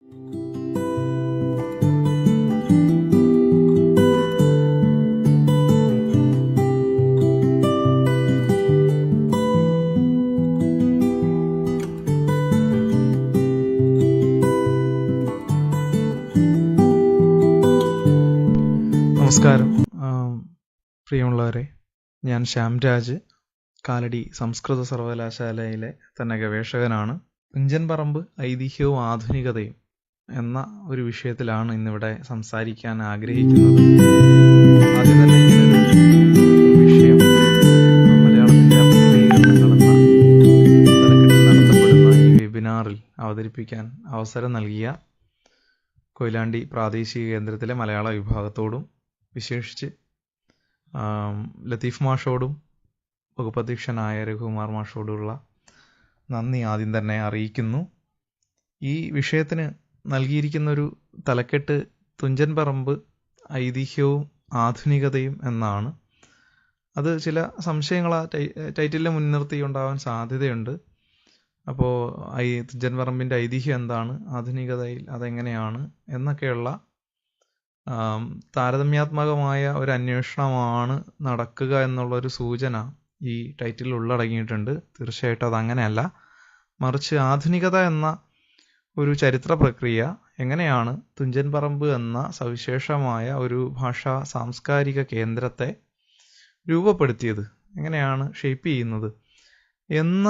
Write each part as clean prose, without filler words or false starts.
നമസ്കാരം. പ്രിയമുള്ളവരെ, ഞാൻ ശ്യാംരാജ്, കാലടി സംസ്കൃത സർവകലാശാലയിലെ തന്നെ ഗവേഷകനാണ്. തുഞ്ചൻ പറമ്പ് ഐതിഹ്യവും ആധുനികതയും എന്ന ഒരു വിഷയത്തിലാണ് ഇന്നിവിടെ സംസാരിക്കാൻ ആഗ്രഹിക്കുന്നത്. ആദ്യം തന്നെ ഇങ്ങനൊരു വിഷയം മലയാളത്തിൻ്റെ അഭിമുഖീകരണങ്ങൾ എന്ന തലക്കെട്ടിൽ നടത്തപ്പെടുന്ന ഈ വെബിനാറിൽ അവതരിപ്പിക്കാൻ അവസരം നൽകിയ കൊയിലാണ്ടി പ്രാദേശിക കേന്ദ്രത്തിലെ മലയാള വിഭാഗത്തോടും വിശേഷിച്ച് ലത്തീഫ് മാഷോടും വകുപ്പധ്യക്ഷനായ രഘുകുമാർ മാഷോടുമുള്ള നന്ദി ആദ്യം തന്നെ അറിയിക്കുന്നു. ഈ വിഷയത്തിന് നൽകിയിരിക്കുന്നൊരു തലക്കെട്ട് തുഞ്ചൻ പറമ്പ് ഐതിഹ്യവും ആധുനികതയും എന്നാണ്. അത് ചില സംശയങ്ങൾ ആ ടൈറ്റിലിനെ മുൻനിർത്തി ഉണ്ടാവാൻ സാധ്യതയുണ്ട്. അപ്പോൾ തുഞ്ചൻ പറമ്പിൻ്റെ ഐതിഹ്യം എന്താണ്, ആധുനികതയിൽ അതെങ്ങനെയാണ് എന്നൊക്കെയുള്ള താരതമ്യാത്മകമായ ഒരു അന്വേഷണമാണ് നടക്കുക എന്നുള്ളൊരു സൂചന ഈ ടൈറ്റിൽ ഉള്ളടങ്ങിയിട്ടുണ്ട്. തീർച്ചയായിട്ടും അതങ്ങനെയല്ല, മറിച്ച് ആധുനികത എന്ന ഒരു ചരിത്ര പ്രക്രിയ എങ്ങനെയാണ് തുഞ്ചൻ പറമ്പ് എന്ന സവിശേഷമായ ഒരു ഭാഷാ സാംസ്കാരിക കേന്ദ്രത്തെ രൂപപ്പെടുത്തിയത്, എങ്ങനെയാണ് ഷേപ്പ് ചെയ്യുന്നത് എന്ന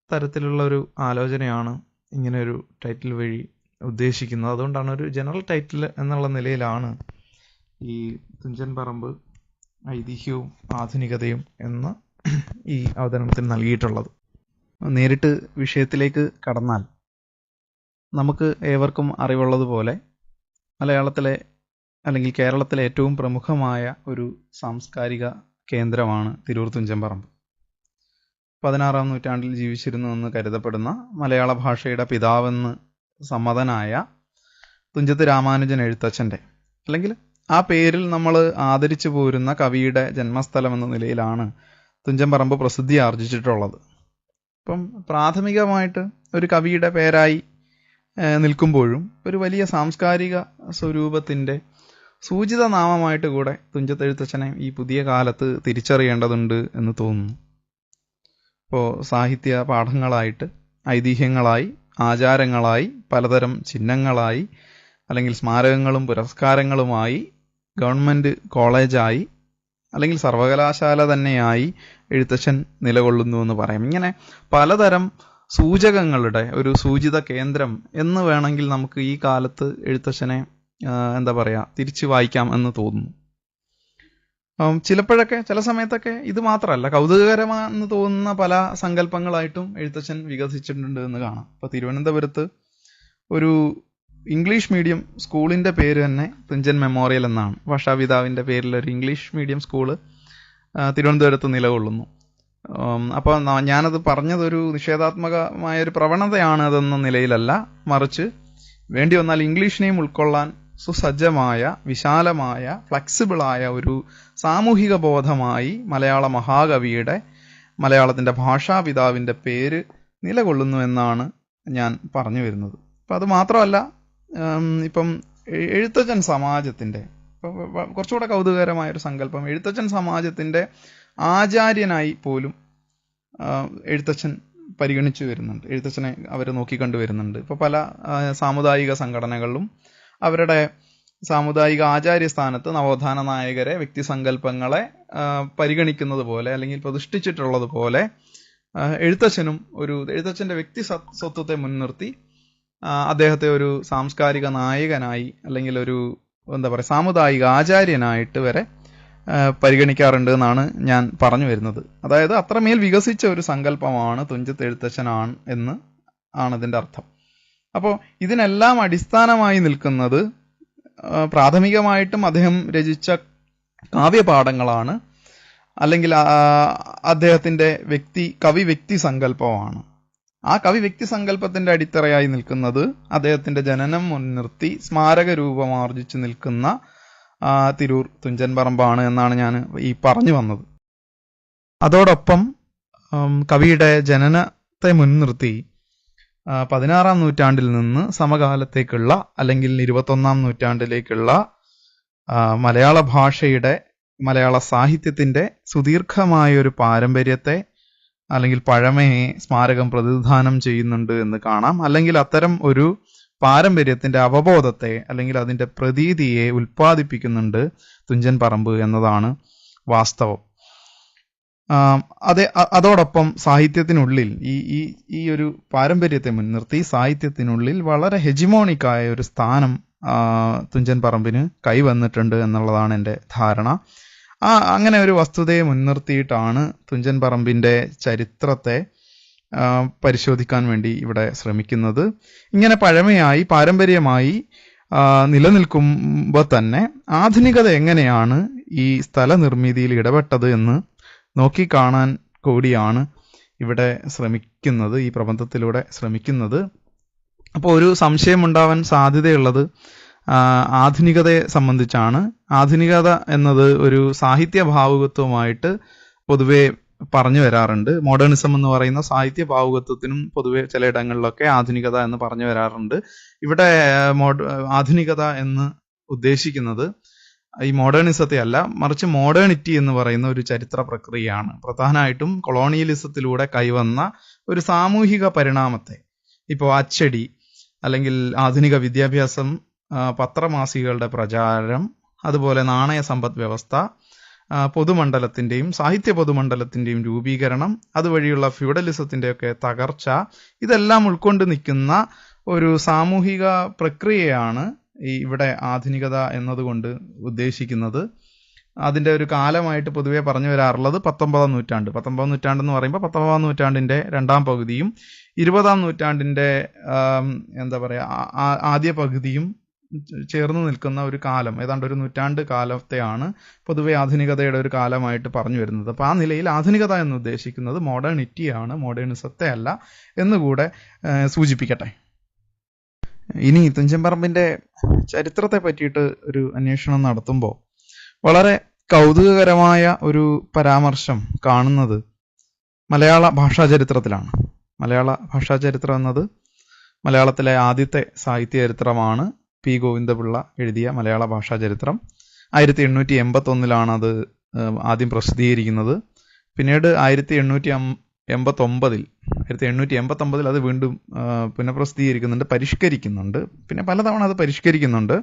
തരത്തിലുള്ള ഒരു ആലോചനയാണ് ഇങ്ങനെ ഒരു ടൈറ്റിൽ വഴി ഉദ്ദേശിക്കുന്നത്. അതുകൊണ്ടാണ് ഒരു ജനറൽ ടൈറ്റിൽ എന്നുള്ള നിലയിലാണ് ഈ തുഞ്ചൻ പറമ്പ് ഐതിഹ്യവും ആധുനികതയും എന്ന ഈ അവതരണത്തിൽ നൽകിയിട്ടുള്ളത്. നേരിട്ട് വിഷയത്തിലേക്ക് കടന്നാൽ, നമുക്ക് ഏവർക്കും അറിവുള്ളതുപോലെ മലയാളത്തിലെ അല്ലെങ്കിൽ കേരളത്തിലെ ഏറ്റവും പ്രമുഖമായ ഒരു സാംസ്കാരിക കേന്ദ്രമാണ് തിരൂർ തുഞ്ചൻ പറമ്പ്. 16-ാം നൂറ്റാണ്ടിൽ ജീവിച്ചിരുന്നു എന്ന് കരുതപ്പെടുന്ന മലയാള ഭാഷയുടെ പിതാവെന്ന് സമ്മതനായ തുഞ്ചത്ത് രാമാനുജൻ എഴുത്തച്ഛൻ്റെ, അല്ലെങ്കിൽ ആ പേരിൽ നമ്മൾ ആദരിച്ചു പോരുന്ന കവിയുടെ ജന്മസ്ഥലം എന്ന നിലയിലാണ് തുഞ്ചൻ പറമ്പ് പ്രസിദ്ധി ആർജിച്ചിട്ടുള്ളത്. ഇപ്പം പ്രാഥമികമായിട്ട് ഒരു കവിയുടെ പേരായി നിൽക്കുമ്പോഴും ഒരു വലിയ സാംസ്കാരിക സ്വരൂപത്തിൻ്റെ സൂചിത നാമമായിട്ട് കൂടെ തുഞ്ചത്ത് എഴുത്തച്ഛനെ ഈ പുതിയ കാലത്ത് തിരിച്ചറിയേണ്ടതുണ്ട് എന്ന് തോന്നുന്നു. ഇപ്പോൾ സാഹിത്യ പാഠങ്ങളായിട്ട്, ഐതിഹ്യങ്ങളായി, ആചാരങ്ങളായി, പലതരം ചിഹ്നങ്ങളായി, അല്ലെങ്കിൽ സ്മാരകങ്ങളും പുരസ്കാരങ്ങളുമായി, ഗവൺമെൻറ് കോളേജായി, അല്ലെങ്കിൽ സർവകലാശാല തന്നെയായി എഴുത്തച്ഛൻ നിലകൊള്ളുന്നു എന്ന് പറയാം. ഇങ്ങനെ പലതരം സൂചകങ്ങളുടെ ഒരു സൂചിത കേന്ദ്രം എന്ന് വേണമെങ്കിൽ നമുക്ക് ഈ കാലത്ത് എഴുത്തച്ഛനെ തിരിച്ചു വായിക്കാം എന്ന് തോന്നുന്നു. ചിലപ്പോഴൊക്കെ, ചില സമയത്തൊക്കെ ഇത് മാത്രമല്ല, കൗതുകകരമാണെന്ന് തോന്നുന്ന പല സങ്കല്പങ്ങളായിട്ടും എഴുത്തച്ഛൻ വികസിച്ചിട്ടുണ്ട് എന്ന് കാണാം. ഇപ്പോൾ തിരുവനന്തപുരത്ത് ഒരു ഇംഗ്ലീഷ് മീഡിയം സ്കൂളിൻ്റെ പേര് തന്നെ തുഞ്ചൻ മെമ്മോറിയൽ എന്നാണ്. ഭാഷാപിതാവിൻ്റെ പേരിലൊരു ഇംഗ്ലീഷ് മീഡിയം സ്കൂള് തിരുവനന്തപുരത്ത് നിലകൊള്ളുന്നു. അപ്പോൾ ഞാനത് പറഞ്ഞതൊരു നിഷേധാത്മകമായൊരു പ്രവണതയാണ് അതെന്ന നിലയിലല്ല, മറിച്ച് വേണ്ടി വന്നാൽ ഇംഗ്ലീഷിനെയും ഉൾക്കൊള്ളാൻ സുസജ്ജമായ, വിശാലമായ, ഫ്ലെക്സിബിളായ ഒരു സാമൂഹിക ബോധമായി മലയാള മഹാകവിയുടെ, മലയാളത്തിൻ്റെ ഭാഷാപിതാവിൻ്റെ പേര് നിലകൊള്ളുന്നു എന്നാണ് ഞാൻ പറഞ്ഞു വരുന്നത്. അപ്പം അത് മാത്രമല്ല, ഇപ്പം എഴുത്തച്ഛൻ സമാജത്തിൻ്റെ, കുറച്ചുകൂടെ കൗതുകകരമായൊരു സങ്കല്പം, എഴുത്തച്ഛൻ സമാജത്തിൻ്റെ ആചാര്യനായി പോലും എഴുത്തച്ഛൻ പരിഗണിച്ചു വരുന്നുണ്ട്. എഴുത്തച്ഛനെ അവർ നോക്കിക്കണ്ടു വരുന്നുണ്ട്. ഇപ്പോൾ പല സാമുദായിക സംഘടനകളിലും അവരുടെ സാമുദായിക ആചാര്യസ്ഥാനത്ത് നവോത്ഥാന നായകരെ, വ്യക്തിസങ്കല്പങ്ങളെ പരിഗണിക്കുന്നത് പോലെ അല്ലെങ്കിൽ പ്രതിഷ്ഠിച്ചിട്ടുള്ളത് പോലെ എഴുത്തച്ഛൻ്റെ വ്യക്തി സ്വത്വത്തെ മുൻനിർത്തി അദ്ദേഹത്തെ ഒരു സാംസ്കാരിക നായകനായി അല്ലെങ്കിൽ ഒരു സാമുദായിക ആചാര്യനായിട്ട് വരെ പരിഗണിക്കാറുണ്ട് എന്നാണ് ഞാൻ പറഞ്ഞു വരുന്നത്. അതായത് അത്രമേൽ വികസിച്ച ഒരു സങ്കല്പമാണ് തുഞ്ചത്ത് എഴുത്തച്ഛനാണ് എന്ന് ആണ് ഇതിൻ്റെ അർത്ഥം. അപ്പോൾ ഇതിനെല്ലാം അടിസ്ഥാനമായി നിൽക്കുന്നത് പ്രാഥമികമായിട്ടും അദ്ദേഹം രചിച്ച കാവ്യപാഠങ്ങളാണ്, അല്ലെങ്കിൽ അദ്ദേഹത്തിൻ്റെ കവി വ്യക്തി സങ്കല്പമാണ്. ആ കവി വ്യക്തി സങ്കല്പത്തിൻ്റെ അടിത്തറയായി നിൽക്കുന്നത് അദ്ദേഹത്തിൻ്റെ ജനനം മുൻനിർത്തി സ്മാരക രൂപമാർജിച്ച് നിൽക്കുന്ന തിരൂർ തുഞ്ചൻ പറമ്പാണ് എന്നാണ് ഞാൻ ഈ പറഞ്ഞു വന്നത്. അതോടൊപ്പം കവിയുടെ ജനനത്തെ മുൻനിർത്തി 16-ാം നൂറ്റാണ്ടിൽ നിന്ന് സമകാലത്തേക്കുള്ള അല്ലെങ്കിൽ 21-ാം നൂറ്റാണ്ടിലേക്കുള്ള മലയാള ഭാഷയുടെ, മലയാള സാഹിത്യത്തിന്റെ സുദീർഘമായ ഒരു പാരമ്പര്യത്തെ അല്ലെങ്കിൽ പഴമയെ സ്മാരകം പ്രതിനിധാനം ചെയ്യുന്നുണ്ട് എന്ന് കാണാം. അല്ലെങ്കിൽ അത്തരം ഒരു പാരമ്പര്യത്തിന്റെ അവബോധത്തെ അല്ലെങ്കിൽ അതിന്റെ പ്രതീതിയെ ഉൽപ്പാദിപ്പിക്കുന്നുണ്ട് തുഞ്ചൻ പറമ്പ് എന്നതാണ് വാസ്തവം. അതോടൊപ്പം സാഹിത്യത്തിനുള്ളിൽ ഈ ഒരു പാരമ്പര്യത്തെ മുൻനിർത്തി സാഹിത്യത്തിനുള്ളിൽ വളരെ ഹെജിമോണിക്കായ ഒരു സ്ഥാനം തുഞ്ചൻ പറമ്പിന് കൈവന്നിട്ടുണ്ട് എന്നുള്ളതാണ് എൻ്റെ ധാരണ. അങ്ങനെ ഒരു വസ്തുതയെ മുൻനിർത്തിയിട്ടാണ് തുഞ്ചൻ പറമ്പിന്റെ ചരിത്രത്തെ പരിശോധിക്കാൻ വേണ്ടി ഇവിടെ ശ്രമിക്കുന്നത്. ഇങ്ങനെ പഴമയായി പാരമ്പര്യമായി നിലനിൽക്കുമ്പോൾ തന്നെ ആധുനികത എങ്ങനെയാണ് ഈ സ്ഥല നിർമ്മിതിയിൽ ഇടപെട്ടത് എന്ന് നോക്കിക്കാണാൻ കൂടിയാണ് ഇവിടെ ശ്രമിക്കുന്നത്, ഈ പ്രബന്ധത്തിലൂടെ ശ്രമിക്കുന്നത്. അപ്പോൾ ഒരു സംശയം ഉണ്ടാവാൻ സാധ്യതയുള്ളത് ആധുനികതയെ സംബന്ധിച്ചാണ്. ആധുനികത എന്നത് ഒരു സാഹിത്യ ഭാവുകത്വമായിട്ട് പൊതുവെ പറഞ്ഞു വരാറുണ്ട്. മോഡേണിസം എന്ന് പറയുന്ന സാഹിത്യ ഭാവുകത്വത്തിനും പൊതുവെ ചിലയിടങ്ങളിലൊക്കെ ആധുനികത എന്ന് പറഞ്ഞു വരാറുണ്ട്. ഇവിടെ ആധുനികത എന്ന് ഉദ്ദേശിക്കുന്നത് ഈ മോഡേണിസത്തെ അല്ല, മറിച്ച് മോഡേണിറ്റി എന്ന് പറയുന്ന ഒരു ചരിത്ര പ്രക്രിയയാണ്. പ്രധാനമായിട്ടും കൊളോണിയലിസത്തിലൂടെ കൈവന്ന ഒരു സാമൂഹിക പരിണാമത്തെ, ഇപ്പോൾ അച്ചടി അല്ലെങ്കിൽ ആധുനിക വിദ്യാഭ്യാസം, പത്രമാസികകളുടെ പ്രചാരം, അതുപോലെ നാണയ സമ്പദ് വ്യവസ്ഥ, പൊതുമണ്ഡലത്തിന്റെയും സാഹിത്യ പൊതുമണ്ഡലത്തിന്റെയും രൂപീകരണം, അതുവഴിയുള്ള ഫ്യൂഡലിസത്തിന്റെയൊക്കെ തകർച്ച, ഇതെല്ലാം ഉൾക്കൊണ്ട് നിൽക്കുന്ന ഒരു സാമൂഹിക പ്രക്രിയയാണ് ഇവിടെ ആധുനികത എന്നതുകൊണ്ട് ഉദ്ദേശിക്കുന്നത്. അതിന്റെ ഒരു കാലമായിട്ട് പൊതുവെ പറഞ്ഞു വരാറുള്ളത് 19-ാം നൂറ്റാണ്ട്. 19-ാം നൂറ്റാണ്ട് എന്ന് പറയുമ്പോൾ 19-ാം നൂറ്റാണ്ടിന്റെ 2ാം പകുതിയും 20-ാം നൂറ്റാണ്ടിന്റെ ആദ്യ പകുതിയും ചേർന്ന് നിൽക്കുന്ന ഒരു കാലം, ഏതാണ്ട് ഒരു നൂറ്റാണ്ട് കാലത്തെയാണ് പൊതുവെ ആധുനികതയുടെ ഒരു കാലമായിട്ട് പറഞ്ഞു വരുന്നത്. അപ്പോൾ ആ നിലയിൽ ആധുനികത എന്ന് ഉദ്ദേശിക്കുന്നത് മോഡേണിറ്റിയാണ്, മോഡേണിസത്തെ അല്ല എന്നുകൂടെ സൂചിപ്പിക്കട്ടെ. ഇനി തുഞ്ചൻ പറമ്പിന്റെ ചരിത്രത്തെ പറ്റിയിട്ട് ഒരു അന്വേഷണം നടത്തുമ്പോൾ വളരെ കൗതുകകരമായ ഒരു പരാമർശം കാണുന്നത് മലയാള ഭാഷാ ചരിത്രത്തിലാണ്. മലയാള ഭാഷാ ചരിത്രം എന്നത് മലയാളത്തിലെ ആദ്യത്തെ സാഹിത്യ ചരിത്രമാണ്. പി ഗോവിന്ദപിള്ള എഴുതിയ മലയാള ഭാഷാ ചരിത്രം 1881 അത് ആദ്യം പ്രസിദ്ധീകരിക്കുന്നത്. പിന്നീട് 1889 അത് വീണ്ടും പുനഃപ്രസിദ്ധീകരിക്കുന്നുണ്ട്, പരിഷ്കരിക്കുന്നുണ്ട്. പിന്നെ പലതവണ അത് പരിഷ്കരിക്കുന്നുണ്ട്.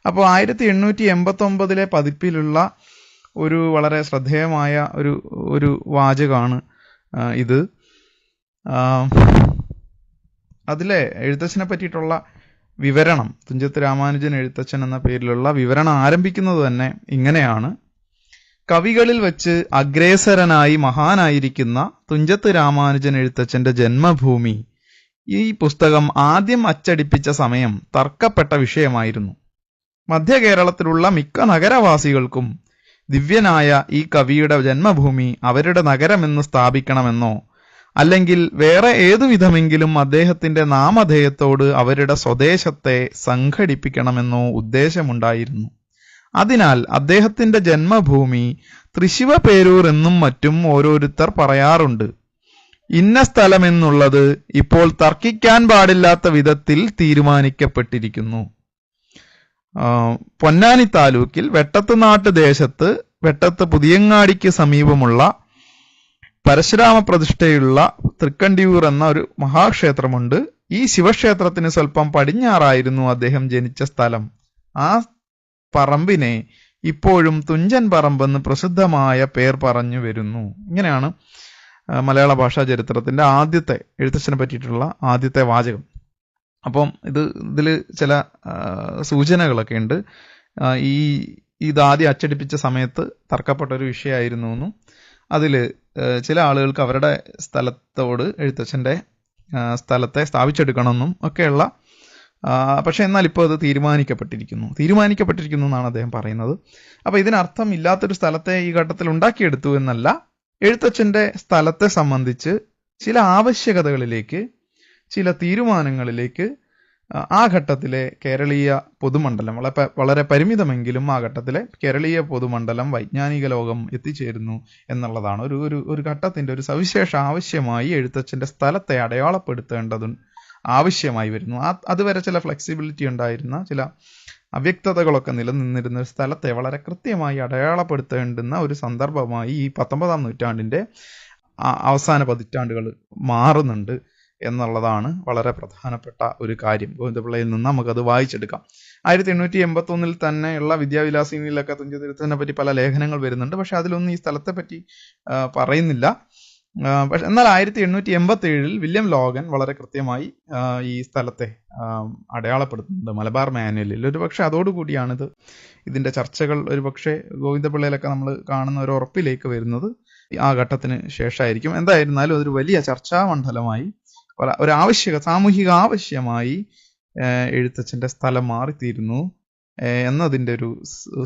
അപ്പോൾ 1889 പതിപ്പിലുള്ള ഒരു വളരെ ശ്രദ്ധേയമായ ഒരു വാചകമാണ് ഇത്. അതിലെ എഴുത്തച്ഛനെ പറ്റിയിട്ടുള്ള വിവരണം, തുഞ്ചത്ത് രാമാനുജൻ എഴുത്തച്ഛൻ എന്ന പേരിലുള്ള വിവരണം ആരംഭിക്കുന്നത് തന്നെ ഇങ്ങനെയാണ്: കവികളിൽ വെച്ച് അഗ്രേസരനായി മഹാനായിരിക്കുന്ന തുഞ്ചത്ത് രാമാനുജൻ എഴുത്തച്ഛന്റെ ജന്മഭൂമി ഈ പുസ്തകം ആദ്യം അച്ചടിപ്പിച്ച സമയം തർക്കപ്പെട്ട വിഷയമായിരുന്നു. മധ്യകേരളത്തിലുള്ള മിക്ക നഗരവാസികൾക്കും ദിവ്യനായ ഈ കവിയുടെ ജന്മഭൂമി അവരുടെ നഗരമെന്ന് സ്ഥാപിക്കണമെന്നോ അല്ലെങ്കിൽ വേറെ ഏതുവിധമെങ്കിലും അദ്ദേഹത്തിന്റെ നാമധേയത്തോട് അവരുടെ സ്വദേശത്തെ സംഘടിപ്പിക്കണമെന്നോ ഉദ്ദേശമുണ്ടായിരുന്നു. അതിനാൽ അദ്ദേഹത്തിന്റെ ജന്മഭൂമി തൃശ്ശിവപേരൂർ എന്നും മറ്റും ഓരോരുത്തർ പറയാറുണ്ട്. ഇന്ന സ്ഥലമെന്നുള്ളത് ഇപ്പോൾ തർക്കിക്കാൻ പാടില്ലാത്ത വിധത്തിൽ തീരുമാനിക്കപ്പെട്ടിരിക്കുന്നു. പൊന്നാനി താലൂക്കിൽ വെട്ടത്തുനാട്ട് ദേശത്ത് വെട്ടത്ത് പുതിയങ്ങാടിക്ക് സമീപമുള്ള പരശുരാമ പ്രതിഷ്ഠയുള്ള തൃക്കണ്ടിയൂർ എന്ന ഒരു മഹാക്ഷേത്രമുണ്ട്. ഈ ശിവക്ഷേത്രത്തിന് സ്വല്പം പടിഞ്ഞാറായിരുന്നു അദ്ദേഹം ജനിച്ച സ്ഥലം. ആ പറമ്പിനെ ഇപ്പോഴും തുഞ്ചൻ പറമ്പെന്ന് പ്രസിദ്ധമായ പേർ പറഞ്ഞു വരുന്നു. ഇങ്ങനെയാണ് മലയാള ഭാഷാ ചരിത്രത്തിന്റെ ആദ്യത്തെ, എഴുത്തച്ഛനെ പറ്റിയിട്ടുള്ള ആദ്യത്തെ വാചകം. അപ്പം ഇതിൽ ചില സൂചനകളൊക്കെ ഉണ്ട്. ഇതാദ്യം അച്ചടിപ്പിച്ച സമയത്ത് തർക്കപ്പെട്ട ഒരു വിഷയമായിരുന്നു എന്നും അതിൽ ചില ആളുകൾക്ക് അവരുടെ സ്ഥലത്തോട് എഴുത്തച്ഛൻ്റെ സ്ഥലത്തെ സ്ഥാപിച്ചെടുക്കണമെന്നും ഒക്കെയുള്ള, പക്ഷെ എന്നാൽ ഇപ്പോൾ അത് തീരുമാനിക്കപ്പെട്ടിരിക്കുന്നു എന്നാണ് അദ്ദേഹം പറയുന്നത്. അപ്പോൾ ഇതിനർത്ഥം ഇല്ലാത്തൊരു സ്ഥലത്തെ ഈ ഘട്ടത്തിൽ ഉണ്ടാക്കിയെടുത്തു എന്നല്ല. എഴുത്തച്ഛൻ്റെ സ്ഥലത്തെ സംബന്ധിച്ച് ചില ആവശ്യകതകളിലേക്ക്, ചില തീരുമാനങ്ങളിലേക്ക് ആ ഘട്ടത്തിലെ കേരളീയ പൊതുമണ്ഡലം, വളരെ പരിമിതമെങ്കിലും ആ ഘട്ടത്തിലെ കേരളീയ പൊതുമണ്ഡലം, വൈജ്ഞാനിക ലോകം എത്തിച്ചേരുന്നു എന്നുള്ളതാണ് ഒരു ഘട്ടത്തിന്റെ ഒരു സവിശേഷ ആവശ്യമായി എഴുത്തച്ഛന്റെ സ്ഥലത്തെ ആവശ്യമായി വരുന്നു. അതുവരെ ചില ഫ്ലെക്സിബിലിറ്റി ഉണ്ടായിരുന്ന, ചില അവ്യക്തതകളൊക്കെ നിലനിന്നിരുന്ന ഒരു സ്ഥലത്തെ വളരെ കൃത്യമായി അടയാളപ്പെടുത്തേണ്ടുന്ന ഒരു സന്ദർഭമായി ഈ 19-ാം നൂറ്റാണ്ടിന്റെ അവസാന പതിറ്റാണ്ടുകൾ മാറുന്നുണ്ട് എന്നുള്ളതാണ് വളരെ പ്രധാനപ്പെട്ട ഒരു കാര്യം. ഗോവിന്ദപിള്ളയിൽ നിന്ന് നമുക്കത് വായിച്ചെടുക്കാം. 1881 തന്നെയുള്ള വിദ്യാവിലാസിനിയിലൊക്കെ തുഞ്ചത്തിരുത്തതിനെ പറ്റി പല ലേഖനങ്ങൾ വരുന്നുണ്ട്. പക്ഷെ അതിലൊന്നും ഈ സ്ഥലത്തെ പറ്റി പറയുന്നില്ല. പക്ഷെ എന്നാൽ 1887 വില്യം ലോഗൻ വളരെ കൃത്യമായി ഈ സ്ഥലത്തെ അടയാളപ്പെടുത്തുന്നുണ്ട് മലബാർ മാനുവലിൽ. ഒരുപക്ഷെ അതോടുകൂടിയാണിത് ഇതിന്റെ ചർച്ചകൾ ഒരുപക്ഷെ ഗോവിന്ദപിള്ളയിലൊക്കെ നമ്മൾ കാണുന്ന ഒരു ഉറപ്പിലേക്ക് വരുന്നത് ആ ഘട്ടത്തിന് ശേഷമായിരിക്കും. എന്തായിരുന്നാലും അതൊരു വലിയ ചർച്ചാ മണ്ഡലമായി, സാമൂഹിക ആവശ്യമായി എഴുത്തച്ഛന്റെ സ്ഥലം മാറിത്തീരുന്നു എന്നതിൻ്റെ ഒരു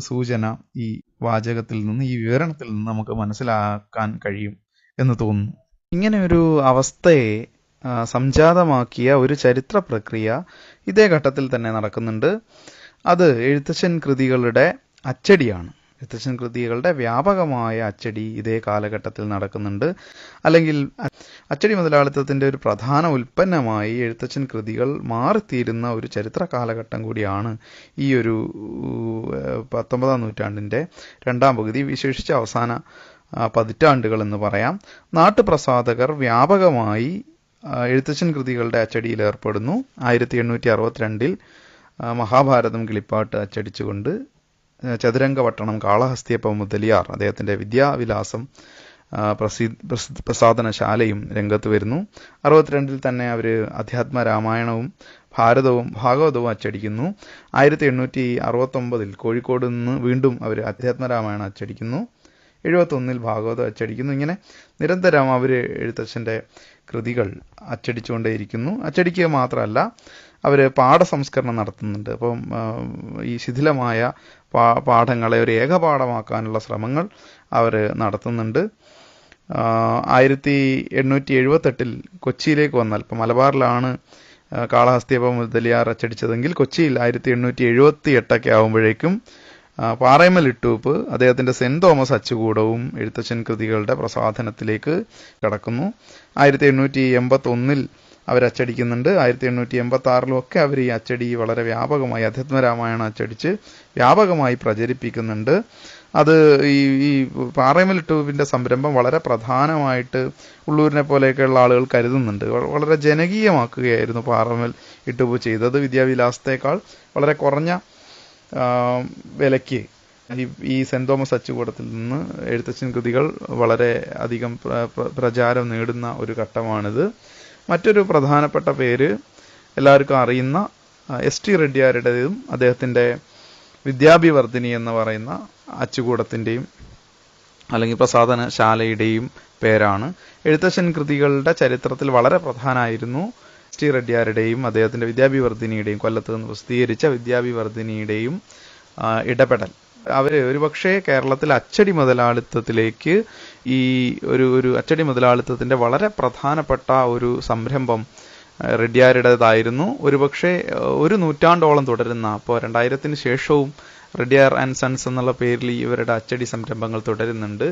സൂചന ഈ വാചകത്തിൽ നിന്ന്, ഈ വിവരണത്തിൽ നിന്ന് നമുക്ക് മനസ്സിലാക്കാൻ കഴിയും എന്ന് തോന്നുന്നു. ഇങ്ങനെ ഒരു അവസ്ഥയെ സംജാതമാക്കിയ ഒരു ചരിത്ര പ്രക്രിയ ഇതേ ഘട്ടത്തിൽ തന്നെ നടക്കുന്നുണ്ട്. അത് എഴുത്തച്ഛൻ കൃതികളുടെ അച്ചടിയാണ്. എഴുത്തച്ഛൻ കൃതികളുടെ വ്യാപകമായ അച്ചടി ഇതേ കാലഘട്ടത്തിൽ നടക്കുന്നുണ്ട്. അല്ലെങ്കിൽ അച്ചടി മുതലാളിത്തത്തിന്റെ ഒരു പ്രധാന ഉൽപ്പന്നമായി എഴുത്തച്ഛൻ കൃതികൾ മാറിത്തീരുന്ന ഒരു ചരിത്ര കാലഘട്ടം കൂടിയാണ് ഈ ഒരു 19-ാം നൂറ്റാണ്ടിന്റെ രണ്ടാം പകുതി, വിശേഷിച്ച് അവസാന പതിറ്റാണ്ടുകൾ എന്ന് പറയാം. നാട്ടുപ്രസാധകർ വ്യാപകമായി എഴുത്തച്ഛൻ കൃതികളുടെ അച്ചടിയിൽ ഏർപ്പെടുന്നു. 1862 മഹാഭാരതം കിളിപ്പാട്ട് അച്ചടിച്ചുകൊണ്ട് ചതുരംഗപട്ടണം കാളഹസ്തിയപ്പ മുതലിയാർ അദ്ദേഹത്തിന്റെ വിദ്യാവിലാസം പ്രസാധനശാലയും രംഗത്ത് വരുന്നു. 62 തന്നെ അവർ അധ്യാത്മ രാമായണവും ഭാരതവും ഭാഗവതവും അച്ചടിക്കുന്നു. 1869 കോഴിക്കോട് നിന്ന് വീണ്ടും അവർ അധ്യാത്മരാമായണം അച്ചടിക്കുന്നു. 71 ഭാഗവതം അച്ചടിക്കുന്നു. ഇങ്ങനെ നിരന്തരം അവർ എഴുത്തച്ഛൻ്റെ കൃതികൾ അച്ചടിച്ചുകൊണ്ടേയിരിക്കുന്നു. അച്ചടിക്കുക മാത്രമല്ല, അവർ പാഠസംസ്കരണം നടത്തുന്നുണ്ട്. അപ്പം ഈ ശിഥിലമായ പാഠങ്ങളെ ഒരു ഏകപാഠമാക്കാനുള്ള ശ്രമങ്ങൾ അവർ നടത്തുന്നുണ്ട്. 1878 കൊച്ചിയിലേക്ക് വന്നാൽ, ഇപ്പം മലബാറിലാണ് കാളഹസ്തിയപ്പ മുതലിയാർ അച്ചടിച്ചതെങ്കിൽ കൊച്ചിയിൽ 1878 ആകുമ്പോഴേക്കും പാറേമൽ ഇട്ടൂപ്പ് അദ്ദേഹത്തിന്റെ സെന്റ് തോമസ് അച്ചുകൂടവും എഴുത്തച്ഛൻ കൃതികളുടെ പ്രസാധനത്തിലേക്ക് കടക്കുന്നു. 1881 അവരച്ചടിക്കുന്നുണ്ട്. 1886 ഒക്കെ അവർ ഈ അച്ചടി വളരെ വ്യാപകമായി അധ്യാത്മരാമായണം അച്ചടിച്ച് വ്യാപകമായി പ്രചരിപ്പിക്കുന്നുണ്ട്. അത് ഈ പാറേമൽ ഇട്ടൂപ്പിന്റെ സംരംഭം വളരെ പ്രധാനമായിട്ട് ഉള്ളൂരിനെ പോലെയൊക്കെയുള്ള ആളുകൾ കരുതുന്നുണ്ട്. വളരെ ജനകീയമാക്കുകയായിരുന്നു പാറേമൽ ഇട്ടൂപ്പ് ചെയ്തത്. വിദ്യാവിലാസത്തേക്കാൾ വളരെ കുറഞ്ഞ വിലയ്ക്ക് ഈ സെന്റ് തോമസ് അച്ചുകൂടത്തിൽ നിന്ന് എഴുത്തച്ഛൻ കൃതികൾ വളരെ അധികം പ്രചാരം നേടുന്ന ഒരു ഘട്ടമാണിത്. മറ്റൊരു പ്രധാനപ്പെട്ട പേര് എല്ലാവർക്കും അറിയുന്ന എസ് ടി റെഡ്ഡിയാരുടേതും അദ്ദേഹത്തിൻ്റെ വിദ്യാഭിവർദ്ധിനി എന്ന് പറയുന്ന അച്ചുകൂടത്തിൻ്റെയും അല്ലെങ്കിൽ പ്രസാധനശാലയുടെയും പേരാണ്. എഴുത്തച്ഛൻ കൃതികളുടെ ചരിത്രത്തിൽ വളരെ പ്രധാനമായിരുന്നു എസ് ടി റെഡ്ഡിയാരുടെയും അദ്ദേഹത്തിൻ്റെ വിദ്യാഭിവർദ്ധിനിയുടെയും, കൊല്ലത്ത് നിന്ന് പ്രസിദ്ധീകരിച്ച വിദ്യാഭിവർദ്ധിനിയുടെയും ഇടപെടൽ. അവർ ഒരുപക്ഷെ കേരളത്തിൽ അച്ചടി മുതലാളിത്തത്തിലേക്ക് ഈ ഒരു അച്ചടി മുതലാളിത്തത്തിന്റെ വളരെ പ്രധാനപ്പെട്ട ഒരു സംരംഭം റെഡ്ഡിയാരുടേതായിരുന്നു. ഒരുപക്ഷെ ഒരു നൂറ്റാണ്ടോളം തുടരുന്ന, അപ്പോൾ 2000-ന് ശേഷവും റെഡ്ഡിയാർ ആൻഡ് സൺസ് എന്നുള്ള പേരിൽ ഇവരുടെ അച്ചടി സംരംഭങ്ങൾ തുടരുന്നുണ്ട്.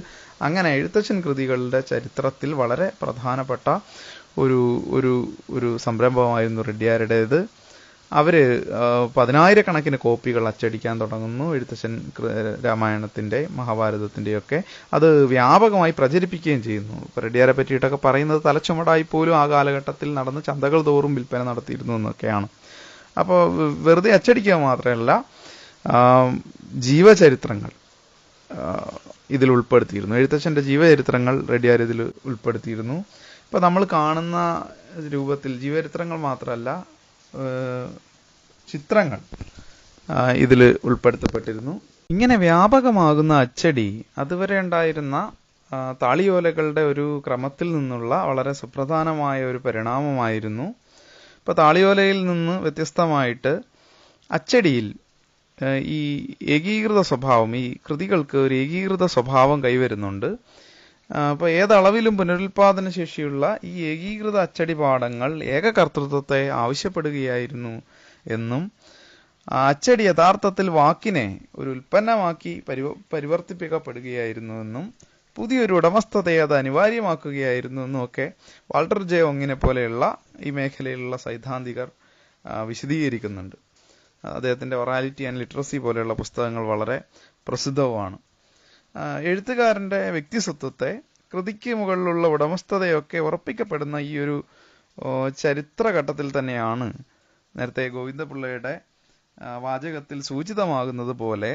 അങ്ങനെ എഴുത്തച്ഛൻ കൃതികളുടെ ചരിത്രത്തിൽ വളരെ പ്രധാനപ്പെട്ട ഒരു സംരംഭമായിരുന്നു റെഡ്ഡിയാരുടേത്. അവർ 10,000-കണക്കിന് കോപ്പികൾ അച്ചടിക്കാൻ തുടങ്ങുന്നു. എഴുത്തച്ഛൻ രാമായണത്തിൻ്റെ മഹാഭാരതത്തിൻ്റെയൊക്കെ അത് വ്യാപകമായി പ്രചരിപ്പിക്കുകയും ചെയ്യുന്നു. റെഡ്ഡിയാരെ പറ്റിയിട്ടൊക്കെ പറയുന്നത് തലച്ചുമടായി പോലും ആ കാലഘട്ടത്തിൽ നടന്ന് ചന്തകൾ തോറും വിൽപ്പന നടത്തിയിരുന്നു എന്നൊക്കെയാണ്. അപ്പോൾ വെറുതെ അച്ചടിക്കുക മാത്രമല്ല, ജീവചരിത്രങ്ങൾ ഇതിൽ ഉൾപ്പെടുത്തിയിരുന്നു. എഴുത്തച്ഛൻ്റെ ജീവചരിത്രങ്ങൾ റെഡ്ഡിയാർ ഇതിൽ ഉൾപ്പെടുത്തിയിരുന്നു. ഇപ്പം നമ്മൾ കാണുന്ന രൂപത്തിൽ ജീവചരിത്രങ്ങൾ മാത്രമല്ല, ചിത്രങ്ങൾ ഇതിൽ ഉൾപ്പെടുത്തപ്പെട്ടിരുന്നു. ഇങ്ങനെ വ്യാപകമാകുന്ന അച്ചടി അതുവരെ ഉണ്ടായിരുന്ന താളിയോലകളുടെ ഒരു ക്രമത്തിൽ നിന്നുള്ള വളരെ സുപ്രധാനമായ ഒരു പരിണാമമായിരുന്നു. ഇപ്പോൾ താളിയോലയിൽ നിന്ന് വ്യത്യസ്തമായിട്ട് അച്ചടിയിൽ ഈ ഏകീകൃത സ്വഭാവം, ഈ കൃതികൾക്ക് ഒരു ഏകീകൃത സ്വഭാവം കൈവരുന്നുണ്ട്. അപ്പോൾ ഏതളവിലും പുനരുൽപാദന ശേഷിയുള്ള ഈ ഏകീകൃത അച്ചടി പാഠങ്ങൾ ഏകകർത്തൃത്വത്തെ ആവശ്യപ്പെടുകയായിരുന്നു എന്നും അച്ചടി യഥാർത്ഥത്തിൽ വാക്കിനെ ഒരു ഉൽപ്പന്നമാക്കി പരിവർത്തിപ്പിക്കപ്പെടുകയായിരുന്നു എന്നും പുതിയൊരു ഉടമസ്ഥതയെ അത് അനിവാര്യമാക്കുകയായിരുന്നു എന്നുമൊക്കെ വാൾട്ടർ ജെ ഒങ്ങിനെ പോലെയുള്ള ഈ മേഖലയിലുള്ള സൈദ്ധാന്തികർ വിശദീകരിക്കുന്നുണ്ട്. അദ്ദേഹത്തിന്റെ ഒറാലിറ്റി ആൻഡ് ലിറ്ററസി പോലെയുള്ള പുസ്തകങ്ങൾ വളരെ പ്രസിദ്ധവുമാണ്. എഴുത്തുകാരന്റെ വ്യക്തിസ്വത്വത്തെ, കൃതിക്ക് മുകളിലുള്ള ഉടമസ്ഥതയൊക്കെ ഉറപ്പിക്കപ്പെടുന്ന ഈ ഒരു ചരിത്രഘട്ടത്തിൽ തന്നെയാണ് നേരത്തെ ഗോവിന്ദപിള്ളയുടെ വാചകത്തിൽ സൂചിതമാകുന്നത് പോലെ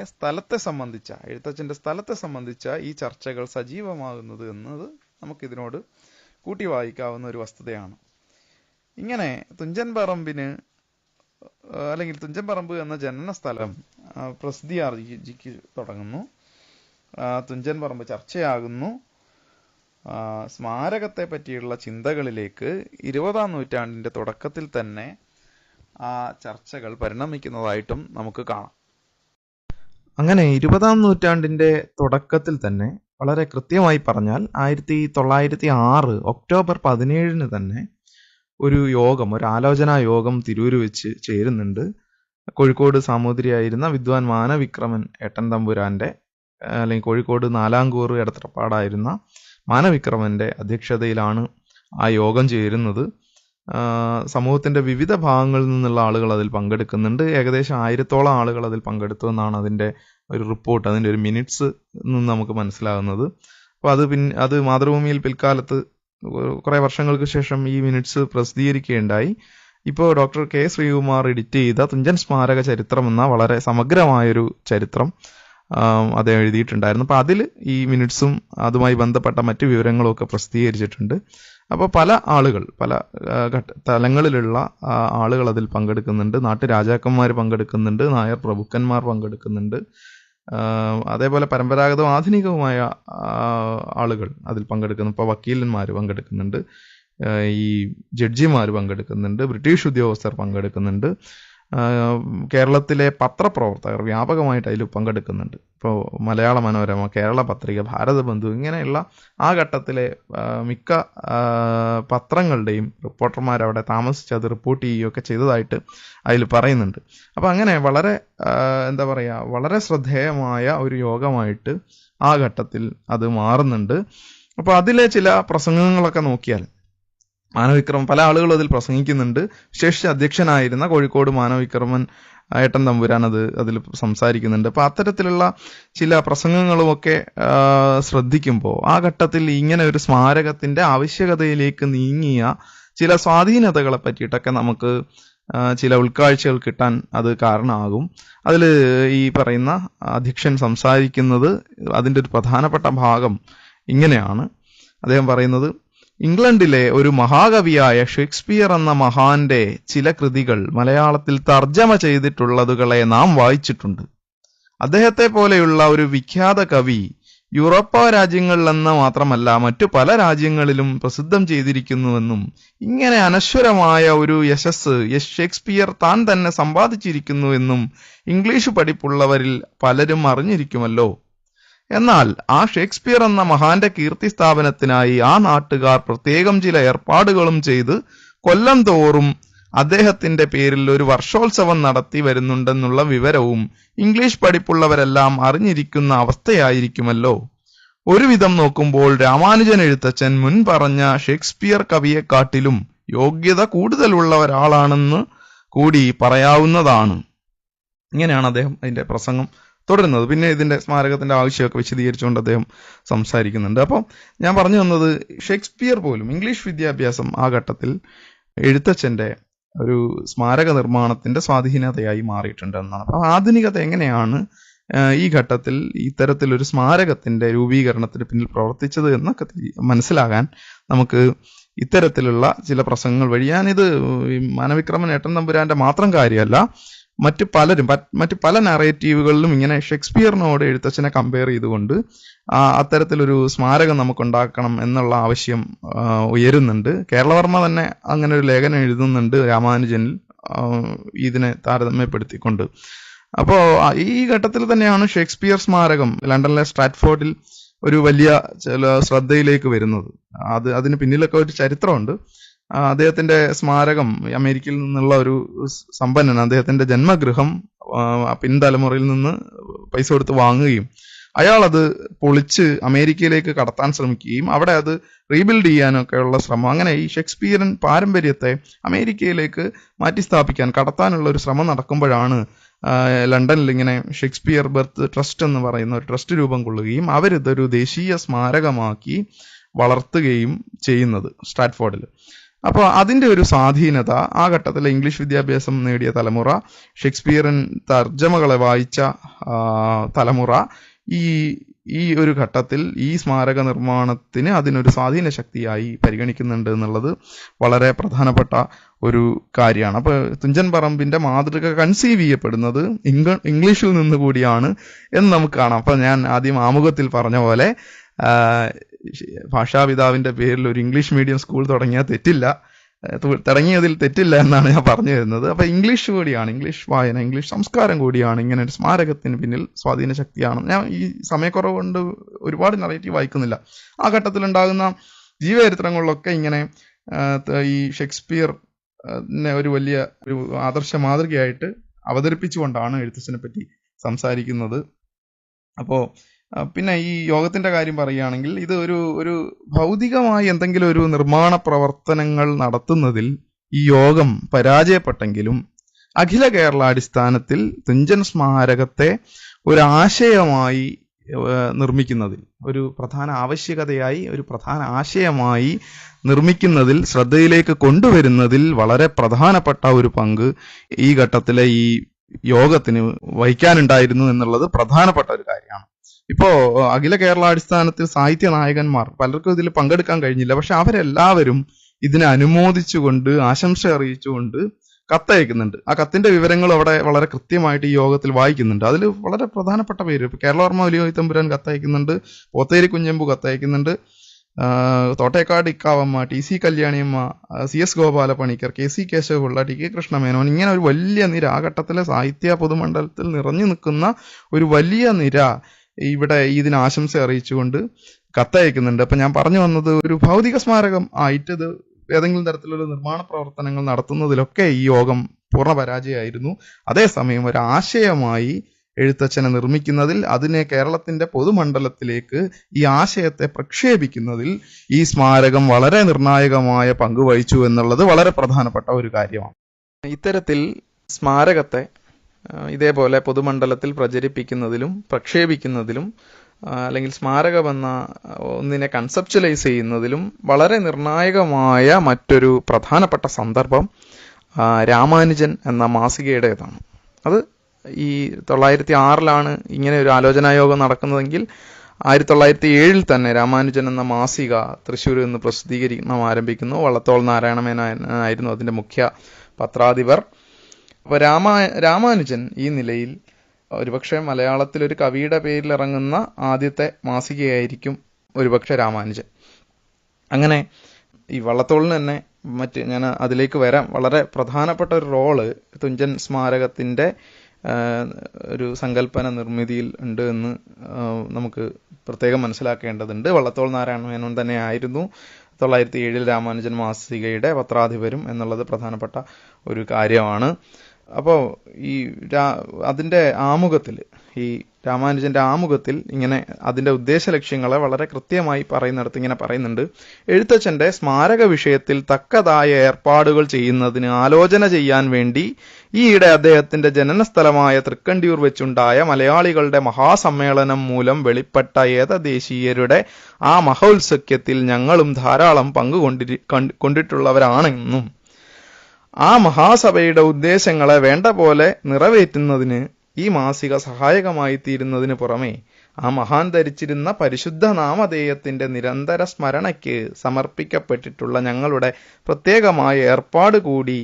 എഴുത്തച്ഛന്റെ സ്ഥലത്തെ സംബന്ധിച്ച ഈ ചർച്ചകൾ സജീവമാകുന്നത് എന്നത് നമുക്കിതിനോട് കൂട്ടി വായിക്കാവുന്ന ഒരു വസ്തുതയാണ്. ഇങ്ങനെ തുഞ്ചൻ പറമ്പ് എന്ന ജനന സ്ഥലം പ്രസിദ്ധി ആർജിക്ക് തുടങ്ങുന്നു. തുഞ്ചൻ പറമ്പ് ചർച്ചയാകുന്നു. സ്മാരകത്തെ പറ്റിയുള്ള ചിന്തകളിലേക്ക് 20-ാം നൂറ്റാണ്ടിന്റെ തുടക്കത്തിൽ തന്നെ ആ ചർച്ചകൾ പരിണമിക്കുന്നതായിട്ടും നമുക്ക് കാണാം. അങ്ങനെ 20-ാം നൂറ്റാണ്ടിന്റെ തുടക്കത്തിൽ തന്നെ, വളരെ കൃത്യമായി പറഞ്ഞാൽ 1906 ഒക്ടോബർ 17 തന്നെ ഒരു ആലോചനാ യോഗം തിരൂര് വെച്ച് ചേരുന്നുണ്ട്. കോഴിക്കോട് സാമൂതിരിയായിരുന്ന വിദ്വാൻ മാനവിക്രമൻ ഏട്ടൻ തമ്പുരാന്റെ, അല്ലെങ്കിൽ കോഴിക്കോട് നാലാംകൂർ എടത്രപ്പാടായിരുന്ന മാനവിക്രമന്റെ അധ്യക്ഷതയിലാണ് ആ യോഗം ചേരുന്നത്. സമൂഹത്തിന്റെ വിവിധ ഭാഗങ്ങളിൽ നിന്നുള്ള ആളുകൾ അതിൽ പങ്കെടുക്കുന്നുണ്ട്. ഏകദേശം 1000-ഓളം ആളുകൾ അതിൽ പങ്കെടുത്തു എന്നാണ് അതിന്റെ ഒരു റിപ്പോർട്ട്, അതിന്റെ ഒരു മിനിറ്റ്സ് നിന്ന് നമുക്ക് മനസ്സിലാകുന്നത്. അപ്പൊ അത് മാതൃഭൂമിയിൽ പിൽക്കാലത്ത് കുറെ വർഷങ്ങൾക്ക് ശേഷം ഈ മിനിറ്റ്സ് പ്രസിദ്ധീകരിക്കുകയുണ്ടായി. ഇപ്പോൾ ഡോക്ടർ കെ ശ്രീകുമാർ എഡിറ്റ് ചെയ്ത തുഞ്ചൻ സ്മാരക ചരിത്രം എന്ന വളരെ സമഗ്രമായൊരു ചരിത്രം അദ്ദേഹം എഴുതിയിട്ടുണ്ടായിരുന്നു. അപ്പൊ അതിൽ ഈ മിനിറ്റ്സും അതുമായി ബന്ധപ്പെട്ട മറ്റു വിവരങ്ങളും ഒക്കെ പ്രസിദ്ധീകരിച്ചിട്ടുണ്ട്. അപ്പോൾ പല തലങ്ങളിലുള്ള ആളുകൾ അതിൽ പങ്കെടുക്കുന്നുണ്ട്. നാട്ടുരാജാക്കന്മാർ പങ്കെടുക്കുന്നുണ്ട്, നായർ പ്രഭുക്കന്മാർ പങ്കെടുക്കുന്നുണ്ട്, അതേപോലെ പരമ്പരാഗതവും ആധുനികവുമായ ആളുകൾ അതിൽ പങ്കെടുക്കുന്നു. ഇപ്പോൾ വക്കീലന്മാർ പങ്കെടുക്കുന്നുണ്ട്, ഈ ജഡ്ജിമാർ പങ്കെടുക്കുന്നുണ്ട്, ബ്രിട്ടീഷ് ഉദ്യോഗസ്ഥർ പങ്കെടുക്കുന്നുണ്ട്, കേരളത്തിലെ പത്രപ്രവർത്തകർ വ്യാപകമായിട്ട് അതിൽ പങ്കെടുക്കുന്നുണ്ട്. ഇപ്പോൾ മലയാള മനോരമ, കേരള പത്രിക, ഭാരതബന്ധു, ഇങ്ങനെയുള്ള ആ ഘട്ടത്തിലെ മിക്ക പത്രങ്ങളുടെയും റിപ്പോർട്ടർമാർ അവിടെ താമസിച്ച് അത് റിപ്പോർട്ട് ചെയ്യുകയൊക്കെ ചെയ്തതായിട്ട് അതിൽ പറയുന്നുണ്ട്. അപ്പം അങ്ങനെ വളരെ വളരെ ശ്രദ്ധേയമായ ഒരു യോഗമായിട്ട് ആ ഘട്ടത്തിൽ അത് മാറുന്നുണ്ട്. അപ്പോൾ അതിലെ ചില പ്രസംഗങ്ങളൊക്കെ നോക്കിയാൽ പല ആളുകളും അതിൽ പ്രസംഗിക്കുന്നുണ്ട്. വിശേഷിച്ച് അധ്യക്ഷനായിരുന്ന കോഴിക്കോട് മാനവിക്രമൻ ഏട്ടൻ തമ്പുരാൻ അതിൽ സംസാരിക്കുന്നുണ്ട്. അപ്പൊ അത്തരത്തിലുള്ള ചില പ്രസംഗങ്ങളുമൊക്കെ ശ്രദ്ധിക്കുമ്പോൾ ആ ഘട്ടത്തിൽ ഇങ്ങനെ ഒരു സ്മാരകത്തിന്റെ ആവശ്യകതയിലേക്ക് നീങ്ങിയ ചില സ്വാധീനതകളെ പറ്റിയിട്ടൊക്കെ നമുക്ക് ചില ഉൾക്കാഴ്ചകൾ കിട്ടാൻ അത് കാരണമാകും. അതിൽ ഈ പറയുന്ന അധ്യക്ഷൻ സംസാരിക്കുന്നത് അതിൻ്റെ ഒരു പ്രധാനപ്പെട്ട ഭാഗം ഇങ്ങനെയാണ്. അദ്ദേഹം പറയുന്നത്, ഇംഗ്ലണ്ടിലെ ഒരു മഹാകവിയായ ഷേക്സ്പിയർ എന്ന മഹാന്റെ ചില കൃതികൾ മലയാളത്തിൽ തർജ്ജമ ചെയ്തിട്ടുള്ളതുകളെ നാം വായിച്ചിട്ടുണ്ട്. അദ്ദേഹത്തെ പോലെയുള്ള ഒരു വിഖ്യാത കവി യൂറോപ്പ രാജ്യങ്ങളിലെന്ന് മാത്രമല്ല മറ്റു പല രാജ്യങ്ങളിലും പ്രസിദ്ധം ചെയ്തിരിക്കുന്നുവെന്നും ഇങ്ങനെ അനശ്വരമായ ഒരു യശസ് ഷേക്സ്പിയർ താൻ തന്നെ സമ്പാദിച്ചിരിക്കുന്നുവെന്നും ഇംഗ്ലീഷ് പഠിപ്പുള്ളവരിൽ പലരും അറിഞ്ഞിരിക്കുമല്ലോ. എന്നാൽ ആ ഷേക്സ്പിയർ എന്ന മഹാന്റെ കീർത്തി സ്ഥാപനത്തിനായി ആ നാട്ടുകാർ പ്രത്യേകം ചില ഏർപ്പാടുകളും ചെയ്ത് കൊല്ലം തോറും അദ്ദേഹത്തിന്റെ പേരിൽ ഒരു വർഷോത്സവം നടത്തി വരുന്നുണ്ടെന്നുള്ള വിവരവും ഇംഗ്ലീഷ് പഠിപ്പുള്ളവരെല്ലാം അറിഞ്ഞിരിക്കുന്ന അവസ്ഥയായിരിക്കുമല്ലോ. ഒരുവിധം നോക്കുമ്പോൾ രാമാനുജൻ എഴുത്തച്ഛൻ മുൻ പറഞ്ഞ ഷേക്സ്പിയർ കവിയെക്കാട്ടിലും യോഗ്യത കൂടുതലുള്ള ഒരാളാണെന്ന് കൂടി പറയാവുന്നതാണ്. ഇങ്ങനെയാണ് അദ്ദേഹം അതിന്റെ പ്രസംഗം തുടരുന്നത്. പിന്നെ ഇതിന്റെ സ്മാരകത്തിന്റെ ആവശ്യമൊക്കെ വിശദീകരിച്ചുകൊണ്ട് അദ്ദേഹം സംസാരിക്കുന്നുണ്ട്. അപ്പം ഞാൻ പറഞ്ഞു വന്നത്, ഷേക്സ്പിയർ പോലും ഇംഗ്ലീഷ് വിദ്യാഭ്യാസം ആ ഘട്ടത്തിൽ എഴുത്തച്ഛന്റെ ഒരു സ്മാരക നിർമ്മാണത്തിന്റെ സ്വാധീനതയായി മാറിയിട്ടുണ്ട് എന്നാണ്. അപ്പൊ ആധുനികത എങ്ങനെയാണ് ഈ ഘട്ടത്തിൽ ഇത്തരത്തിലൊരു സ്മാരകത്തിന്റെ രൂപീകരണത്തിന് പിന്നിൽ പ്രവർത്തിച്ചത് എന്നൊക്കെ മനസ്സിലാകാൻ നമുക്ക് ഇത്തരത്തിലുള്ള ചില പ്രസംഗങ്ങൾ വഴി, ഞാനിത് മാനവിക്രമൻ ഏട്ടൻ തമ്പുരാന്റെ മാത്രം കാര്യമല്ല, മറ്റു പല നറേറ്റീവുകളിലും ഇങ്ങനെ ഷേക്സ്പിയറിനോട് എഴുത്തച്ഛനെ കമ്പയർ ചെയ്തുകൊണ്ട് അത്തരത്തിലൊരു സ്മാരകം നമുക്കുണ്ടാക്കണം എന്നുള്ള ആവശ്യം ഉയരുന്നുണ്ട്. കേരളവർമ്മ തന്നെ അങ്ങനെ ഒരു ലേഖനം എഴുതുന്നുണ്ട് രാമാനുജനിൽ ഇതിനെ താരതമ്യപ്പെടുത്തിക്കൊണ്ട്. അപ്പോൾ ഈ ഘട്ടത്തിൽ തന്നെയാണ് ഷേക്സ്പിയർ സ്മാരകം ലണ്ടനിലെ സ്ട്രാറ്റ്ഫോർഡിൽ ഒരു വലിയ ചില ശ്രദ്ധയിലേക്ക് വരുന്നത്. അതിന് പിന്നിലൊക്കെ ഒരു ചരിത്രമുണ്ട്. അദ്ദേഹത്തിന്റെ സ്മാരകം അമേരിക്കയിൽ നിന്നുള്ള ഒരു സമ്പന്നൻ അദ്ദേഹത്തിന്റെ ജന്മഗൃഹം പിൻതലമുറയിൽ നിന്ന് പൈസ കൊടുത്ത് വാങ്ങുകയും അയാൾ അത് പൊളിച്ച് അമേരിക്കയിലേക്ക് കടത്താൻ ശ്രമിക്കുകയും അവിടെ അത് റീബിൽഡ് ചെയ്യാനൊക്കെയുള്ള ശ്രമം, അങ്ങനെ ഈ ഷേക്സ്പിയറൻ പാരമ്പര്യത്തെ അമേരിക്കയിലേക്ക് മാറ്റി സ്ഥാപിക്കാൻ കടത്താനുള്ള ഒരു ശ്രമം നടക്കുമ്പോഴാണ് ലണ്ടനിൽ ഇങ്ങനെ ഷേക്സ്പിയർ ബർത്ത് ട്രസ്റ്റ് എന്ന് പറയുന്ന ഒരു ട്രസ്റ്റ് രൂപം കൊള്ളുകയും അവരിതൊരു ദേശീയ സ്മാരകമാക്കി വളർത്തുകയും ചെയ്യുന്നത് സ്ട്രാറ്റ്ഫോർഡിൽ. അപ്പോൾ അതിൻ്റെ ഒരു സ്വാധീനത ആ ഘട്ടത്തിലെ ഇംഗ്ലീഷ് വിദ്യാഭ്യാസം നേടിയ തലമുറ, ഷേക്സ്പിയറൻ തർജ്ജമകളെ വായിച്ച തലമുറ ഈ ഒരു ഘട്ടത്തിൽ ഈ സ്മാരക നിർമ്മാണത്തിന് അതിനൊരു സ്വാധീന ശക്തിയായി പരിഗണിക്കുന്നുണ്ട് എന്നുള്ളത് വളരെ പ്രധാനപ്പെട്ട ഒരു കാര്യമാണ്. അപ്പോൾ തുഞ്ചൻ പറമ്പിന്റെ മാതൃക കൺസീവ് ചെയ്യപ്പെടുന്നത് ഇംഗ്ലീഷിൽ നിന്ന് കൂടിയാണ് എന്ന് നമുക്ക് കാണാം. അപ്പൊ ഞാൻ ആദ്യം ആമുഖത്തിൽ പറഞ്ഞ പോലെ ഭാഷാപിതാവിന്റെ പേരിൽ ഒരു ഇംഗ്ലീഷ് മീഡിയം സ്കൂൾ തുടങ്ങിയതിൽ തെറ്റില്ല എന്നാണ് ഞാൻ പറഞ്ഞു തരുന്നത്. അപ്പൊ ഇംഗ്ലീഷ് കൂടിയാണ്, ഇംഗ്ലീഷ് വായന, ഇംഗ്ലീഷ് സംസ്കാരം കൂടിയാണ് ഇങ്ങനെ ഒരു സ്മാരകത്തിന് പിന്നിൽ സ്വാധീന ശക്തിയാണ്. ഞാൻ ഈ സമയക്കുറവ് കൊണ്ട് ഒരുപാട് നറേറ്റീവ് വായിക്കുന്നില്ല. ആ ഘട്ടത്തിലുണ്ടാകുന്ന ജീവചരിത്രങ്ങളിലൊക്കെ ഇങ്ങനെ ഈ ഷേക്സ്പിയർ ഒരു വലിയ ഒരു ആദർശ മാതൃകയായിട്ട് അവതരിപ്പിച്ചുകൊണ്ടാണ് എഴുത്തച്ഛനെ പറ്റി സംസാരിക്കുന്നത്. അപ്പോ പിന്നെ ഈ യോഗത്തിന്റെ കാര്യം പറയുകയാണെങ്കിൽ ഇത് ഒരു ഭൗതികമായി എന്തെങ്കിലും ഒരു നിർമ്മാണ പ്രവർത്തനങ്ങൾ നടത്തുന്നതിൽ ഈ യോഗം പരാജയപ്പെട്ടെങ്കിലും അഖില കേരളാടിസ്ഥാനത്തിൽ തുഞ്ചൻ സ്മാരകത്തെ ഒരു ആശയമായി നിർമ്മിക്കുന്നതിൽ, ഒരു പ്രധാന ആവശ്യകതയായി, ഒരു പ്രധാന ആശയമായി നിർമ്മിക്കുന്നതിൽ, ശ്രദ്ധയിലേക്ക് കൊണ്ടുവരുന്നതിൽ വളരെ പ്രധാനപ്പെട്ട ഒരു പങ്ക് ഈ ഘട്ടത്തിലെ ഈ യോഗത്തിന് വഹിക്കാനുണ്ടായിരുന്നു എന്നുള്ളത് പ്രധാനപ്പെട്ട ഒരു കാര്യമാണ്. ഇപ്പോ അഖില കേരളാടിസ്ഥാനത്തിൽ സാഹിത്യ നായകന്മാർ പലർക്കും ഇതിൽ പങ്കെടുക്കാൻ കഴിഞ്ഞില്ല. പക്ഷെ അവരെല്ലാവരും ഇതിനെ അനുമോദിച്ചുകൊണ്ട്, ആശംസ അറിയിച്ചുകൊണ്ട് കത്തയക്കുന്നുണ്ട്. ആ കത്തിന്റെ വിവരങ്ങൾ അവിടെ വളരെ കൃത്യമായിട്ട് ഈ യോഗത്തിൽ വായിക്കുന്നുണ്ട്. അതിൽ വളരെ പ്രധാനപ്പെട്ട പേര്, ഇപ്പൊ കേരളവർമ്മ വലിയ തമ്പുരാൻ കത്തയക്കുന്നുണ്ട്, പോത്തേരി കുഞ്ഞമ്പു കത്തയക്കുന്നുണ്ട്, Thottekkad Ikkavamma, T C Kalyaniamma, C S Gopalapanicker, K C Kesavapillai, T K Krishnamenon, ഇങ്ങനെ ഒരു വലിയ നിര, ആ ഘട്ടത്തിലെ സാഹിത്യ പൊതുമണ്ഡലത്തിൽ നിറഞ്ഞു നിൽക്കുന്ന ഒരു വലിയ നിര ഇവിടെ ഇതിന് ആശംസ അറിയിച്ചുകൊണ്ട് കത്തയക്കുന്നുണ്ട്. അപ്പൊ ഞാൻ പറഞ്ഞു വന്നത്, ഒരു ഭൗതിക സ്മാരകം ആയിട്ട് ഇത് ഏതെങ്കിലും തരത്തിലുള്ള നിർമ്മാണ പ്രവർത്തനങ്ങൾ നടത്തുന്നതിലൊക്കെ ഈ യോഗം പൂർണ്ണ പരാജയമായിരുന്നു. അതേസമയം ഒരു ആശയമായി എഴുത്തച്ഛനെ നിർമ്മിക്കുന്നതിൽ, അതിനെ കേരളത്തിന്റെ പൊതുമണ്ഡലത്തിലേക്ക് ഈ ആശയത്തെ പ്രക്ഷേപിക്കുന്നതിൽ ഈ സ്മാരകം വളരെ നിർണായകമായ പങ്ക് വഹിച്ചു എന്നുള്ളത് വളരെ പ്രധാനപ്പെട്ട ഒരു കാര്യമാണ്. ഇത്തരത്തിൽ സ്മാരകത്തെ ഇതേപോലെ പൊതുമണ്ഡലത്തിൽ പ്രചരിപ്പിക്കുന്നതിലും പ്രക്ഷേപിക്കുന്നതിലും അല്ലെങ്കിൽ സ്മാരകമെന്ന ഒന്നിനെ കൺസെപ്ച്വലൈസ് ചെയ്യുന്നതിലും വളരെ നിർണായകമായ മറ്റൊരു പ്രധാനപ്പെട്ട സന്ദർഭം രാമാനുജൻ എന്ന മാസികയുടേതാണ്. അത് ഈ 1906 ഇങ്ങനെ ഒരു ആലോചനായോഗം നടക്കുന്നതെങ്കിൽ 1907 തന്നെ രാമാനുജൻ എന്ന മാസിക തൃശ്ശൂരിൽ നിന്ന് പ്രസിദ്ധീകരിക്കണം ആരംഭിക്കുന്നു. വള്ളത്തോൾ നാരായണമേനായിരുന്നു അതിന്റെ മുഖ്യ പത്രാധിപർ. അപ്പൊ രാമാനുജൻ ഈ നിലയിൽ ഒരുപക്ഷെ മലയാളത്തിൽ ഒരു കവിയുടെ പേരിൽ ഇറങ്ങുന്ന ആദ്യത്തെ മാസികയായിരിക്കും ഒരുപക്ഷെ രാമാനുജൻ. അങ്ങനെ ഈ വള്ളത്തോളിന് തന്നെ ഞാൻ അതിലേക്ക് വരാം, വളരെ പ്രധാനപ്പെട്ട ഒരു റോള് തുഞ്ചൻ സ്മാരകത്തിന്റെ ഒരു സങ്കല്പന നിർമ്മിതിയിൽ ഉണ്ട് എന്ന് നമുക്ക് പ്രത്യേകം മനസ്സിലാക്കേണ്ടതുണ്ട്. വള്ളത്തോൾ നാരായണ മേനോൻ തന്നെ ആയിരുന്നു 1907 രാമാനുജൻ മാസികയുടെ പത്രാധിപരും എന്നുള്ളത് പ്രധാനപ്പെട്ട ഒരു കാര്യമാണ്. അപ്പോൾ ഈ അതിൻ്റെ ആമുഖത്തിൽ, ഈ രാമാനുജന്റെ ആമുഖത്തിൽ ഇങ്ങനെ അതിന്റെ ഉദ്ദേശ ലക്ഷ്യങ്ങളെ വളരെ കൃത്യമായി പറയുന്നിടത്ത് ഇങ്ങനെ പറയുന്നുണ്ട്: എഴുത്തച്ഛന്റെ സ്മാരക വിഷയത്തിൽ തക്കതായ ഏർപ്പാടുകൾ ചെയ്യുന്നതിന് ആലോചന ചെയ്യാൻ വേണ്ടി ഈയിടെ അദ്ദേഹത്തിന്റെ ജനനസ്ഥലമായ തൃക്കണ്ടിയൂർ വെച്ചുണ്ടായ മലയാളികളുടെ മഹാസമ്മേളനം മൂലം വെളിപ്പെട്ട ഏതദേശീയരുടെ ആ മഹോത്സവത്തിൽ ഞങ്ങളും ധാരാളം കൊണ്ടിട്ടുള്ളവരാണെന്നും ആ മഹാസഭയുടെ ഉദ്ദേശങ്ങളെ വേണ്ട പോലെ നിറവേറ്റുന്നതിന് ഈ മാസിക സഹായകമായി തീരുന്നതിന് പുറമെ ആ മഹാൻ ധരിച്ചിരുന്ന പരിശുദ്ധ നാമധേയത്തിന്റെ നിരന്തര സ്മരണയ്ക്ക് സമർപ്പിക്കപ്പെട്ടിട്ടുള്ള ഞങ്ങളുടെ പ്രത്യേകമായ ഏർപ്പാട് കൂടി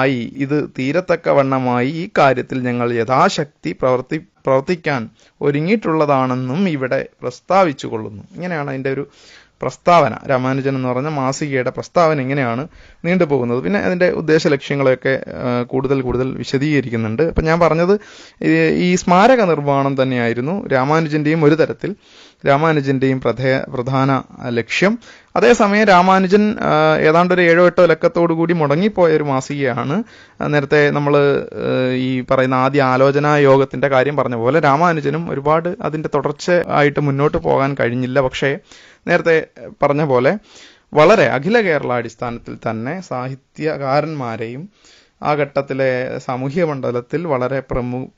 ആയി ഇത് തീരത്തക്കവണ്ണമായി ഈ കാര്യത്തിൽ ഞങ്ങൾ യഥാശക്തി പ്രവർത്തിക്കാൻ ഒരുങ്ങിയിട്ടുള്ളതാണെന്നും ഇവിടെ പ്രസ്താവിച്ചു കൊള്ളുന്നു. ഇങ്ങനെയാണ് അതിൻ്റെ ഒരു പ്രസ്താവന. രാമാനുജൻ എന്ന് പറഞ്ഞ മാസികയുടെ പ്രസ്താവന ഇങ്ങനെയാണ് നീണ്ടുപോകുന്നത്. പിന്നെ അതിന്റെ ഉദ്ദേശ ലക്ഷ്യങ്ങളെയൊക്കെ കൂടുതൽ വിശദീകരിക്കുന്നുണ്ട്. അപ്പൊ ഞാൻ പറഞ്ഞത് ഈ സ്മാരക നിർമ്മാണം തന്നെയായിരുന്നു രാമാനുജന്റെയും ഒരു തരത്തിൽ രാമാനുജന്റെയും പ്രധാന ലക്ഷ്യം. അതേസമയം രാമാനുജൻ ഏതാണ്ട് ഒരു 7-8 ലക്കത്തോടു കൂടി മുടങ്ങിപ്പോയ ഒരു മാസികയാണ്. നേരത്തെ നമ്മൾ ഈ പറയുന്ന ആദ്യ ആലോചനാ യോഗത്തിന്റെ കാര്യം പറഞ്ഞ പോലെ രാമാനുജനും ഒരുപാട് അതിന്റെ തുടർച്ച ആയിട്ട് മുന്നോട്ട് പോകാൻ കഴിഞ്ഞില്ല. പക്ഷേ നേരത്തെ പറഞ്ഞ പോലെ വളരെ അഖില കേരള അടിസ്ഥാനത്തിൽ തന്നെ സാഹിത്യകാരന്മാരെയും ആ ഘട്ടത്തിലെ സാമൂഹ്യ മണ്ഡലത്തിൽ വളരെ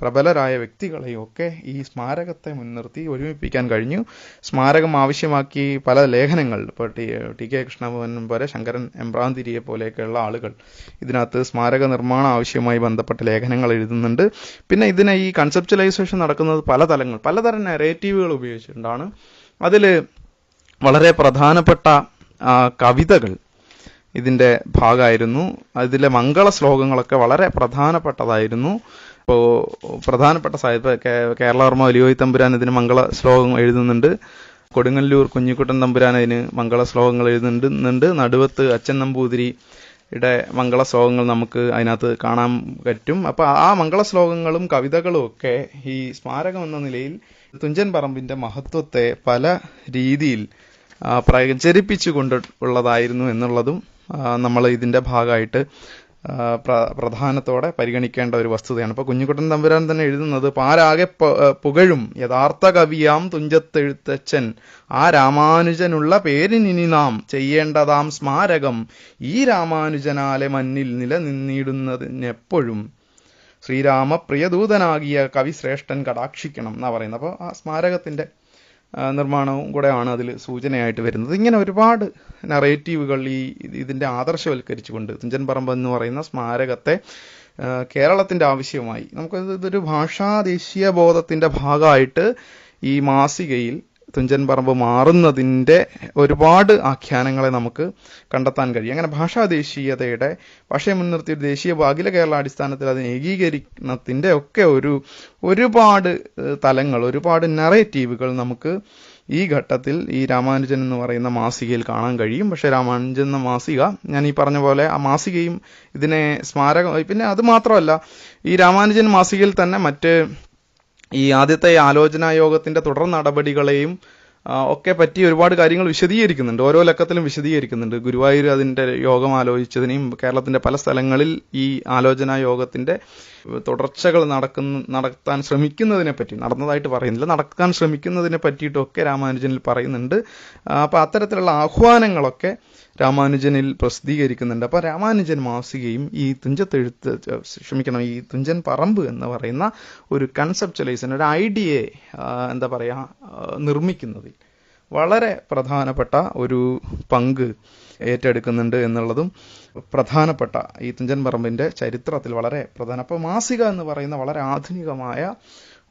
പ്രബലരായ വ്യക്തികളെയും ഒക്കെ ഈ സ്മാരകത്തെ മുൻനിർത്തി ഒരുമിപ്പിക്കാൻ കഴിഞ്ഞു. സ്മാരകം ആവശ്യമാക്കി പല ലേഖനങ്ങൾ, ഇപ്പോൾ ടി കെ കൃഷ്ണമോഹൻ പോലെ ശങ്കരൻ എംബ്രാന്തിരിയെ പോലെയൊക്കെയുള്ള ആളുകൾ ഇതിനകത്ത് സ്മാരക നിർമ്മാണം ആവശ്യമായി ബന്ധപ്പെട്ട ലേഖനങ്ങൾ എഴുതുന്നുണ്ട്. പിന്നെ ഇതിനെ ഈ കൺസെപ്ച്വലൈസേഷൻ നടക്കുന്നത് പലതരം നെറേറ്റീവുകൾ ഉപയോഗിച്ചിട്ടുണ്ടാണ്. അതിൽ വളരെ പ്രധാനപ്പെട്ട കവിതകൾ ഇതിന്റെ ഭാഗമായിരുന്നു. അതിലെ മംഗള ശ്ലോകങ്ങളൊക്കെ വളരെ പ്രധാനപ്പെട്ടതായിരുന്നു. ഇപ്പോൾ പ്രധാനപ്പെട്ട സാഹിത്യ കേരളവർമ്മ വലിയോയി തമ്പുരാൻ ഇതിന് മംഗള ശ്ലോകം എഴുതുന്നുണ്ട്. കൊടുങ്ങല്ലൂർ കുഞ്ഞിക്കുട്ടൻ തമ്പുരാൻ അതിന് മംഗള ശ്ലോകങ്ങൾ എഴുതുന്നുണ്ട്. നടുവത്ത് അച്ഛൻ നമ്പൂതിരിയുടെ മംഗള ശ്ലോകങ്ങൾ നമുക്ക് അതിനകത്ത് കാണാൻ പറ്റും. അപ്പൊ ആ മംഗള ശ്ലോകങ്ങളും കവിതകളും ഒക്കെ ഈ സ്മാരകം എന്ന നിലയിൽ തുഞ്ചൻ പറമ്പിന്റെ മഹത്വത്തെ പല രീതിയിൽ പ്രചരിപ്പിച്ചുകൊണ്ട് ഉള്ളതായിരുന്നു എന്നുള്ളതും നമ്മൾ ഇതിന്റെ ഭാഗമായിട്ട് പ്രധാനത്തോടെ പരിഗണിക്കേണ്ട ഒരു വസ്തുതയാണ്. ഇപ്പൊ കുഞ്ഞിക്കുട്ടൻ തമ്പുരാൻ തന്നെ എഴുതുന്നത്, പാരാകെ പുകഴും യഥാർത്ഥ കവിയാം തുഞ്ചത്തെഴുത്തച്ഛൻ, ആ രാമാനുജനുള്ള പേരിനി നാം ചെയ്യേണ്ടതാം സ്മാരകം, ഈ രാമാനുജനാലെ മന്നിൽ നിലനിന്നിടുന്നതിനെപ്പോഴും ശ്രീരാമപ്രിയദൂതനാകിയ കവിശ്രേഷ്ഠൻ കടാക്ഷിക്കണം എന്നാ പറയുന്നത്. അപ്പോൾ ആ സ്മാരകത്തിന്റെ നിർമ്മാണവും കൂടെയാണ് അതിൽ സൂചനയായിട്ട് വരുന്നത്. ഇങ്ങനെ ഒരുപാട് നറേറ്റീവുകൾ ഇതിന്റെ ആദർശവൽക്കരിച്ചുകൊണ്ട് തുഞ്ചൻ പറമ്പ് എന്ന് പറയുന്ന സ്മാരകത്തെ കേരളത്തിന്റെ ആവശ്യമായി ഇതൊരു ഭാഷാ ദേശീയ ബോധത്തിന്റെ ഭാഗമായിട്ട് ഈ മാസികയിൽ തുഞ്ചൻ പറമ്പ് മാറുന്നതിന്റെ ഒരുപാട് ആഖ്യാനങ്ങളെ നമുക്ക് കണ്ടെത്താൻ കഴിയും. അങ്ങനെ ഭാഷാ ദേശീയതയുടെ ഭാഷയെ മുൻനിർത്തി ഒരു ദേശീയ അഖില കേരള അടിസ്ഥാനത്തിൽ അതിനെ ഏകീകരിക്കുന്നതിന്റെ ഒക്കെ ഒരുപാട് തലങ്ങൾ, ഒരുപാട് നറേറ്റീവുകൾ നമുക്ക് ഈ ഘട്ടത്തിൽ ഈ രാമാനുജൻ എന്ന് പറയുന്ന മാസികയിൽ കാണാൻ കഴിയും. പക്ഷെ രാമാനുജൻ എന്ന മാസിക, ഞാൻ ഈ പറഞ്ഞ പോലെ ആ മാസികയും ഇതിനെ സ്മാരകം, പിന്നെ അത് മാത്രമല്ല ഈ രാമാനുജൻ മാസികയിൽ തന്നെ മറ്റ് ഈ ആദ്യത്തെ ആലോചനാ യോഗത്തിന്റെ തുടർ നടപടികളെയും ഒക്കെ പറ്റി ഒരുപാട് കാര്യങ്ങൾ വിശദീകരിക്കുന്നുണ്ട്. ഓരോ ലക്കത്തിലും വിശദീകരിക്കുന്നുണ്ട്. ഗുരുവായൂർ അതിന്റെ യോഗം ആലോചിച്ചതിനെയും കേരളത്തിന്റെ പല സ്ഥലങ്ങളിൽ ഈ ആലോചനാ യോഗത്തിന്റെ തുടർച്ചകൾ നടത്താൻ ശ്രമിക്കുന്നതിനെ പറ്റി, നടന്നതായിട്ട് പറയുന്നില്ല, നടക്കാൻ ശ്രമിക്കുന്നതിനെ പറ്റിയിട്ടൊക്കെ രാമാനുജനിൽ പറയുന്നുണ്ട്. അപ്പൊ അത്തരത്തിലുള്ള ആഹ്വാനങ്ങളൊക്കെ രാമാനുജനിൽ പ്രസിദ്ധീകരിക്കുന്നുണ്ട്. അപ്പൊ രാമാനുജൻ മാസികയും ഈ ഈ തുഞ്ചൻ പറമ്പ് എന്ന് പറയുന്ന ഒരു കൺസെപ്ച്വലൈസേഷൻ, ഒരു ഐഡിയയെ എന്താ പറയാ നിർമ്മിക്കുന്നതിൽ വളരെ പ്രധാനപ്പെട്ട ഒരു പങ്ക് ഏറ്റെടുക്കുന്നുണ്ട് എന്നുള്ളതും പ്രധാനപ്പെട്ട ഈ തുഞ്ചൻ പറമ്പിന്റെ ചരിത്രത്തിൽ വളരെ പ്രധാന. അപ്പോൾ മാസിക എന്ന് പറയുന്ന വളരെ ആധുനികമായ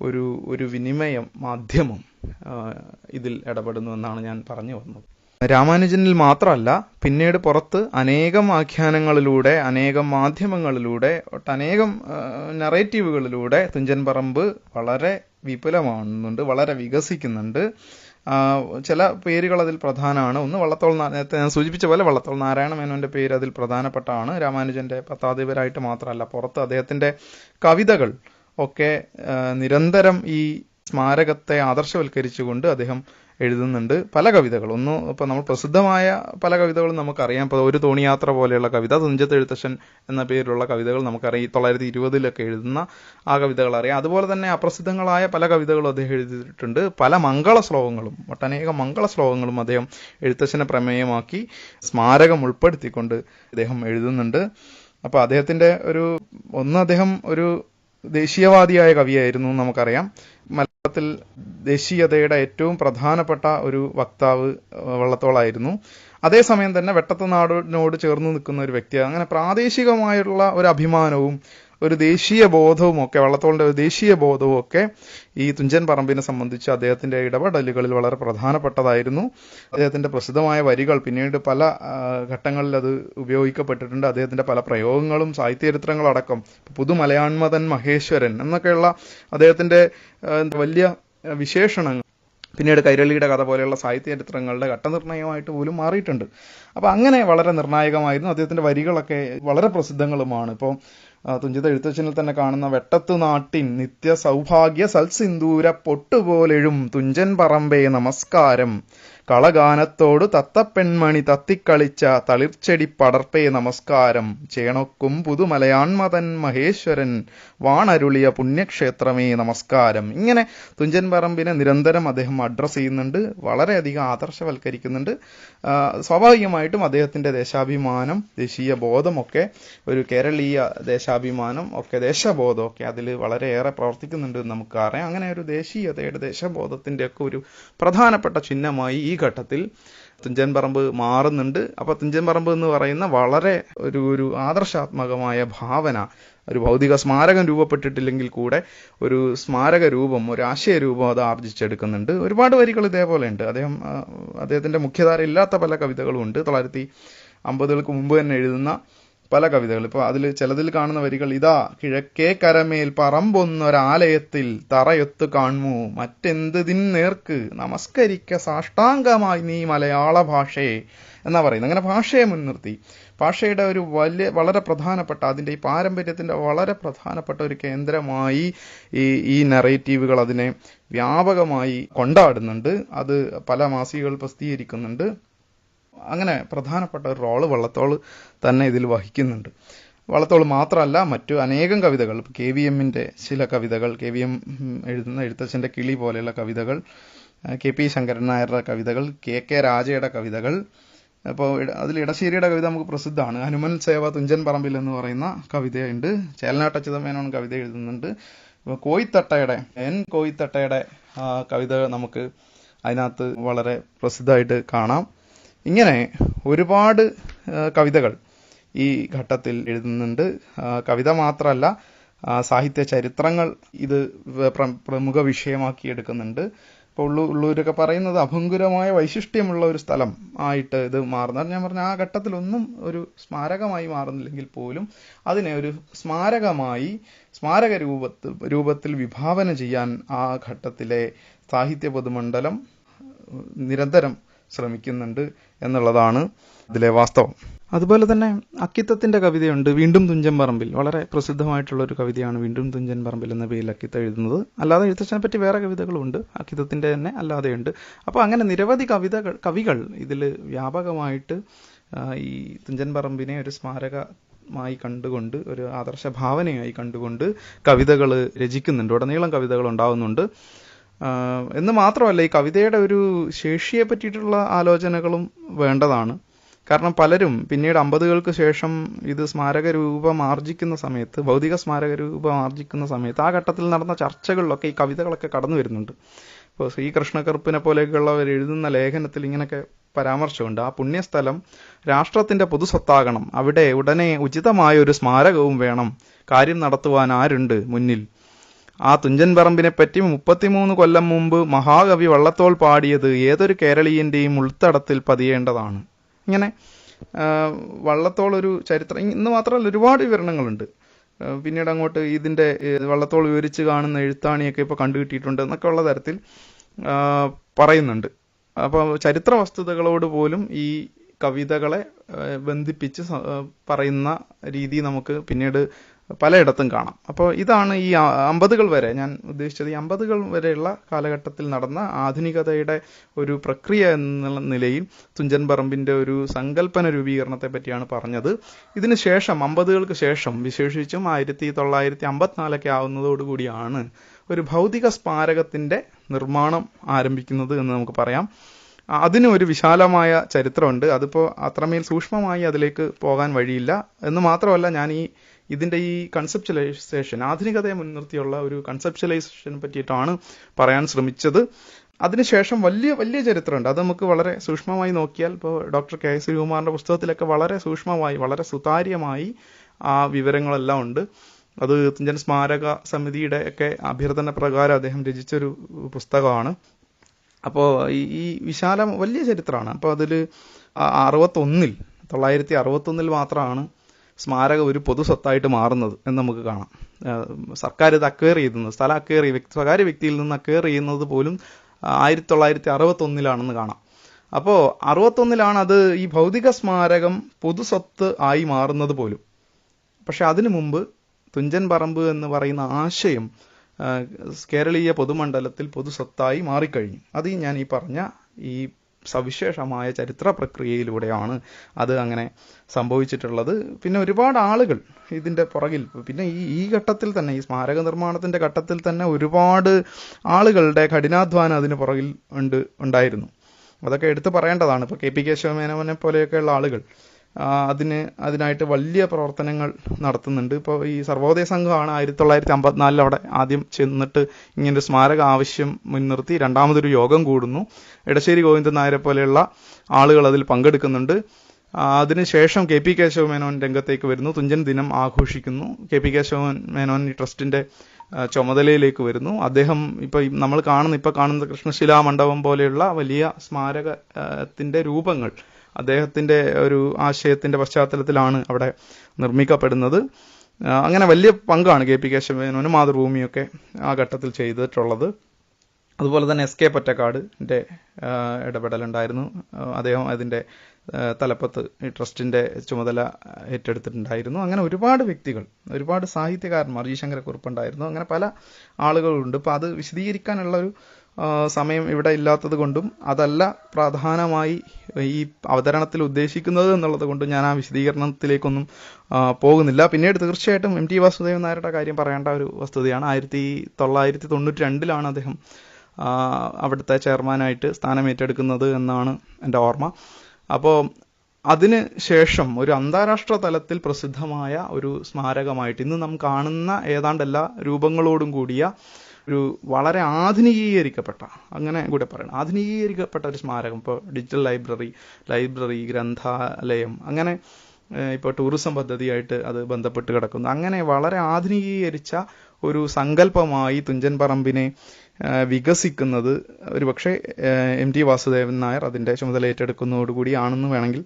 ഒരു വിനിമയ മാധ്യമം ഇതിൽ ഇടപെടുന്നു എന്നാണ് ഞാൻ പറഞ്ഞു വന്നത്. രാമാനുജനിൽ മാത്രമല്ല, പിന്നീട് പുറത്ത് അനേകം ആഖ്യാനങ്ങളിലൂടെ, അനേകം മാധ്യമങ്ങളിലൂടെ, ഒട്ടനേകം നറേറ്റീവുകളിലൂടെ തുഞ്ചൻ പറമ്പ് വളരെ വിപുലമാകുന്നുണ്ട്, വളരെ വികസിക്കുന്നുണ്ട്. ചില പേരുകൾ അതിൽ പ്രധാനമാണ്. ഒന്ന് വള്ളത്തോൾ, നേരത്തെ ഞാൻ സൂചിപ്പിച്ച പോലെ വള്ളത്തോൾ നാരായണ മേനോന്റെ പേര് അതിൽ പ്രധാനപ്പെട്ടാണ്. രാമാനുജന്റെ പത്രാധിപരായിട്ട് മാത്രമല്ല, പുറത്ത് അദ്ദേഹത്തിന്റെ കവിതകൾ ഒക്കെ നിരന്തരം ഈ സ്മാരകത്തെ ആദർശവൽക്കരിച്ചുകൊണ്ട് അദ്ദേഹം എഴുതുന്നുണ്ട്. പല കവിതകൾ, ഇപ്പൊ നമ്മൾ പ്രസിദ്ധമായ പല കവിതകളും നമുക്കറിയാം. ഇപ്പൊ ഒരു തോണിയാത്ര പോലെയുള്ള കവിത, തുഞ്ചത്തെഴുത്തച്ഛൻ എന്ന പേരിലുള്ള കവിതകൾ നമുക്കറിയാം. 1920 എഴുതുന്ന ആ കവിതകൾ അറിയാം. അതുപോലെ തന്നെ അപ്രസിദ്ധങ്ങളായ പല കവിതകളും അദ്ദേഹം എഴുതിയിട്ടുണ്ട്. പല മംഗള ശ്ലോകങ്ങളും, ഒട്ടനേകം മംഗള ശ്ലോകങ്ങളും അദ്ദേഹം എഴുത്തച്ഛനെ പ്രമേയമാക്കി സ്മാരകം ഉൾപ്പെടുത്തിക്കൊണ്ട് അദ്ദേഹം എഴുതുന്നുണ്ട്. അപ്പൊ അദ്ദേഹത്തിന്റെ അദ്ദേഹം ഒരു ദേശീയവാദിയായ കവിയായിരുന്നു നമുക്കറിയാം. മലയാളത്തിൽ ദേശീയതയുടെ ഏറ്റവും പ്രധാനപ്പെട്ട ഒരു വക്താവ് വള്ളത്തോളായിരുന്നു. അതേസമയം തന്നെ വെട്ടത്തുനാടിനോട് ചേർന്ന് നിൽക്കുന്ന ഒരു വ്യക്തിയാണ്. അങ്ങനെ പ്രാദേശികമായുള്ള ഒരു അഭിമാനവും ഒരു ദേശീയ ബോധവും ഒക്കെ, വള്ളത്തോളിന്റെ ഒരു ദേശീയ ബോധവും ഒക്കെ ഈ തുഞ്ചൻ പറമ്പിനെ സംബന്ധിച്ച് അദ്ദേഹത്തിന്റെ ഇടപെടലുകളിൽ വളരെ പ്രധാനപ്പെട്ടതായിരുന്നു. അദ്ദേഹത്തിന്റെ പ്രസിദ്ധമായ വരികൾ പിന്നീട് പല ഘട്ടങ്ങളിൽ അത് ഉപയോഗിക്കപ്പെട്ടിട്ടുണ്ട്. അദ്ദേഹത്തിന്റെ പല പ്രയോഗങ്ങളും സാഹിത്യചരിത്രങ്ങളടക്കം പുതുമലയാൺമതൻ മഹേശ്വരൻ എന്നൊക്കെയുള്ള അദ്ദേഹത്തിന്റെ വലിയ വിശേഷണങ്ങൾ പിന്നീട് കൈരളിയുടെ കഥ പോലെയുള്ള സാഹിത്യചരിത്രങ്ങളുടെ ഘട്ടനിർണയമായിട്ട് പോലും മാറിയിട്ടുണ്ട്. അപ്പൊ അങ്ങനെ വളരെ നിർണായകമായിരുന്നു. അദ്ദേഹത്തിന്റെ വരികളൊക്കെ വളരെ പ്രസിദ്ധങ്ങളുമാണ്. ഇപ്പോൾ തുഞ്ചത്ത് എഴുത്തച്ഛനിൽ തന്നെ കാണുന്ന വെട്ടത്തു നാട്ടിൻ നിത്യ സൗഭാഗ്യ സൽസിന്ദൂര പൊട്ടുപോലെഴും തുഞ്ചൻ പറമ്പേ നമസ്കാരം, കളഗാനത്തോടു തത്തപ്പെൺമണി തത്തിക്കളിച്ച തളിർച്ചെടി പടർപ്പേ നമസ്കാരം, ചേണൊക്കും പുതുമലയാൺമതൻ മഹേശ്വരൻ വാണരുളിയ പുണ്യക്ഷേത്രമേ നമസ്കാരം. ഇങ്ങനെ തുഞ്ചൻ പറമ്പിനെ നിരന്തരം അദ്ദേഹം അഡ്രസ് ചെയ്യുന്നുണ്ട്, വളരെയധികം ആദർശവൽക്കരിക്കുന്നുണ്ട്. സ്വാഭാവികമായിട്ടും അദ്ദേഹത്തിന്റെ ദേശാഭിമാനം, ദേശീയ ബോധമൊക്കെ, ഒരു കേരളീയ ദേശാഭിമാനം ഒക്കെ, ദേശബോധമൊക്കെ അതിൽ വളരെയേറെ പ്രവർത്തിക്കുന്നുണ്ട് എന്ന് നമുക്കറിയാം. അങ്ങനെ ഒരു ദേശീയതയുടെ, ദേശബോധത്തിന്റെ ഒക്കെ ഒരു പ്രധാനപ്പെട്ട ചിഹ്നമായി ഈ ഘട്ടത്തിൽ തുഞ്ചൻ പറമ്പ് മാറുന്നുണ്ട്. അപ്പൊ തുഞ്ചൻ പറമ്പ് എന്ന് പറയുന്ന വളരെ ഒരു ആദർശാത്മകമായ ഭാവന, ഒരു ഭൗതിക സ്മാരകം രൂപപ്പെട്ടിട്ടില്ലെങ്കിൽ കൂടെ ഒരു സ്മാരക രൂപം, ഒരു ആശയ രൂപം അത് ആർജിച്ചെടുക്കുന്നുണ്ട്. ഒരുപാട് വരികൾ ഇതേപോലെ ഉണ്ട്. അദ്ദേഹത്തിന്റെ മുഖ്യധാര ഇല്ലാത്ത പല കവിതകളും ഉണ്ട്. 1950-കൾക്ക് മുമ്പ് തന്നെ എഴുതുന്ന പല കവിതകൾ. ഇപ്പൊ അതിൽ ചിലതിൽ കാണുന്ന വരികൾ ഇതാ: കിഴക്കേ കരമേൽ പറമ്പൊന്നൊരാലയത്തിൽ തറയൊത്തു കാണുമു, മറ്റെന്തിൻ നേർക്ക് നമസ്കരിക്ക സാഷ്ടാംഗമായി നീ മലയാള ഭാഷയെ എന്നാ പറയുന്നത്. അങ്ങനെ ഭാഷയെ മുൻനിർത്തി, ഭാഷയുടെ ഒരു വളരെ പ്രധാനപ്പെട്ട, അതിന്റെ ഈ പാരമ്പര്യത്തിന്റെ വളരെ പ്രധാനപ്പെട്ട ഒരു കേന്ദ്രമായി ഈ നറേറ്റീവുകൾ അതിനെ വ്യാപകമായി കൊണ്ടാടുന്നുണ്ട്. അത് പല മാസികകൾ പ്രസിദ്ധീകരിക്കുന്നുണ്ട്. അങ്ങനെ പ്രധാനപ്പെട്ട ഒരു റോള് വള്ളത്തോൾ തന്നെ ഇതിൽ വഹിക്കുന്നുണ്ട്. വള്ളത്തോൾ മാത്രമല്ല, മറ്റു അനേകം കവിതകൾ, KVMന്റെ ചില കവിതകൾ, KVM എഴുതുന്ന എഴുത്തച്ഛന്റെ കിളി പോലെയുള്ള കവിതകൾ, KP ശങ്കരൻ നായരുടെ കവിതകൾ, KK രാജയുടെ കവിതകൾ. അപ്പോൾ അതിൽ ഇടശ്ശേരിയുടെ കവിത നമുക്ക് പ്രസിദ്ധമാണ്. ഹനുമൻ സേവ തുഞ്ചൻ പറമ്പിൽ എന്ന് പറയുന്ന കവിതയുണ്ട്. ചേലനാട്ടച്യുതമേനോൻ കവിത എഴുതുന്നുണ്ട്. കോയിത്തട്ടയുടെ കോയിത്തട്ടയുടെ കവിത നമുക്ക് അതിനകത്ത് വളരെ പ്രസിദ്ധമായിട്ട് കാണാം. ഇങ്ങനെ ഒരുപാട് കവിതകൾ ഈ ഘട്ടത്തിൽ എഴുതുന്നുണ്ട്. കവിത മാത്രമല്ല, സാഹിത്യ ചരിത്രങ്ങൾ ഇത് പ്രമുഖ വിഷയമാക്കി എടുക്കുന്നുണ്ട്. ഇപ്പോൾ ഉള്ളൂരൊക്കെ പറയുന്നത് അഭംഗുരമായ വൈശിഷ്ട്യമുള്ള ഒരു സ്ഥലം ആയിട്ട് ഇത് മാറുന്നത്. ഞാൻ പറഞ്ഞ ആ ഘട്ടത്തിലൊന്നും ഒരു സ്മാരകമായി മാറുന്നില്ലെങ്കിൽ പോലും അതിനെ ഒരു സ്മാരകമായി, സ്മാരക രൂപത്തിൽ വിഭാവന ചെയ്യാൻ ആ ഘട്ടത്തിലെ സാഹിത്യ പൊതുമണ്ഡലം നിരന്തരം ശ്രമിക്കുന്നുണ്ട് എന്നുള്ളതാണ് ഇതിലെ വാസ്തവം. അതുപോലെ തന്നെ അക്കിത്തത്തിന്റെ കവിതയുണ്ട്, വീണ്ടും തുഞ്ചൻ പറമ്പിൽ. വളരെ പ്രസിദ്ധമായിട്ടുള്ള ഒരു കവിതയാണ് വീണ്ടും തുഞ്ചൻ പറമ്പിൽ എന്ന പേരിൽ അക്കിത്ത എഴുതുന്നത്. അല്ലാതെ എഴുത്തച്ഛനെ പറ്റി വേറെ കവിതകളുണ്ട്, അക്കിത്തത്തിന്റെ തന്നെ അല്ലാതെയുണ്ട്. അപ്പോൾ അങ്ങനെ നിരവധി കവികൾ ഇതിൽ വ്യാപകമായിട്ട് ഈ തുഞ്ചൻ പറമ്പിനെ ഒരു സ്മാരകമായി കണ്ടുകൊണ്ട്, ഒരു ആദർശ ഭാവനയായി കണ്ടുകൊണ്ട് കവിതകൾ രചിക്കുന്നുണ്ട്. ഉടനീളം കവിതകൾ ഉണ്ടാവുന്നുണ്ട്. എന്ന് മാത്രമല്ല, ഈ കവിതയുടെ ഒരു ശേഷിയെ പറ്റിയിട്ടുള്ള ആലോചനകളും വേണ്ടതാണ്. കാരണം പലരും പിന്നീട് 50-കൾക്ക് ശേഷം ഇത് സ്മാരക രൂപം ആർജിക്കുന്ന സമയത്ത്, ഭൗതിക സ്മാരക രൂപം ആർജിക്കുന്ന സമയത്ത് ആ ഘട്ടത്തിൽ നടന്ന ചർച്ചകളിലൊക്കെ ഈ കവിതകളൊക്കെ കടന്നു വരുന്നുണ്ട്. ഇപ്പോൾ ശ്രീകൃഷ്ണകറുപ്പിനെ പോലെയൊക്കെയുള്ളവർ എഴുതുന്ന ലേഖനത്തിൽ ഇങ്ങനെയൊക്കെ പരാമർശമുണ്ട്. ആ പുണ്യസ്ഥലം രാഷ്ട്രത്തിന്റെ പൊതുസ്വത്താകണം, അവിടെ ഉടനെ ഉചിതമായ ഒരു സ്മാരകവും വേണം, കാര്യം നടത്തുവാൻ ആരുണ്ട് മുന്നിൽ. ആ തുഞ്ചൻ പറമ്പിനെ പറ്റി 33 കൊല്ലം മുമ്പ് മഹാകവി വള്ളത്തോൾ പാടിയത് ഏതൊരു കേരളീയന്റെയും ഉൾത്തടത്തിൽ പതിയേണ്ടതാണ്. ഇങ്ങനെ വള്ളത്തോൾ ഒരു ചരിത്രം, ഇന്ന് മാത്രമല്ല ഒരുപാട് വിവരണങ്ങളുണ്ട്. പിന്നീട് അങ്ങോട്ട് ഇതിന്റെ വള്ളത്തോൾ വിവരിച്ച് കാണുന്ന എഴുത്താണിയൊക്കെ ഇപ്പൊ കണ്ടുകിട്ടിയിട്ടുണ്ട് എന്നൊക്കെ ഉള്ള തരത്തിൽ പറയുന്നുണ്ട്. അപ്പോൾ ചരിത്ര വസ്തുതകളോട് പോലും ഈ കവിതകളെ ബന്ധിപ്പിച്ച് പറയുന്ന രീതി നമുക്ക് പിന്നീട് പലയിടത്തും കാണാം. അപ്പോൾ ഇതാണ് ഈ 50-കൾ വരെ ഞാൻ ഉദ്ദേശിച്ചത്. ഈ 50-കൾ വരെയുള്ള കാലഘട്ടത്തിൽ നടന്ന ആധുനികതയുടെ ഒരു പ്രക്രിയ എന്നുള്ള നിലയിൽ തുഞ്ചൻ പറമ്പിന്റെ ഒരു സങ്കല്പന രൂപീകരണത്തെ പറ്റിയാണ് പറഞ്ഞത്. ഇതിന് ശേഷം 50-കൾക്ക് ശേഷം, വിശേഷിച്ചും 1954 ആവുന്നതോടുകൂടിയാണ് ഒരു ഭൗതിക സ്മാരകത്തിന്റെ നിർമ്മാണം ആരംഭിക്കുന്നത് എന്ന് നമുക്ക് പറയാം. അതിന് ഒരു വിശാലമായ ചരിത്രമുണ്ട്. അതിപ്പോൾ അത്രമേൽ സൂക്ഷ്മമായി അതിലേക്ക് പോകാൻ വഴിയില്ല. എന്ന് മാത്രമല്ല, ഞാൻ ഇതിന്റെ ഈ കൺസെപ്ച്വലൈസേഷൻ, ആധുനികതയെ മുൻനിർത്തിയുള്ള ഒരു കൺസെപ്ച്വലൈസേഷനെ പറ്റിയിട്ടാണ് പറയാൻ ശ്രമിച്ചത്. അതിനുശേഷം വലിയ വലിയ ചരിത്രമുണ്ട്. അത് നമുക്ക് വളരെ സൂക്ഷ്മമായി നോക്കിയാൽ, ഇപ്പോൾ ഡോക്ടർ കെ ശ്രീകുമാറിന്റെ പുസ്തകത്തിലൊക്കെ വളരെ സൂക്ഷ്മമായി, വളരെ സുതാര്യമായി ആ വിവരങ്ങളെല്ലാം ഉണ്ട്. അത് തുഞ്ചൻ സ്മാരക സമിതിയുടെ ഒക്കെ അഭ്യർത്ഥന പ്രകാരം അദ്ദേഹം രചിച്ചൊരു പുസ്തകമാണ്. അപ്പോൾ ഈ വിശാലം വലിയ ചരിത്രമാണ്. അപ്പോൾ അതിൽ 1961 മാത്രമാണ് സ്മാരകം ഒരു പൊതു സ്വത്തായിട്ട് മാറുന്നത് എന്ന് നമുക്ക് കാണാം. സർക്കാർ ഇത് അക്വയർ ചെയ്യുന്നത്, സ്ഥലം അക്വയർ സ്വകാര്യ വ്യക്തിയിൽ നിന്ന് അക്വയർ ചെയ്യുന്നത് പോലും 1961 കാണാം. അപ്പോൾ 61 അത് ഈ ഭൗതിക സ്മാരകം പൊതുസ്വത്ത് ആയി മാറുന്നത് പോലും. പക്ഷെ അതിനു മുമ്പ് തുഞ്ചൻ പറമ്പ് എന്ന് പറയുന്ന ആശയം കേരളീയ പൊതുമണ്ഡലത്തിൽ പൊതുസ്വത്തായി മാറിക്കഴിഞ്ഞു. അത് ഞാൻ ഈ പറഞ്ഞ ഈ സവിശേഷമായ ചരിത്ര പ്രക്രിയയിലൂടെയാണ് അത് അങ്ങനെ സംഭവിച്ചിട്ടുള്ളത്. പിന്നെ ഒരുപാട് ആളുകൾ ഇതിന്റെ പുറകിൽ, പിന്നെ ഈ ഘട്ടത്തിൽ തന്നെ, ഈ സ്മാരക നിർമ്മാണത്തിന്റെ ഘട്ടത്തിൽ തന്നെ ഒരുപാട് ആളുകളുടെ കഠിനാധ്വാനം അതിന് പുറകിൽ ഉണ്ടായിരുന്നു. അതൊക്കെ എടുത്തു പറയേണ്ടതാണ്. ഇപ്പോൾ കെ പി കേശവമേനോനെ പോലെയൊക്കെയുള്ള ആളുകൾ അതിനായിട്ട് വലിയ പ്രവർത്തനങ്ങൾ നടത്തുന്നുണ്ട്. ഇപ്പോൾ ഈ സർവോദയ സംഘമാണ് 1954 അവിടെ ആദ്യം ചെന്നിട്ട് ഇങ്ങനൊരു സ്മാരക ആവശ്യം മുൻനിർത്തി രണ്ടാമതൊരു യോഗം കൂടുന്നു. എടശ്ശേരി ഗോവിന്ദൻ നായരെ പോലെയുള്ള ആളുകൾ അതിൽ പങ്കെടുക്കുന്നുണ്ട്. അതിനുശേഷം കെ പി കേശവമേനോൻ രംഗത്തേക്ക് വരുന്നു. തുഞ്ചൻ ദിനം ആഘോഷിക്കുന്നു. കെ പി കേശവമേനോൻ ഈ ട്രസ്റ്റിന്റെ ചുമതലയിലേക്ക് വരുന്നു. അദ്ദേഹം നമ്മൾ കാണുന്ന കൃഷ്ണശിലാ മണ്ഡപം പോലെയുള്ള വലിയ സ്മാരകത്തിന്റെ രൂപങ്ങൾ അദ്ദേഹത്തിന്റെ ഒരു ആശയത്തിന്റെ പശ്ചാത്തലത്തിലാണ് അവിടെ നിർമ്മിക്കപ്പെടുന്നത്. അങ്ങനെ വലിയ പങ്കാണ് കെ പി കേശവമേനോനും മാതൃഭൂമിയൊക്കെ ആ ഘട്ടത്തിൽ ചെയ്തിട്ടുള്ളത്. അതുപോലെ തന്നെ എസ് കെ പൊറ്റക്കാടിന്റെ ഇടപെടലുണ്ടായിരുന്നു. അദ്ദേഹം അതിന്റെ തലപ്പത്ത് ഈ ട്രസ്റ്റിന്റെ ചുമതല ഏറ്റെടുത്തിട്ടുണ്ടായിരുന്നു. അങ്ങനെ ഒരുപാട് വ്യക്തികൾ, ഒരുപാട് സാഹിത്യകാരന്മാർ, ജി ശങ്കരക്കുറുപ്പുണ്ടായിരുന്നു. അങ്ങനെ പല ആളുകളുണ്ട്. ഇപ്പൊ അത് വിശദീകരിക്കാനുള്ള ഒരു സമയം ഇവിടെ ഇല്ലാത്തത് കൊണ്ടും അതല്ല പ്രധാനമായി ഈ അവതരണത്തിൽ ഉദ്ദേശിക്കുന്നത് എന്നുള്ളത് കൊണ്ടും ഞാൻ ആ വിശദീകരണത്തിലേക്കൊന്നും പോകുന്നില്ല. പിന്നീട് തീർച്ചയായിട്ടും എം ടി വാസുദേവൻ നായരുടെ കാര്യം പറയേണ്ട ഒരു വസ്തുതയാണ്. 1992 അദ്ദേഹം അവിടുത്തെ ചെയർമാനായിട്ട് സ്ഥാനമേറ്റെടുക്കുന്നത് എന്നാണ് എൻ്റെ ഓർമ്മ. അപ്പോൾ അതിന് ശേഷം ഒരു അന്താരാഷ്ട്ര തലത്തിൽ പ്രസിദ്ധമായ ഒരു സ്മാരകമായിട്ട് ഇന്ന് നാം കാണുന്ന ഏതാണ്ട് എല്ലാ രൂപങ്ങളോടും കൂടിയ ഒരു വളരെ ആധുനികീകരിക്കപ്പെട്ട, അങ്ങനെ കൂടെ പറയണം, ആധുനികീകരിക്കപ്പെട്ട ഒരു സ്മാരകം. ഇപ്പോൾ ഡിജിറ്റൽ ലൈബ്രറി, ഗ്രന്ഥാലയം, അങ്ങനെ ഇപ്പോൾ ടൂറിസം പദ്ധതിയായിട്ട് അത് ബന്ധപ്പെട്ട് കിടക്കുന്നു. അങ്ങനെ വളരെ ആധുനികീകരിച്ച ഒരു സങ്കല്പമായി തുഞ്ചൻ പറമ്പിനെ വികസിക്കുന്നത് ഒരുപക്ഷെ എം ടി വാസുദേവൻ നായർ അതിന്റെ ചുമതല ഏറ്റെടുക്കുന്നതോടുകൂടിയാണെന്ന് വേണമെങ്കിൽ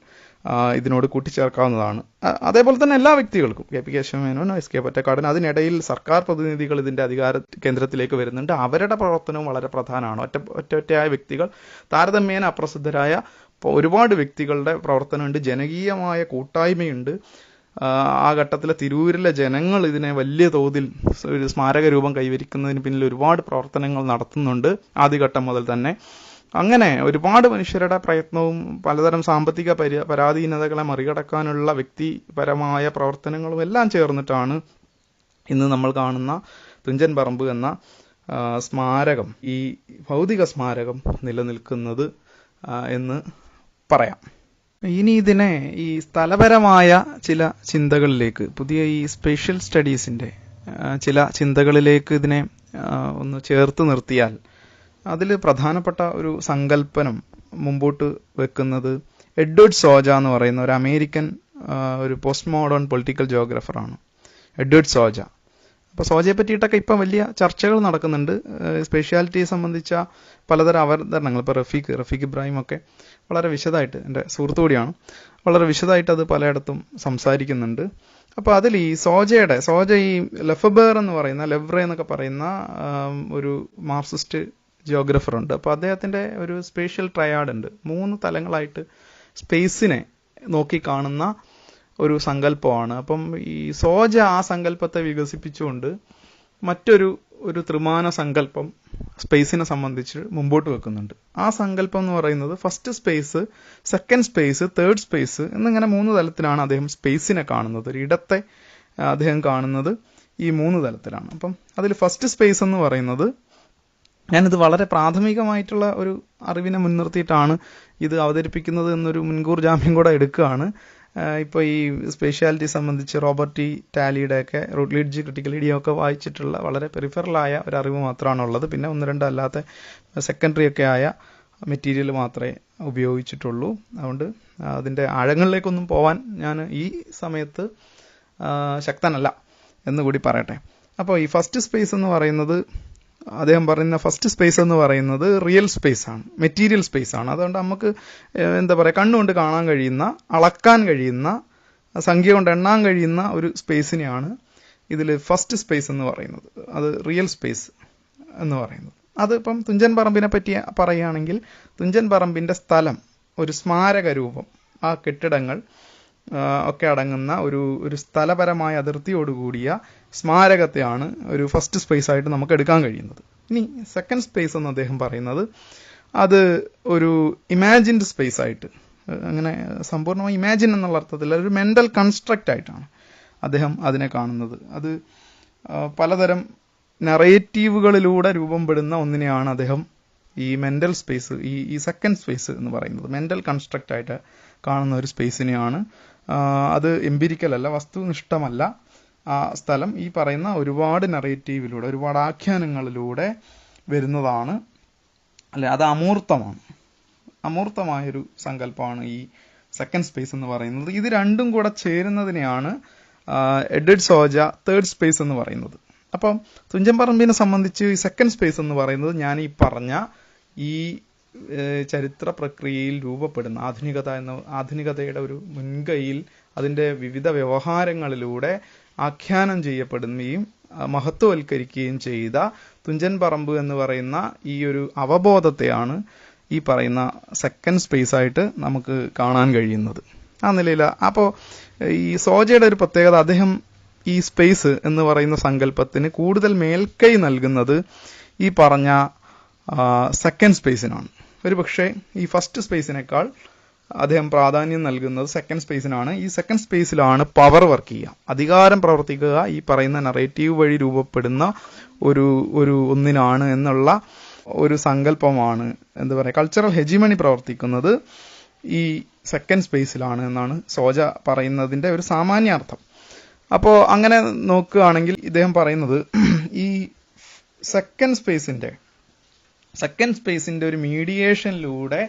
ഇതിനോട് കൂട്ടിച്ചേർക്കാവുന്നതാണ്. അതേപോലെ തന്നെ എല്ലാ വ്യക്തികൾക്കും, K P Kesavamenon, S K Pottekkadan, അതിനിടയിൽ സർക്കാർ പ്രതിനിധികൾ ഇതിന്റെ അധികാര കേന്ദ്രത്തിലേക്ക് വരുന്നുണ്ട്. അവരുടെ പ്രവർത്തനവും വളരെ പ്രധാനമാണ്. ഒറ്റയായ വ്യക്തികൾ, താരതമ്യേന അപ്രസിദ്ധരായ ഒരുപാട് വ്യക്തികളുടെ പ്രവർത്തനമുണ്ട്. ജനകീയമായ കൂട്ടായ്മയുണ്ട്. ആ ഘട്ടത്തിലെ തിരൂരിലെ ജനങ്ങൾ ഇതിനെ വലിയ തോതിൽ ഒരു സ്മാരക രൂപം കൈവരിക്കുന്നതിന് പിന്നിൽ ഒരുപാട് പ്രവർത്തനങ്ങൾ നടത്തുന്നുണ്ട് ആദ്യഘട്ടം മുതൽ തന്നെ. അങ്ങനെ ഒരുപാട് മനുഷ്യരുടെ പ്രയത്നവും പലതരം സാമ്പത്തിക പരാധീനതകളെ മറികടക്കാനുള്ള വ്യക്തിപരമായ പ്രവർത്തനങ്ങളും എല്ലാം ചേർന്നിട്ടാണ് ഇന്ന് നമ്മൾ കാണുന്ന തുഞ്ചൻ പറമ്പ് എന്ന സ്മാരകം, ഈ ഭൗതിക സ്മാരകം നിലനിൽക്കുന്നത് എന്ന് പറയാം. ഇനി ഇതിനെ ഈ സ്ഥലപരമായ ചില ചിന്തകളിലേക്ക്, പുതിയ ഈ സ്പേഷ്യൽ സ്റ്റഡീസിന്റെ ചില ചിന്തകളിലേക്ക് ഇതിനെ ഒന്ന് ചേർത്ത് നിർത്തിയാൽ അതിൽ പ്രധാനപ്പെട്ട ഒരു സങ്കല്പനം മുമ്പോട്ട് വെക്കുന്നത് എഡ്വേർഡ് സോജ എന്ന് പറയുന്ന ഒരു അമേരിക്കൻ ഒരു പോസ്റ്റ് മോഡേൺ പൊളിറ്റിക്കൽ ജിയോഗ്രഫറാണ് എഡ്വേർഡ് സോജ. അപ്പോൾ സോജയെ പറ്റിയിട്ടൊക്കെ ഇപ്പം വലിയ ചർച്ചകൾ നടക്കുന്നുണ്ട്. സ്പെഷ്യാലിറ്റിയെ സംബന്ധിച്ച പലതരം അവതരണങ്ങൾ, ഇപ്പോൾ റഫീഖ് ഇബ്രാഹിം ഒക്കെ വളരെ വിശദമായിട്ട്, എൻ്റെ സുഹൃത്തു കൂടിയാണ്, വളരെ വിശദമായിട്ട് അത് പലയിടത്തും സംസാരിക്കുന്നുണ്ട്. അപ്പോൾ അതിൽ ഈ സോജ ഈ ലെഫബേർ എന്ന് പറയുന്ന, ലെവ്രെ എന്നൊക്കെ പറയുന്ന ഒരു മാർക്സിസ്റ്റ് ജിയോഗ്രഫർ ഉണ്ട്. അപ്പോൾ അദ്ദേഹത്തിന്റെ ഒരു സ്പേഷ്യൽ ട്രയാഡ് ഉണ്ട്. 3 തലങ്ങളായിട്ട് സ്പേസിനെ നോക്കി കാണുന്ന ഒരു സങ്കല്പമാണ്. അപ്പം ഈ സോജ ആ സങ്കല്പത്തെ വികസിപ്പിച്ചുകൊണ്ട് മറ്റൊരു ത്രിമാന സങ്കല്പം സ്പേസിനെ സംബന്ധിച്ച് മുമ്പോട്ട് വെക്കുന്നുണ്ട്. ആ സങ്കല്പം എന്ന് പറയുന്നത് first space, second space, third space എന്നിങ്ങനെ 3 തലത്തിലാണ് അദ്ദേഹം സ്പേസിനെ കാണുന്നത്. ഒരു ഇടത്തെ അദ്ദേഹം കാണുന്നത് ഈ 3 തലത്തിലാണ്. അപ്പം അതിൽ ഫസ്റ്റ് സ്പേസ് എന്ന് പറയുന്നത്, ഞാനിത് വളരെ പ്രാഥമികമായിട്ടുള്ള ഒരു അറിവിനെ മുൻനിർത്തിയിട്ടാണ് ഇത് അവതരിപ്പിക്കുന്നത് എന്നൊരു മുൻകൂർ ജാമ്യം കൂടെ എടുക്കുകയാണ്. ഇപ്പോൾ ഈ സ്പെഷ്യാലിറ്റി സംബന്ധിച്ച് റോബർട്ട് ടി ടാലിയുടെയൊക്കെ റൂട്ട്ലിഡ്ജ് ക്രിട്ടിക്കൽ ഇഡിയ ഒക്കെ വായിച്ചിട്ടുള്ള വളരെ പെരിഫറലായ ഒരു അറിവ് മാത്രമാണ് ഉള്ളത്. പിന്നെ 1-2 അല്ലാത്ത സെക്കൻഡറി ഒക്കെ ആയ മെറ്റീരിയൽ മാത്രമേ ഉപയോഗിച്ചിട്ടുള്ളൂ. അതുകൊണ്ട് അതിൻ്റെ ആഴങ്ങളിലേക്കൊന്നും പോവാൻ ഞാൻ ഈ സമയത്ത് ശക്തനല്ല എന്നുകൂടി പറയട്ടെ. അപ്പോൾ ഈ ഫസ്റ്റ് സ്പേസ് എന്ന് പറയുന്നത്, അദ്ദേഹം പറയുന്ന ഫസ്റ്റ് സ്പേസ് എന്ന് പറയുന്നത് റിയൽ സ്പേസ് ആണ്, മെറ്റീരിയൽ സ്പേസ് ആണ്. അതുകൊണ്ട് നമുക്ക് എന്താ പറയുക, കണ്ണുകൊണ്ട് കാണാൻ കഴിയുന്ന, അളക്കാൻ കഴിയുന്ന, സംഖ്യ കൊണ്ട് എണ്ണാൻ കഴിയുന്ന ഒരു സ്പേസിനെയാണ് ഇതിൽ ഫസ്റ്റ് സ്പേസ് എന്ന് പറയുന്നത്. അത് റിയൽ സ്പേസ് എന്ന് പറയുന്നത്. അതിപ്പം തുഞ്ചൻ പറമ്പിനെ പറ്റി പറയുകയാണെങ്കിൽ, തുഞ്ചൻ പറമ്പിന്റെ സ്ഥലം, ഒരു സ്മാരക രൂപം, ആ കെട്ടിടങ്ങൾ ഒക്കെ അടങ്ങുന്ന ഒരു സ്ഥലപരമായ അതിർത്തിയോടുകൂടിയ സ്മാരകത്തെയാണ് ഒരു ഫസ്റ്റ് സ്പേസ് ആയിട്ട് നമുക്ക് എടുക്കാൻ കഴിയുന്നത്. ഇനി സെക്കൻഡ് സ്പേസ് എന്ന് അദ്ദേഹം പറയുന്നത്, അത് ഒരു ഇമാജിൻഡ് സ്പേസ് ആയിട്ട്, അങ്ങനെ സമ്പൂർണ്ണമായി ഇമാജിൻ എന്നുള്ള അർത്ഥത്തിൽ ഒരു മെന്റൽ കൺസ്ട്രക്റ്റ് ആയിട്ടാണ് അദ്ദേഹം അതിനെ കാണുന്നത്. അത് പലതരം നറേറ്റീവുകളിലൂടെ രൂപപ്പെടുന്ന ഒന്നിനെയാണ് അദ്ദേഹം ഈ മെന്റൽ സ്പേസ്, ഈ സെക്കൻഡ് സ്പേസ് എന്ന് പറയുന്നത് മെന്റൽ കൺസ്ട്രക്റ്റ് ആയിട്ട് കാണുന്ന ഒരു സ്പേസിനെയാണ്. അത് എംപിരിക്കൽ അല്ല, വസ്തുനിഷ്ഠമല്ല. ആ സ്ഥലം ഈ പറയുന്ന ഒരുപാട് നറേറ്റീവിലൂടെ, ഒരുപാട് ആഖ്യാനങ്ങളിലൂടെ വരുന്നതാണ്, അല്ലെ? അത് അമൂർത്തമാണ്, അമൂർത്തമായൊരു സങ്കല്പമാണ് ഈ സെക്കൻഡ് സ്പേസ് എന്ന് പറയുന്നത്. ഇത് രണ്ടും കൂടെ ചേരുന്നതിനെയാണ് എഡ്വേർഡ് സോജ തേർഡ് സ്പേസ് എന്ന് പറയുന്നത്. അപ്പം തുഞ്ചൻ പറമ്പിനെ സംബന്ധിച്ച് ഈ സെക്കൻഡ് സ്പേസ് എന്ന് പറയുന്നത് ഞാൻ ഈ പറഞ്ഞ ഈ ചരിത്ര പ്രക്രിയയിൽ രൂപപ്പെടുന്ന ആധുനികതയുടെ ഒരു മുൻകൈയിൽ അതിന്റെ വിവിധ വ്യവഹാരങ്ങളിലൂടെ ആഖ്യാനം ചെയ്യപ്പെടുകയും മഹത്വവൽക്കരിക്കുകയും ചെയ്ത തുഞ്ചൻ പറമ്പ് എന്ന് പറയുന്ന ഈ ഒരു അവബോധത്തെയാണ് ഈ പറയുന്ന സെക്കൻഡ് സ്പേസ് ആയിട്ട് നമുക്ക് കാണാൻ കഴിയുന്നത്. ആ നിലയിൽ അപ്പോൾ ഈ സോജയുടെ ഒരു പ്രത്യേകത, അദ്ദേഹം ഈ സ്പേസ് എന്ന് പറയുന്ന സങ്കല്പത്തിന് കൂടുതൽ മേൽക്കൈ നൽകുന്നത് ഈ പറഞ്ഞ സെക്കൻഡ് സ്പേസിനാണ്. ഒരു പക്ഷേ ഈ ഫസ്റ്റ് സ്പേസിനേക്കാൾ അദ്ദേഹം പ്രാധാന്യം നൽകുന്നത് സെക്കൻഡ് സ്പേസിനാണ്. ഈ സെക്കൻഡ് സ്പേസിലാണ് പവർ വർക്ക് ചെയ്യുക, അധികാരം പ്രവർത്തിക്കുക, ഈ പറയുന്ന നറേറ്റീവ് വഴി രൂപപ്പെടുന്ന ഒരു ഒന്നിനാണ് എന്നുള്ള ഒരു സങ്കല്പമാണ്. എന്താ പറയുക, കൾച്ചറൽ ഹെജിമണി പ്രവർത്തിക്കുന്നത് ഈ സെക്കൻഡ് സ്പേസിലാണ് എന്നാണ് സോജ പറയുന്നതിന്റെ ഒരു സാമാന്യാർത്ഥം. അപ്പോൾ അങ്ങനെ നോക്കുകയാണെങ്കിൽ ഇദ്ദേഹം പറയുന്നത് ഈ സെക്കൻഡ് സ്പേസിന്റെ ഒരു മീഡിയേഷനിലൂടെ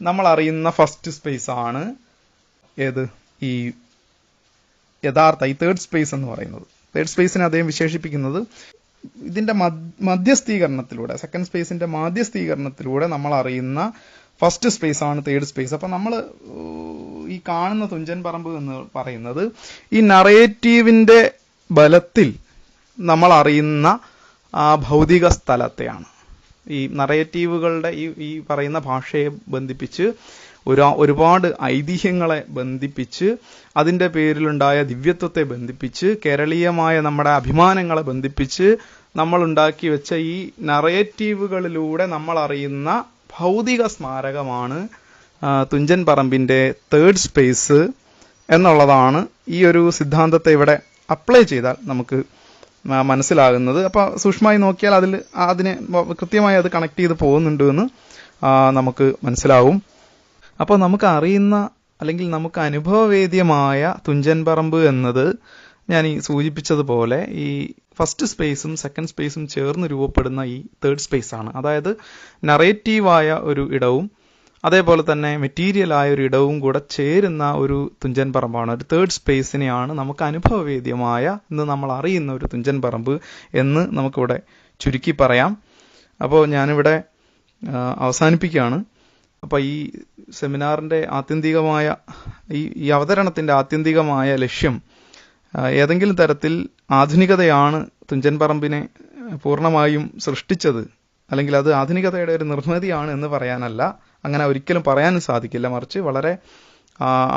നമ്മൾ അറിയുന്ന ഫസ്റ്റ് സ്പേസ് ആണ് ഏത്, ഈ യഥാർത്ഥ ഈ തേർഡ് സ്പേസ് എന്ന് പറയുന്നത്. തേർഡ് സ്പേസിനെ അദ്ദേഹം വിശേഷിപ്പിക്കുന്നത് ഇതിന്റെ മധ്യസ്ഥീകരണത്തിലൂടെ, സെക്കൻഡ് സ്പേസിന്റെ മധ്യസ്ഥീകരണത്തിലൂടെ നമ്മൾ അറിയുന്ന ഫസ്റ്റ് സ്പേസ് ആണ് തേർഡ് സ്പേസ്. അപ്പൊ നമ്മൾ ഈ കാണുന്ന തുഞ്ചൻ പറമ്പ് എന്ന് പറയുന്നത് ഈ നറേറ്റീവിന്റെ ബലത്തിൽ നമ്മൾ അറിയുന്ന ആ ഭൗതിക സ്ഥലത്തെയാണ്. ഈ നറേറ്റീവുകളുടെ ഈ പറയുന്ന ഭാഷയെ ബന്ധിപ്പിച്ച് ഒരുപാട് ഐതിഹ്യങ്ങളെ ബന്ധിപ്പിച്ച് അതിന്റെ പേരിലുണ്ടായ ദിവ്യത്വത്തെ ബന്ധിപ്പിച്ച് കേരളീയമായ നമ്മുടെ അഭിമാനങ്ങളെ ബന്ധിപ്പിച്ച് നമ്മൾ ഉണ്ടാക്കി വെച്ച ഈ നറേറ്റീവുകളിലൂടെ നമ്മൾ അറിയുന്ന ഭൗതിക സ്മാരകമാണ് തുഞ്ചൻ പറമ്പിന്റെ തേർഡ് സ്പേസ് എന്നുള്ളതാണ് ഈ ഒരു സിദ്ധാന്തത്തെ ഇവിടെ അപ്ലൈ ചെയ്താൽ നമുക്ക് മനസ്സിലാകുന്നത്. അപ്പൊ സൂക്ഷ്മമായി നോക്കിയാൽ അതിനെ കൃത്യമായി അത് കണക്ട് ചെയ്ത് പോകുന്നുണ്ട് എന്ന് നമുക്ക് മനസ്സിലാവും. അപ്പോൾ നമുക്ക് അറിയുന്ന അല്ലെങ്കിൽ നമുക്ക് അനുഭവവേദ്യമായ തുഞ്ചൻ പറമ്പ് എന്നത് ഞാൻ ഈ സൂചിപ്പിച്ചതുപോലെ ഈ ഫസ്റ്റ് സ്പേസും സെക്കൻഡ് സ്പേസും ചേർന്ന് രൂപപ്പെടുന്ന ഈ തേർഡ് സ്പേസ് ആണ്. അതായത് നറേറ്റീവായ ഒരു ഇടവും അതേപോലെ തന്നെ മെറ്റീരിയലായ ഒരു ഇടവും കൂടെ ചേരുന്ന ഒരു തുഞ്ചൻ പറമ്പാണ്. ഒരു തേർഡ് സ്പേസിനെയാണ് നമുക്ക് അനുഭവവേദ്യമായ എന്ന് നമ്മൾ അറിയുന്ന ഒരു തുഞ്ചൻ പറമ്പ് എന്ന് നമുക്കിവിടെ ചുരുക്കി പറയാം. അപ്പോൾ ഞാനിവിടെ അവസാനിപ്പിക്കുകയാണ്. അപ്പോൾ ഈ സെമിനാറിന്റെ ആത്യന്തികമായ ഈ അവതരണത്തിന്റെ ആത്യന്തികമായ ലക്ഷ്യം ഏതെങ്കിലും തരത്തിൽ ആധുനികതയാണ് തുഞ്ചൻ പറമ്പിനെ പൂർണ്ണമായും സൃഷ്ടിച്ചത്, അല്ലെങ്കിൽ അത് ആധുനികതയുടെ ഒരു നിർമ്മിതിയാണ് എന്ന് പറയാനല്ല. അങ്ങനെ ഒരിക്കലും പറയാനും സാധിക്കില്ല. മറിച്ച് വളരെ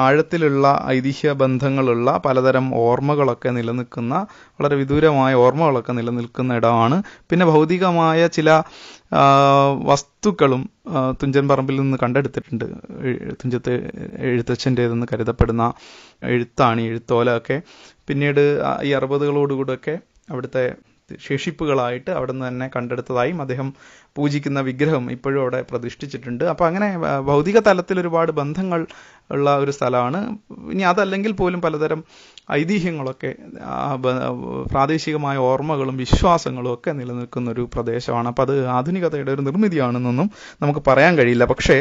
ആഴത്തിലുള്ള ഐതിഹ്യ ബന്ധങ്ങളുള്ള പലതരം ഓർമ്മകളൊക്കെ നിലനിൽക്കുന്ന, വളരെ വിദൂരമായ ഓർമ്മകളൊക്കെ നിലനിൽക്കുന്ന ഇടമാണ്. പിന്നെ ഭൗതികമായ ചില വസ്തുക്കളും തുഞ്ചൻ പറമ്പിൽ നിന്ന് കണ്ടെടുത്തിട്ടുണ്ട്. തുഞ്ചത്ത് എഴുത്തച്ഛൻ്റെതെന്ന് കരുതപ്പെടുന്ന എഴുത്താണ്, എഴുത്തോല ഒക്കെ പിന്നീട് ഈ 60കളോടുകൂടെയൊക്കെ അവിടുത്തെ ശേഷിപ്പുകളായിട്ട് അവിടെ നിന്ന് തന്നെ കണ്ടെടുത്തതായും അദ്ദേഹം പൂജിക്കുന്ന വിഗ്രഹം ഇപ്പോഴും അവിടെ പ്രതിഷ്ഠിച്ചിട്ടുണ്ട്. അപ്പൊ അങ്ങനെ ഭൗതിക തലത്തിൽ ഒരുപാട് ബന്ധങ്ങൾ ഉള്ള ഒരു സ്ഥലമാണ്. ഇനി അതല്ലെങ്കിൽ പോലും പലതരം ഐതിഹ്യങ്ങളൊക്കെ, പ്രാദേശികമായ ഓർമ്മകളും വിശ്വാസങ്ങളും ഒക്കെ നിലനിൽക്കുന്ന ഒരു പ്രദേശമാണ്. അപ്പൊ അത് ആധുനികതയുടെ ഒരു നിർമ്മിതിയാണെന്നൊന്നും നമുക്ക് പറയാൻ കഴിയില്ല. പക്ഷേ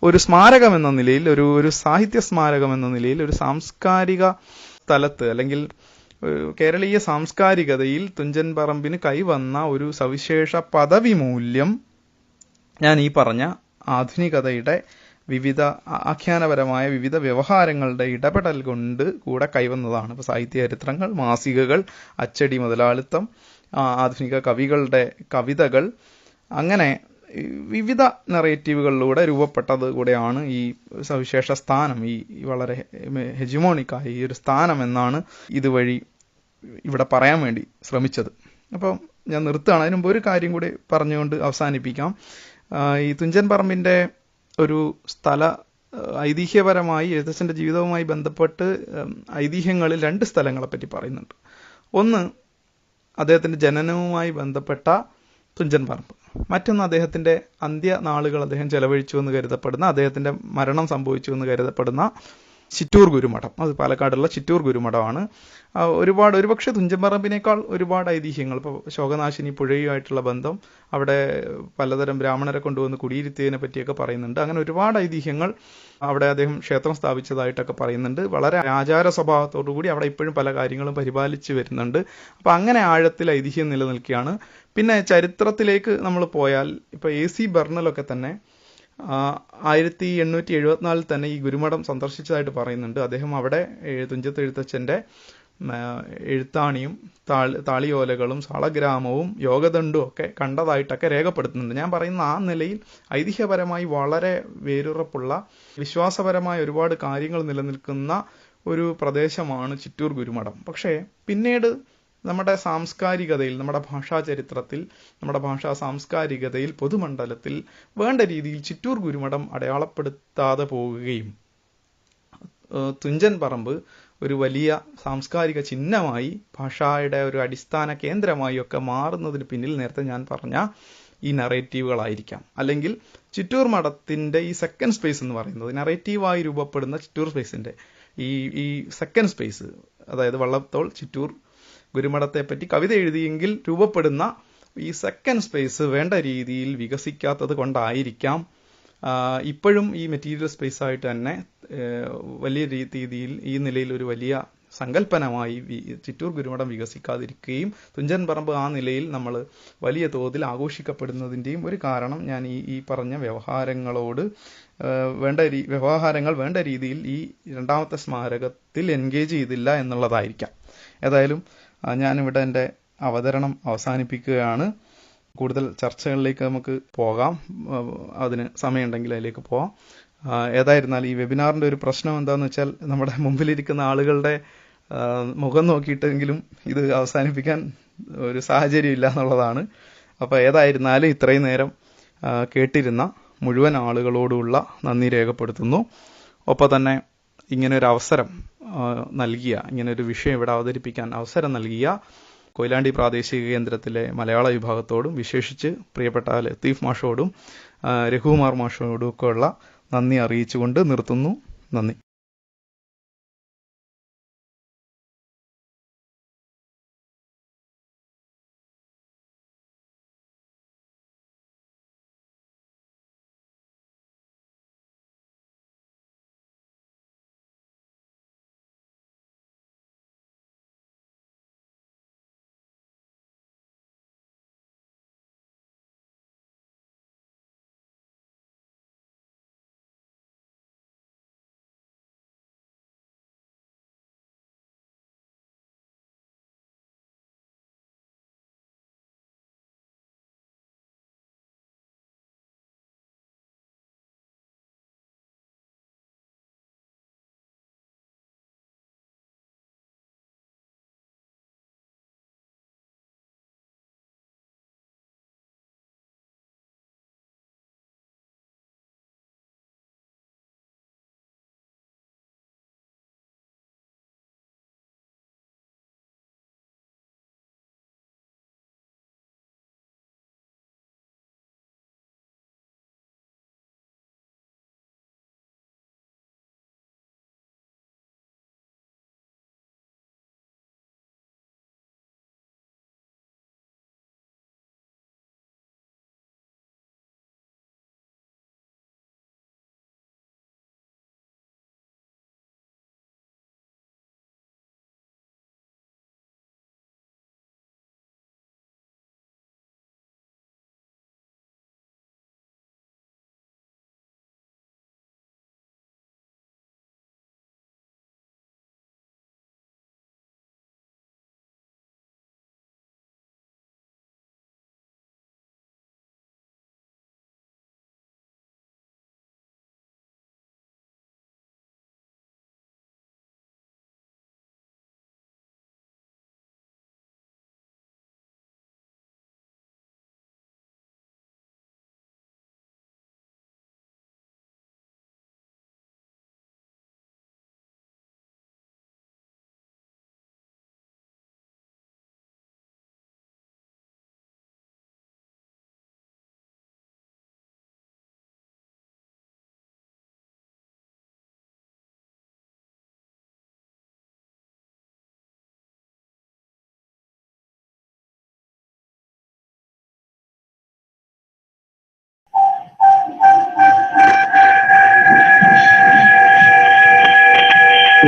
ഒരു സ്മാരകം എന്ന നിലയിൽ, ഒരു സാഹിത്യ സ്മാരകം എന്ന നിലയിൽ, ഒരു സാംസ്കാരിക തലത്ത് അല്ലെങ്കിൽ കേരളീയ സാംസ്കാരികതയിൽ തുഞ്ചൻ പറമ്പിന് കൈവന്ന ഒരു സവിശേഷ പദവി മൂല്യം ഞാൻ ഈ പറഞ്ഞ ആധുനികതയുടെ വിവിധ ആഖ്യാനപരമായ വിവിധ വ്യവഹാരങ്ങളുടെ ഇടപെടൽ കൊണ്ട് കൂടെ കൈവന്നതാണ്. ഇപ്പൊ സാഹിത്യ ചരിത്രങ്ങൾ, മാസികകൾ, അച്ചടി മുതലാളിത്തം, ആധുനിക കവികളുടെ കവിതകൾ, അങ്ങനെ വിവിധ നറേറ്റീവുകളിലൂടെ രൂപപ്പെട്ടത് കൂടെയാണ് ഈ സവിശേഷ സ്ഥാനം, ഈ വളരെ ഹെജിമോണിക്കായ ഈ ഒരു സ്ഥാനം എന്നാണ് ഇതുവഴി ഇവിടെ പറയാൻ വേണ്ടി ശ്രമിച്ചത്. അപ്പം ഞാൻ നിർത്തുകയാണ്. അതിനുമുമ്പ് ഒരു കാര്യം കൂടി പറഞ്ഞുകൊണ്ട് അവസാനിപ്പിക്കാം. ഈ തുഞ്ചൻ പറമ്പിന്റെ ഒരു സ്ഥല ഐതിഹ്യപരമായി എഴുത്തച്ഛന്റെ ജീവിതവുമായി ബന്ധപ്പെട്ട് ഐതിഹ്യങ്ങളിൽ 2 സ്ഥലങ്ങളെ പറ്റി പറയുന്നുണ്ട്. ഒന്ന് അദ്ദേഹത്തിന്റെ ജനനവുമായി ബന്ധപ്പെട്ട തുഞ്ചൻ പറമ്പ്, മറ്റൊന്ന് അദ്ദേഹത്തിന്റെ അന്ത്യനാളുകൾ അദ്ദേഹം ചെലവഴിച്ചു എന്ന് കരുതപ്പെടുന്ന, അദ്ദേഹത്തിന്റെ മരണം സംഭവിച്ചു എന്ന് കരുതപ്പെടുന്ന ചിറ്റൂർ ഗുരുമഠം. അത് പാലക്കാടുള്ള ചിറ്റൂർ ഗുരുമഠമാണ്. ഒരുപക്ഷെ തുഞ്ചൻ പറമ്പിനേക്കാൾ ഒരുപാട് ഐതിഹ്യങ്ങൾ, ഇപ്പോൾ ശോകനാശിനി പുഴയുമായിട്ടുള്ള ബന്ധം, അവിടെ പലതരം ബ്രാഹ്മണരെ കൊണ്ടുവന്ന് കുടിയിരുത്തിയതിനെ പറ്റിയൊക്കെ പറയുന്നുണ്ട്. അങ്ങനെ ഒരുപാട് ഐതിഹ്യങ്ങൾ, അവിടെ അദ്ദേഹം ക്ഷേത്രം സ്ഥാപിച്ചതായിട്ടൊക്കെ പറയുന്നുണ്ട്. വളരെ ആചാര സ്വഭാവത്തോടു കൂടി അവിടെ ഇപ്പോഴും പല കാര്യങ്ങളും പരിപാലിച്ചു വരുന്നുണ്ട്. അപ്പം അങ്ങനെ ആഴത്തിൽ ഐതിഹ്യം നിലനിൽക്കുകയാണ്. പിന്നെ ചരിത്രത്തിലേക്ക് നമ്മൾ പോയാൽ ഇപ്പൊ AC ബർണലൊക്കെ തന്നെ 1874 തന്നെ ഈ ഗുരുമഠം സന്ദർശിച്ചതായിട്ട് പറയുന്നുണ്ട്. അദ്ദേഹം അവിടെ തുഞ്ചത്ത് എഴുത്തച്ഛന്റെ എഴുത്താണിയും താളിയോലകളും സാളഗ്രാമവും യോഗദണ്ഡും ഒക്കെ കണ്ടതായിട്ടൊക്കെ രേഖപ്പെടുത്തുന്നുണ്ട്. ഞാൻ പറയുന്ന ആ നിലയിൽ ഐതിഹ്യപരമായി വളരെ വേരുറപ്പുള്ള, വിശ്വാസപരമായ ഒരുപാട് കാര്യങ്ങൾ നിലനിൽക്കുന്ന ഒരു പ്രദേശമാണ് ചിറ്റൂർ ഗുരുമഠം. പക്ഷേ പിന്നീട് നമ്മുടെ സാംസ്കാരികതയിൽ, നമ്മുടെ ഭാഷാ ചരിത്രത്തിൽ, നമ്മുടെ ഭാഷാ സാംസ്കാരികതയിൽ, പൊതുമണ്ഡലത്തിൽ വേണ്ട രീതിയിൽ ചിറ്റൂർ ഗുരുമഠം അടയാളപ്പെടുത്താതെ പോവുകയും തുഞ്ചൻ പറമ്പ് ഒരു വലിയ സാംസ്കാരിക ചിഹ്നമായി, ഭാഷയുടെ ഒരു അടിസ്ഥാന കേന്ദ്രമായി ഒക്കെ മാറുന്നതിന് പിന്നിൽ നേരത്തെ ഞാൻ പറഞ്ഞ ഈ നറേറ്റീവുകളായിരിക്കാം. അല്ലെങ്കിൽ ചിറ്റൂർ മഠത്തിന്റെ ഈ സെക്കൻഡ് സ്പേസ് എന്ന് പറയുന്നത്, നറേറ്റീവായി രൂപപ്പെടുന്ന ചിറ്റൂർ സ്പേസിന്റെ ഈ സെക്കൻഡ് സ്പേസ്, അതായത് വള്ളത്തോൾ ചിറ്റൂർ ഗുരുമഠത്തെ പറ്റി കവിത എഴുതിയെങ്കിൽ രൂപപ്പെടുന്ന ഈ സെക്കൻഡ് സ്പേസ് വേണ്ട രീതിയിൽ വികസിക്കാത്തത് കൊണ്ടായിരിക്കാം ഇപ്പോഴും ഈ മെറ്റീരിയൽ സ്പേസ് ആയിട്ട് തന്നെ വലിയ രീതിയിൽ ഈ നിലയിൽ ഒരു വലിയ സങ്കല്പനമായി ചിറ്റൂർ ഗുരുമഠം വികസിക്കാതിരിക്കുകയും തുഞ്ചൻ പറമ്പ് ആ നിലയിൽ നമ്മൾ വലിയ തോതിൽ ആഘോഷിക്കപ്പെടുന്നതിൻ്റെയും ഒരു കാരണം ഞാൻ ഈ പറഞ്ഞ വ്യവഹാരങ്ങൾ വേണ്ട രീതിയിൽ ഈ 2ാമത്തെ സ്മാരകത്തിൽ എൻഗേജ് ചെയ്തില്ല എന്നുള്ളതായിരിക്കാം. ഏതായാലും ഞാനിവിടെ എൻ്റെ അവതരണം അവസാനിപ്പിക്കുകയാണ്. കൂടുതൽ ചർച്ചകളിലേക്ക് നമുക്ക് പോകാം, അതിന് സമയമുണ്ടെങ്കിൽ അതിലേക്ക് പോകാം. ഏതായിരുന്നാലും ഈ വെബിനാറിൻ്റെ ഒരു പ്രശ്നം എന്താണെന്ന് വെച്ചാൽ, നമ്മുടെ മുമ്പിലിരിക്കുന്ന ആളുകളുടെ മുഖം നോക്കിയിട്ടെങ്കിലും ഇത് അവസാനിപ്പിക്കാൻ ഒരു സാഹചര്യം ഇല്ല എന്നുള്ളതാണ്. അപ്പോൾ ഏതായിരുന്നാലും ഇത്രയും നേരം കേട്ടിരുന്ന മുഴുവൻ ആളുകളോടുള്ള നന്ദി രേഖപ്പെടുത്തുന്നു. ഒപ്പം തന്നെ ഇങ്ങനൊരു അവസരം നൽകിയ, ഇങ്ങനൊരു വിഷയം ഇവിടെ അവതരിപ്പിക്കാൻ അവസരം നൽകിയ കൊയിലാണ്ടി പ്രാദേശിക കേന്ദ്രത്തിലെ മലയാള വിഭാഗത്തോടും, വിശേഷിച്ച് പ്രിയപ്പെട്ട ലത്തീഫ് മാഷോടും രഘുകുമാർ മാഷോടും ഒക്കെ ഉള്ള നന്ദി അറിയിച്ചുകൊണ്ട് നിർത്തുന്നു. നന്ദി.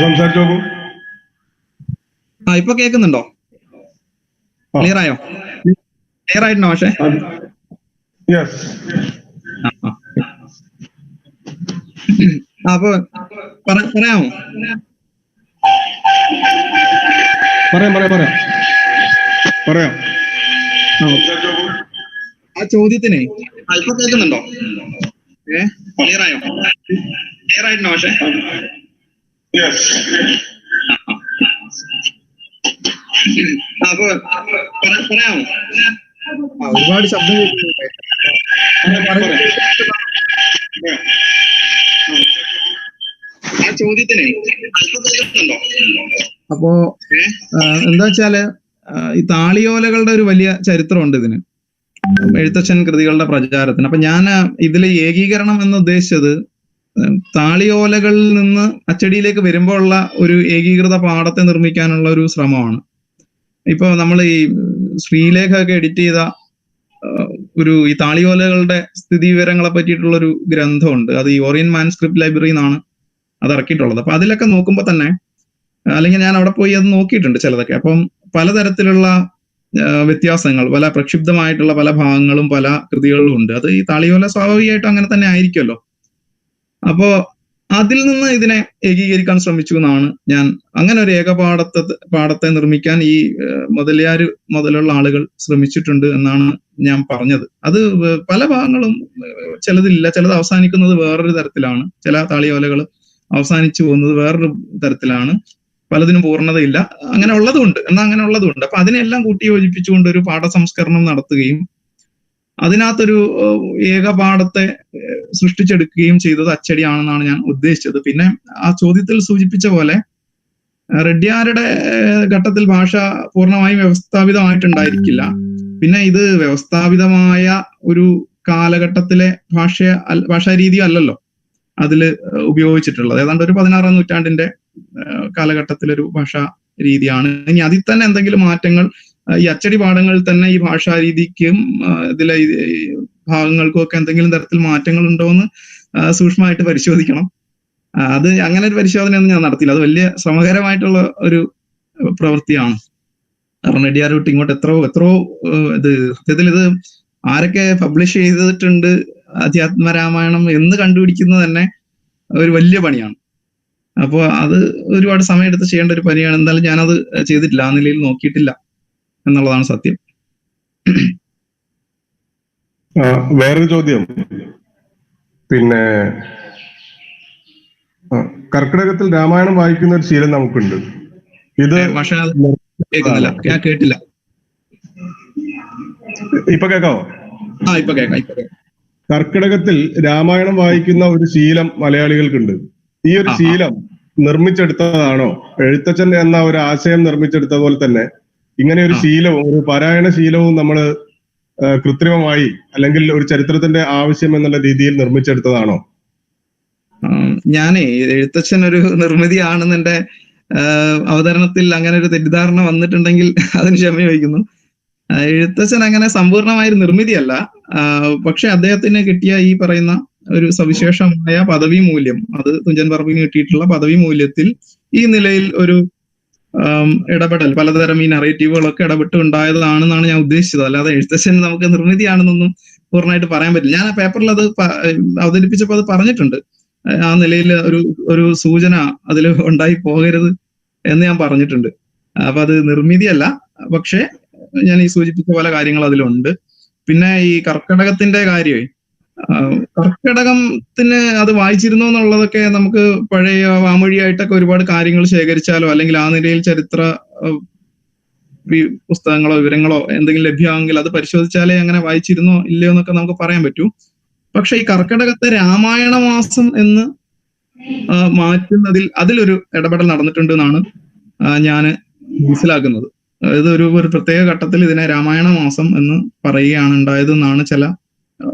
സംസാരിച്ചു നോക്കൂ. ഇപ്പൊ കേൾക്കുന്നുണ്ടോ? ക്ലിയർ ആയോ? ക്ലിയർ ആയിട്ടുണ്ടോ പക്ഷേ? യെസ്. അപ്പൊ പറയാമോ? പറയാം. ആ ചോദ്യത്തിനെ ഇപ്പൊ കേൾക്കുന്നുണ്ടോ? ക്ലിയർ ആയോ? ക്ലിയർ ആയിട്ടുണ്ടോ പക്ഷേ? അപ്പൊ പറയാമോ? ഒരുപാട് ശബ്ദം കേൾക്കുന്നുണ്ട്. ആ ചോദ്യത്തിനെ അപ്പോ എന്താ വെച്ചാല് ഈ താളിയോലകളുടെ ഒരു വലിയ ചരിത്രമുണ്ട് ഇതിന്, എഴുത്തച്ഛൻ കൃതികളുടെ പ്രചാരത്തിന്. അപ്പൊ ഞാൻ ഇതിൽ ഏകീകരണം എന്ന് ഉദ്ദേശിച്ചത് താളിയോലകളിൽ നിന്ന് അച്ചടിയിലേക്ക് വരുമ്പോൾ ഉള്ള ഒരു ഏകീകൃത പാഠത്തെ നിർമ്മിക്കാനുള്ള ഒരു ശ്രമമാണ്. ഇപ്പൊ നമ്മൾ ഈ ശ്രീലേഖ ഒക്കെ എഡിറ്റ് ചെയ്ത ഈ താളിയോലകളുടെ സ്ഥിതി വിവരങ്ങളെ പറ്റിയിട്ടുള്ള ഒരു ഗ്രന്ഥമുണ്ട്. അത് ഈ ഓറിയൻ മാൻസ്ക്രിപ്റ്റ് ലൈബ്രറി എന്നാണ് അത് ഇറക്കിയിട്ടുള്ളത്. അപ്പൊ അതിലൊക്കെ നോക്കുമ്പോൾ തന്നെ, അല്ലെങ്കിൽ ഞാൻ അവിടെ പോയി അത് നോക്കിയിട്ടുണ്ട് ചിലതൊക്കെ, അപ്പം പലതരത്തിലുള്ള വ്യത്യാസങ്ങൾ, പല പ്രക്ഷുബ്ധമായിട്ടുള്ള പല ഭാഗങ്ങളും പല കൃതികളിലും ഉണ്ട്. അത് ഈ താളിയോല സ്വാഭാവികമായിട്ടും അങ്ങനെ തന്നെ ആയിരിക്കുമല്ലോ. അപ്പോ അതിൽ നിന്ന് ഇതിനെ ഏകീകരിക്കാൻ ശ്രമിച്ചു എന്നാണ് ഞാൻ. അങ്ങനെ ഒരു പാഠത്തെ നിർമ്മിക്കാൻ ഈ മുതലിയാര് മുതലുള്ള ആളുകൾ ശ്രമിച്ചിട്ടുണ്ട് എന്നാണ് ഞാൻ പറഞ്ഞത്. അത് പല ഭാഗങ്ങളും ചിലതില്ല, ചിലത് അവസാനിക്കുന്നത് വേറൊരു തരത്തിലാണ്, ചില താളിയോലകൾ അവസാനിച്ചു പോകുന്നത് വേറൊരു തരത്തിലാണ്, പലതിനും പൂർണ്ണതയില്ല. അങ്ങനെ ഉള്ളതുണ്ട്, എന്നാൽ അങ്ങനെ ഉള്ളതുണ്ട്. അപ്പൊ അതിനെല്ലാം കൂട്ടി യോജിപ്പിച്ചുകൊണ്ട് ഒരു പാഠസംസ്കരണം നടത്തുകയും അതിനകത്തൊരു ഏകപാഠത്തെ സൃഷ്ടിച്ചെടുക്കുകയും ചെയ്തത് അച്ചടിയാണെന്നാണ് ഞാൻ ഉദ്ദേശിച്ചത്. പിന്നെ ആ ചോദ്യത്തിൽ സൂചിപ്പിച്ച പോലെ റെഡ്ഡിയാരുടെ ഘട്ടത്തിൽ ഭാഷ പൂർണ്ണമായും വ്യവസ്ഥാപിതമായിട്ടുണ്ടായിരിക്കില്ല. പിന്നെ ഇത് വ്യവസ്ഥാപിതമായ ഒരു കാലഘട്ടത്തിലെ ഭാഷാരീതി അല്ലല്ലോ അതില് ഉപയോഗിച്ചിട്ടുള്ളത്. ഏതാണ്ട് ഒരു 16-ാം നൂറ്റാണ്ടിന്റെ കാലഘട്ടത്തിലൊരു ഭാഷാ രീതിയാണ്. ഇനി അതിൽ തന്നെ എന്തെങ്കിലും മാറ്റങ്ങൾ ഈ അച്ചടി പാഠങ്ങളിൽ തന്നെ ഈ ഭാഷാ രീതിക്കും ഇതിലെ ഭാഗങ്ങൾക്കും ഒക്കെ എന്തെങ്കിലും തരത്തിൽ മാറ്റങ്ങൾ ഉണ്ടോ എന്ന് സൂക്ഷ്മമായിട്ട് പരിശോധിക്കണം. അത് അങ്ങനെ ഒരു പരിശോധനയൊന്നും ഞാൻ നടത്തിയില്ല. അത് വലിയ ശ്രമകരമായിട്ടുള്ള ഒരു പ്രവൃത്തിയാണ്. കാരണം റെഡ്ഡിയാർ തൊട്ട് ഇങ്ങോട്ട് എത്രയോ ഇത് സത്യത്തിൽ ഇത് ആരൊക്കെ പബ്ലിഷ് ചെയ്തിട്ടുണ്ട് അധ്യാത്മരാമായണം എന്ന് കണ്ടുപിടിക്കുന്നത് തന്നെ ഒരു വലിയ പണിയാണ്. അപ്പോൾ അത് ഒരുപാട് സമയമെടുത്ത് ചെയ്യേണ്ട ഒരു പണിയാണ്. എന്തായാലും ഞാനത് ചെയ്തിട്ടില്ല, ആ നിലയിൽ നോക്കിയിട്ടില്ല എന്നുള്ളതാണ് സത്യം. വേറൊരു ചോദ്യം, പിന്നെ കർക്കിടകത്തിൽ രാമായണം വായിക്കുന്ന ഒരു ശീലം നമുക്കുണ്ട്. ഇത് കേൾക്കുന്നില്ല, ഞാൻ കേട്ടില്ല. ഇപ്പൊ കേൾക്കാവോ? ഇപ്പൊ കേൾക്കാം. കർക്കിടകത്തിൽ രാമായണം വായിക്കുന്ന ഒരു ശീലം മലയാളികൾക്കുണ്ട്. ഈ ഒരു ശീലം നിർമ്മിച്ചെടുത്തതാണോ? എഴുത്തച്ഛൻ എന്ന ഒരു ആശയം നിർമ്മിച്ചെടുത്ത പോലെ തന്നെ ഇങ്ങനെ ഒരു ശീലവും ഒരു പാരായണ ശീലവും നമ്മൾ കൃത്രിമമായി അല്ലെങ്കിൽ ഒരു ചരിത്രത്തിന്റെ ആവശ്യം എന്നുള്ള രീതിയിൽ നിർമ്മിച്ചെടുത്തതാണോ? ഞാനേ എഴുത്തച്ഛൻ ഒരു നിർമ്മിതിയാണെന്ന് എന്റെ അവതരണത്തിൽ അങ്ങനെ ഒരു തെറ്റിദ്ധാരണ വന്നിട്ടുണ്ടെങ്കിൽ അതിന് ക്ഷമ ചോദിക്കുന്നു. എഴുത്തച്ഛൻ അങ്ങനെ സമ്പൂർണമായ ഒരു നിർമ്മിതിയല്ല. പക്ഷെ അദ്ദേഹത്തിന് കിട്ടിയ ഈ പറയുന്ന ഒരു സവിശേഷമായ പദവി മൂല്യം, അത് തുഞ്ചൻ പറമ്പിന് കിട്ടിയിട്ടുള്ള പദവി മൂല്യത്തിൽ ഈ നിലയിൽ ഒരു ഇടപെടൽ, പലതരം ഈ നറേറ്റീവുകളൊക്കെ ഇടപെട്ട് ഉണ്ടായതാണെന്നാണ് ഞാൻ ഉദ്ദേശിച്ചത്. അല്ലാതെ എഴുത്തച്ഛൻ നമുക്ക് നിർമ്മിതിയാണെന്നൊന്നും പൂർണ്ണമായിട്ട് പറയാൻ പറ്റില്ല. ഞാൻ ആ പേപ്പറിൽ അത് അവതരിപ്പിച്ചപ്പോൾ അത് പറഞ്ഞിട്ടുണ്ട്. ആ നിലയിൽ ഒരു സൂചന അതിൽ ഉണ്ടായി പോകരുത് എന്ന് ഞാൻ പറഞ്ഞിട്ടുണ്ട്. അപ്പൊ അത് നിർമ്മിതിയല്ല, പക്ഷെ ഞാൻ ഈ സൂചിപ്പിച്ച പല കാര്യങ്ങൾ അതിലുണ്ട്. പിന്നെ ഈ കർക്കിടകത്തിന്റെ കാര്യമേ, കർക്കിടകത്തിന് അത് വായിച്ചിരുന്നു എന്നുള്ളതൊക്കെ നമുക്ക് പഴയ വാമൊഴിയായിട്ടൊക്കെ ഒരുപാട് കാര്യങ്ങൾ ശേഖരിച്ചാലോ അല്ലെങ്കിൽ ആ നിലയിൽ ചരിത്ര പുസ്തകങ്ങളോ വിവരങ്ങളോ എന്തെങ്കിലും ലഭ്യമാണെങ്കിൽ അത് പരിശോധിച്ചാലേ അങ്ങനെ വായിച്ചിരുന്നോ ഇല്ലയോ എന്നൊക്കെ നമുക്ക് പറയാൻ പറ്റൂ. പക്ഷെ ഈ കർക്കിടകത്തെ രാമായണ മാസം എന്ന് മാറ്റുന്നതിൽ അതിലൊരു ഇടപെടൽ നടന്നിട്ടുണ്ട് എന്നാണ് ഞാൻ മനസ്സിലാക്കുന്നത്. അതായത് ഒരു പ്രത്യേക ഘട്ടത്തിൽ ഇതിനെ രാമായണ മാസം എന്ന് പറയുകയാണ് ഉണ്ടായതെന്നാണ് ചില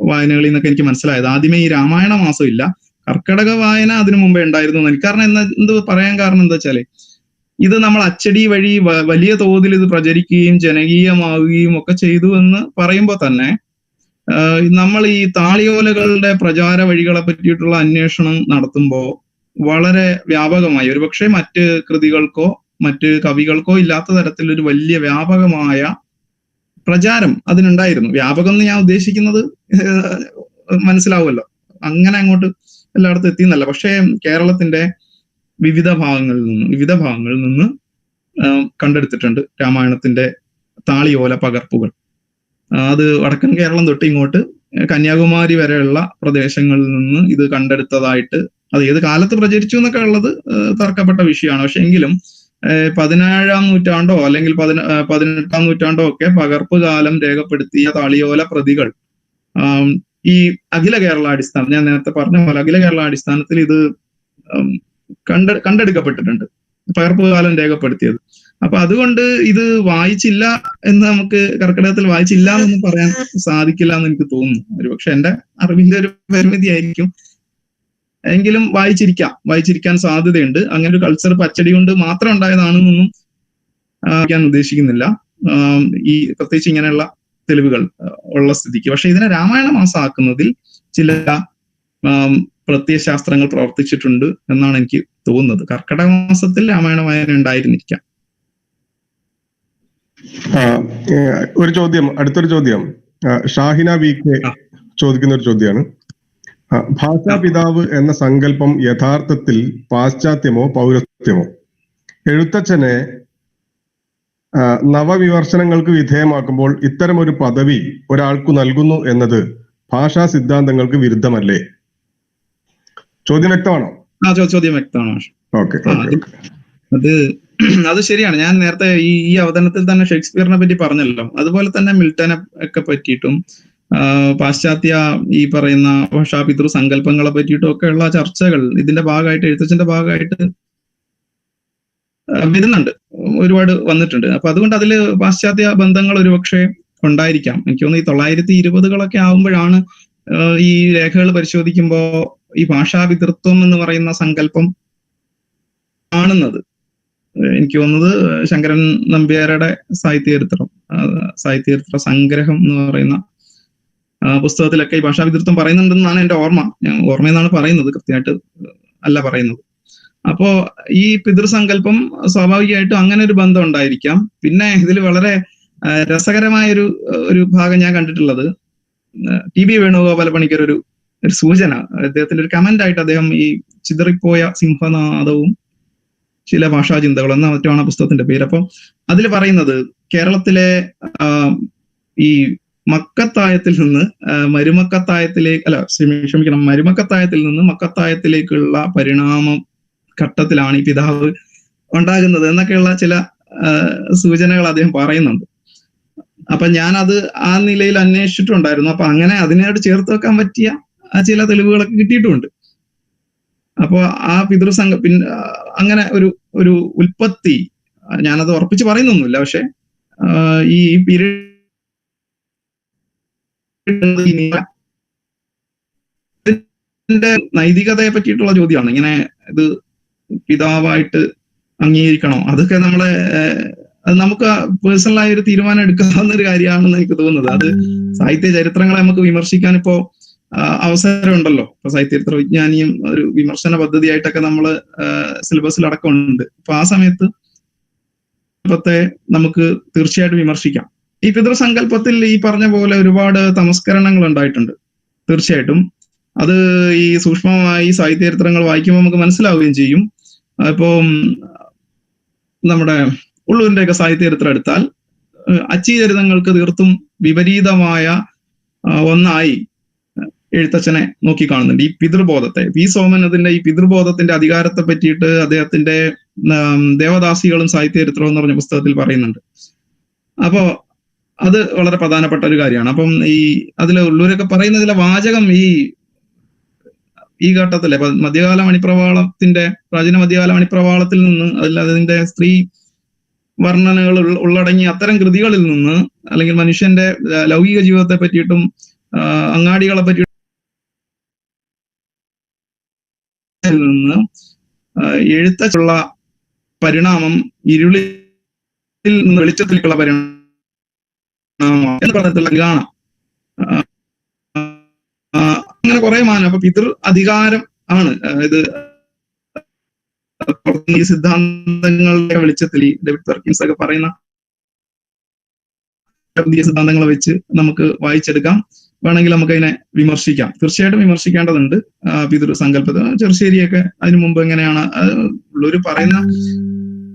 വായനകളിൽ നിന്നൊക്കെ എനിക്ക് മനസ്സിലായത്. ആദ്യമേ ഈ രാമായണ മാസം ഇല്ല, കർക്കിടക വായന അതിനു മുമ്പേ ഉണ്ടായിരുന്നു എനിക്ക്. കാരണം എന്ത് പറയാൻ കാരണം എന്താ വെച്ചാല് ഇത് നമ്മൾ അച്ചടി വഴി വലിയ തോതിൽ ഇത് പ്രചരിക്കുകയും ജനകീയമാവുകയും ഒക്കെ ചെയ്തു എന്ന് പറയുമ്പോൾ തന്നെ നമ്മൾ ഈ താളിയോലകളുടെ പ്രചാര വഴികളെ പറ്റിയിട്ടുള്ള അന്വേഷണം നടത്തുമ്പോൾ വളരെ വ്യാപകമായി, ഒരുപക്ഷെ മറ്റ് കൃതികൾക്കോ മറ്റ് കവികൾക്കോ ഇല്ലാത്ത തരത്തിൽ ഒരു വലിയ വ്യാപകമായ പ്രചാരം അതിനുണ്ടായിരുന്നു. വ്യാപകം എന്ന് ഞാൻ ഉദ്ദേശിക്കുന്നത് മനസ്സിലാവുമല്ലോ, അങ്ങനെ അങ്ങോട്ട് എല്ലായിടത്തും എത്തിയെന്നല്ല. പക്ഷേ കേരളത്തിന്റെ വിവിധ ഭാഗങ്ങളിൽ നിന്ന് കണ്ടെടുത്തിട്ടുണ്ട് രാമായണത്തിന്റെ താളിയോല പകർപ്പുകൾ. അത് വടക്കൻ കേരളം തൊട്ട് ഇങ്ങോട്ട് കന്യാകുമാരി വരെയുള്ള പ്രദേശങ്ങളിൽ നിന്ന് ഇത് കണ്ടെടുത്തതായിട്ട്, അത് ഏത് കാലത്ത് പ്രചരിച്ചു എന്നൊക്കെ ഉള്ളത് തർക്കപ്പെട്ട വിഷയമാണ്. പക്ഷെ എങ്കിലും 17-ാം നൂറ്റാണ്ടോ അല്ലെങ്കിൽ 18-ാം നൂറ്റാണ്ടോ ഒക്കെ പകർപ്പ് കാലം രേഖപ്പെടുത്തിയ താളിയോല പ്രതികൾ ഈ അഖില കേരള അടിസ്ഥാനം, ഞാൻ നേരത്തെ പറഞ്ഞ പോലെ അഖില കേരള അടിസ്ഥാനത്തിൽ ഇത് കണ്ടെടുക്കപ്പെട്ടിട്ടുണ്ട്, പകർപ്പ് കാലം രേഖപ്പെടുത്തിയത്. അപ്പൊ അതുകൊണ്ട് ഇത് വായിച്ചില്ല എന്ന് നമുക്ക് കർക്കിടകത്തിൽ വായിച്ചില്ല എന്നൊന്നും പറയാൻ സാധിക്കില്ല എന്ന് എനിക്ക് തോന്നുന്നു. ഒരുപക്ഷെ എന്റെ അറിവിന്റെ ഒരു പരിമിതി ആയിരിക്കും, എങ്കിലും വായിച്ചിരിക്കാൻ സാധ്യതയുണ്ട്. അങ്ങനെ ഒരു കൾച്ചർ പച്ചടി കൊണ്ട് മാത്രം ഉണ്ടായതാണെന്നൊന്നും ഞാൻ ഉദ്ദേശിക്കുന്നില്ല, ഈ പ്രത്യേകിച്ച് ഇങ്ങനെയുള്ള തെളിവുകൾ ഉള്ള സ്ഥിതിക്ക്. പക്ഷെ ഇതിനെ രാമായണ മാസമാക്കുന്നതിൽ ചില പ്രത്യയശാസ്ത്രങ്ങൾ പ്രവർത്തിച്ചിട്ടുണ്ട് എന്നാണ് എനിക്ക് തോന്നുന്നത്. കർക്കിടക മാസത്തിൽ രാമായണ വായന ഉണ്ടായിരുന്നിരിക്കാം. അടുത്തൊരു ചോദ്യം ഷാഹിന വി കെ ചോദിക്കുന്ന ഒരു ചോദ്യമാണ്. ഭാഷാപിതാവ് എന്ന സങ്കല്പം യഥാർത്ഥത്തിൽ പാശ്ചാത്യമോ പൗരസ്ത്യമോ? എഴുത്തച്ഛനെ നവവിമർശനങ്ങൾക്ക് വിധേയമാക്കുമ്പോൾ ഇത്തരം ഒരു പദവി ഒരാൾക്കു നൽകുന്നു എന്നത് ഭാഷാ സിദ്ധാന്തങ്ങൾക്ക് വിരുദ്ധമല്ലേ? ചോദ്യം വ്യക്തമാണോ? ചോദ്യം വ്യക്തമാണ്. ഓക്കെ, അത് ശരിയാണ്. ഞാൻ നേരത്തെ ഈ അവതരണത്തിൽ തന്നെ ഷേക്സ്പിയറിനെ പറ്റി പറഞ്ഞല്ലോ. അതുപോലെ തന്നെ മിൽട്ടനെ ഒക്കെ പറ്റിയിട്ടും പാശ്ചാത്യ ഈ പറയുന്ന ഭാഷാപിതൃ സങ്കല്പങ്ങളെ പറ്റിയിട്ടും ഒക്കെ ഉള്ള ചർച്ചകൾ ഇതിന്റെ ഭാഗമായിട്ട്, എഴുത്തച്ഛന്റെ ഭാഗമായിട്ട് വരുന്നുണ്ട്, ഒരുപാട് വന്നിട്ടുണ്ട്. അപ്പൊ അതുകൊണ്ട് അതില് പാശ്ചാത്യ ബന്ധങ്ങൾ ഒരുപക്ഷെ ഉണ്ടായിരിക്കാം. എനിക്ക് തോന്നുന്നു ഈ 1920-കളൊക്കെ ആവുമ്പോഴാണ് ഈ രേഖകൾ പരിശോധിക്കുമ്പോൾ ഈ ഭാഷാപിതൃത്വം എന്ന് പറയുന്ന സങ്കല്പം കാണുന്നത്. എനിക്ക് തോന്നുന്നത് ശങ്കരൻ നമ്പ്യാരുടെ സാഹിത്യചരിത്ര സംഗ്രഹം എന്ന് പറയുന്ന പുസ്തകത്തിലൊക്കെ ഈ ഭാഷാപിതൃത്വം പറയുന്നുണ്ടെന്നാണ് എന്റെ ഓർമ്മ. ഞാൻ ഓർമ്മയെന്നാണ് പറയുന്നത്, കൃത്യമായിട്ട് അല്ല പറയുന്നത്. അപ്പോ ഈ പിതൃസങ്കല്പം സ്വാഭാവികമായിട്ടും അങ്ങനെ ഒരു ബന്ധം ഉണ്ടായിരിക്കാം. പിന്നെ ഇതിൽ വളരെ രസകരമായ ഒരു ഭാഗം ഞാൻ കണ്ടിട്ടുള്ളത്, TB വേണുഗോപാല പണിക്കർ ഒരു സൂചന, അദ്ദേഹത്തിന്റെ ഒരു കമന്റ് ആയിട്ട് അദ്ദേഹം ഈ ചിതറിപ്പോയ സിംഹനാദവും ചില ഭാഷാചിന്തകൾ എന്ന മറ്റാണ് പുസ്തകത്തിന്റെ പേര്. അപ്പം അതിൽ പറയുന്നത് കേരളത്തിലെ ഈ മക്കത്തായത്തിൽ നിന്ന് മരുമക്കത്തായത്തിൽ നിന്ന് മക്കത്തായത്തിലേക്കുള്ള പരിണാമ ഘട്ടത്തിലാണ് ഈ പിതാവ് ഉണ്ടാകുന്നത് എന്നൊക്കെയുള്ള ചില സൂചനകൾ അദ്ദേഹം പറയുന്നുണ്ട്. അപ്പൊ ഞാനത് ആ നിലയിൽ അന്വേഷിച്ചിട്ടുണ്ടായിരുന്നു. അപ്പൊ അങ്ങനെ അതിനോട് ചേർത്ത് വെക്കാൻ പറ്റിയ ചില തെളിവുകളൊക്കെ കിട്ടിയിട്ടുമുണ്ട്. അപ്പോ ആ അങ്ങനെ ഒരു ഉൽപ്പത്തി ഞാനത് ഉറപ്പിച്ച് പറയുന്നൊന്നുമില്ല. പക്ഷെ ഈ പീരീഡ് നൈതികതയെ പറ്റിയിട്ടുള്ള ചോദ്യമാണ്. ഇങ്ങനെ ഇത് പിതാവായിട്ട് അംഗീകരിക്കണോ? അതൊക്കെ അത് നമുക്ക് പേഴ്സണലായ ഒരു തീരുമാനം എടുക്കാവുന്ന ഒരു കാര്യമാണെന്ന് എനിക്ക് തോന്നുന്നത്. അത് സാഹിത്യ ചരിത്രങ്ങളെ നമുക്ക് വിമർശിക്കാൻ ഇപ്പോ അവസരമുണ്ടല്ലോ. ഇപ്പൊ സാഹിത്യചരിത്ര വിജ്ഞാനിയും ഒരു വിമർശന പദ്ധതിയായിട്ടൊക്കെ നമ്മള് സിലബസിൽ അടക്കമുണ്ട്. അപ്പൊ ആ സമയത്ത് നമുക്ക് തീർച്ചയായിട്ടും വിമർശിക്കാം. ഈ പിതൃസങ്കല്പത്തിൽ ഈ പറഞ്ഞ പോലെ ഒരുപാട് തമസ്കരണങ്ങൾ ഉണ്ടായിട്ടുണ്ട്. തീർച്ചയായിട്ടും അത് ഈ സൂക്ഷ്മമായി സാഹിത്യചരിത്രങ്ങൾ വായിക്കുമ്പോൾ നമുക്ക് മനസ്സിലാവുകയും ചെയ്യും. ഇപ്പോ നമ്മുടെ ഉള്ളൂരിന്റെയൊക്കെ സാഹിത്യചരിത്രം എടുത്താൽ അച്ചീചരിതങ്ങൾക്ക് തീർത്തും വിപരീതമായ ഒന്നായി എഴുത്തച്ഛനെ നോക്കിക്കാണുന്നുണ്ട്. ഈ പിതൃബോധത്തെ, വി സോമൻ അതിന്റെ ഈ പിതൃബോധത്തിന്റെ അധികാരത്തെ പറ്റിയിട്ട് അദ്ദേഹത്തിന്റെ ദേവദാസികളും സാഹിത്യചരിത്രവും എന്ന് പറഞ്ഞ പുസ്തകത്തിൽ പറയുന്നുണ്ട്. അപ്പോ അത് വളരെ പ്രധാനപ്പെട്ട ഒരു കാര്യമാണ്. അപ്പം ഈ അതിലെ ഉള്ളൂരൊക്കെ പറയുന്ന ചില വാചകം ഈ ഘട്ടത്തിലെ മധ്യകാല മണിപ്രവാളത്തിന്റെ പ്രാചീന മധ്യകാല മണിപ്രവാളത്തിൽ നിന്ന് അതിന്റെ സ്ത്രീ വർണ്ണനകൾ ഉള്ളടങ്ങിയ അത്തരം കൃതികളിൽ നിന്ന്, അല്ലെങ്കിൽ മനുഷ്യന്റെ ലൗകിക ജീവിതത്തെ പറ്റിയിട്ടും അങ്ങാടികളെ പറ്റിയിട്ടും നിന്ന് എഴുത്തുള്ള പരിണാമം ഇരുളിൽ നിന്ന് വെളിച്ചത്തിലേക്കുള്ള പരിണാമം എന്ന് പറഞ്ഞിട്ടുള്ള കാണാം. അങ്ങനെ കുറെ മാനം. അപ്പൊ പിതൃ അധികാരം ആണ് ഇത് ഈ സിദ്ധാന്തങ്ങളുടെ വെളിച്ചത്തിൽ ഈ ഡേവിഡ് പെർക്കിൻസ് ഒക്കെ പറയുന്ന പുതിയ സിദ്ധാന്തങ്ങളെ വെച്ച് നമുക്ക് വായിച്ചെടുക്കാം. വേണമെങ്കിൽ നമുക്ക് അതിനെ വിമർശിക്കാം. തീർച്ചയായിട്ടും വിമർശിക്കേണ്ടതുണ്ട് പിതൃ സങ്കല്പത്തെ. ചെറുശ്ശേരിയൊക്കെ അതിനു മുമ്പ് എങ്ങനെയാണ് ഉള്ളൊരു പറയുന്ന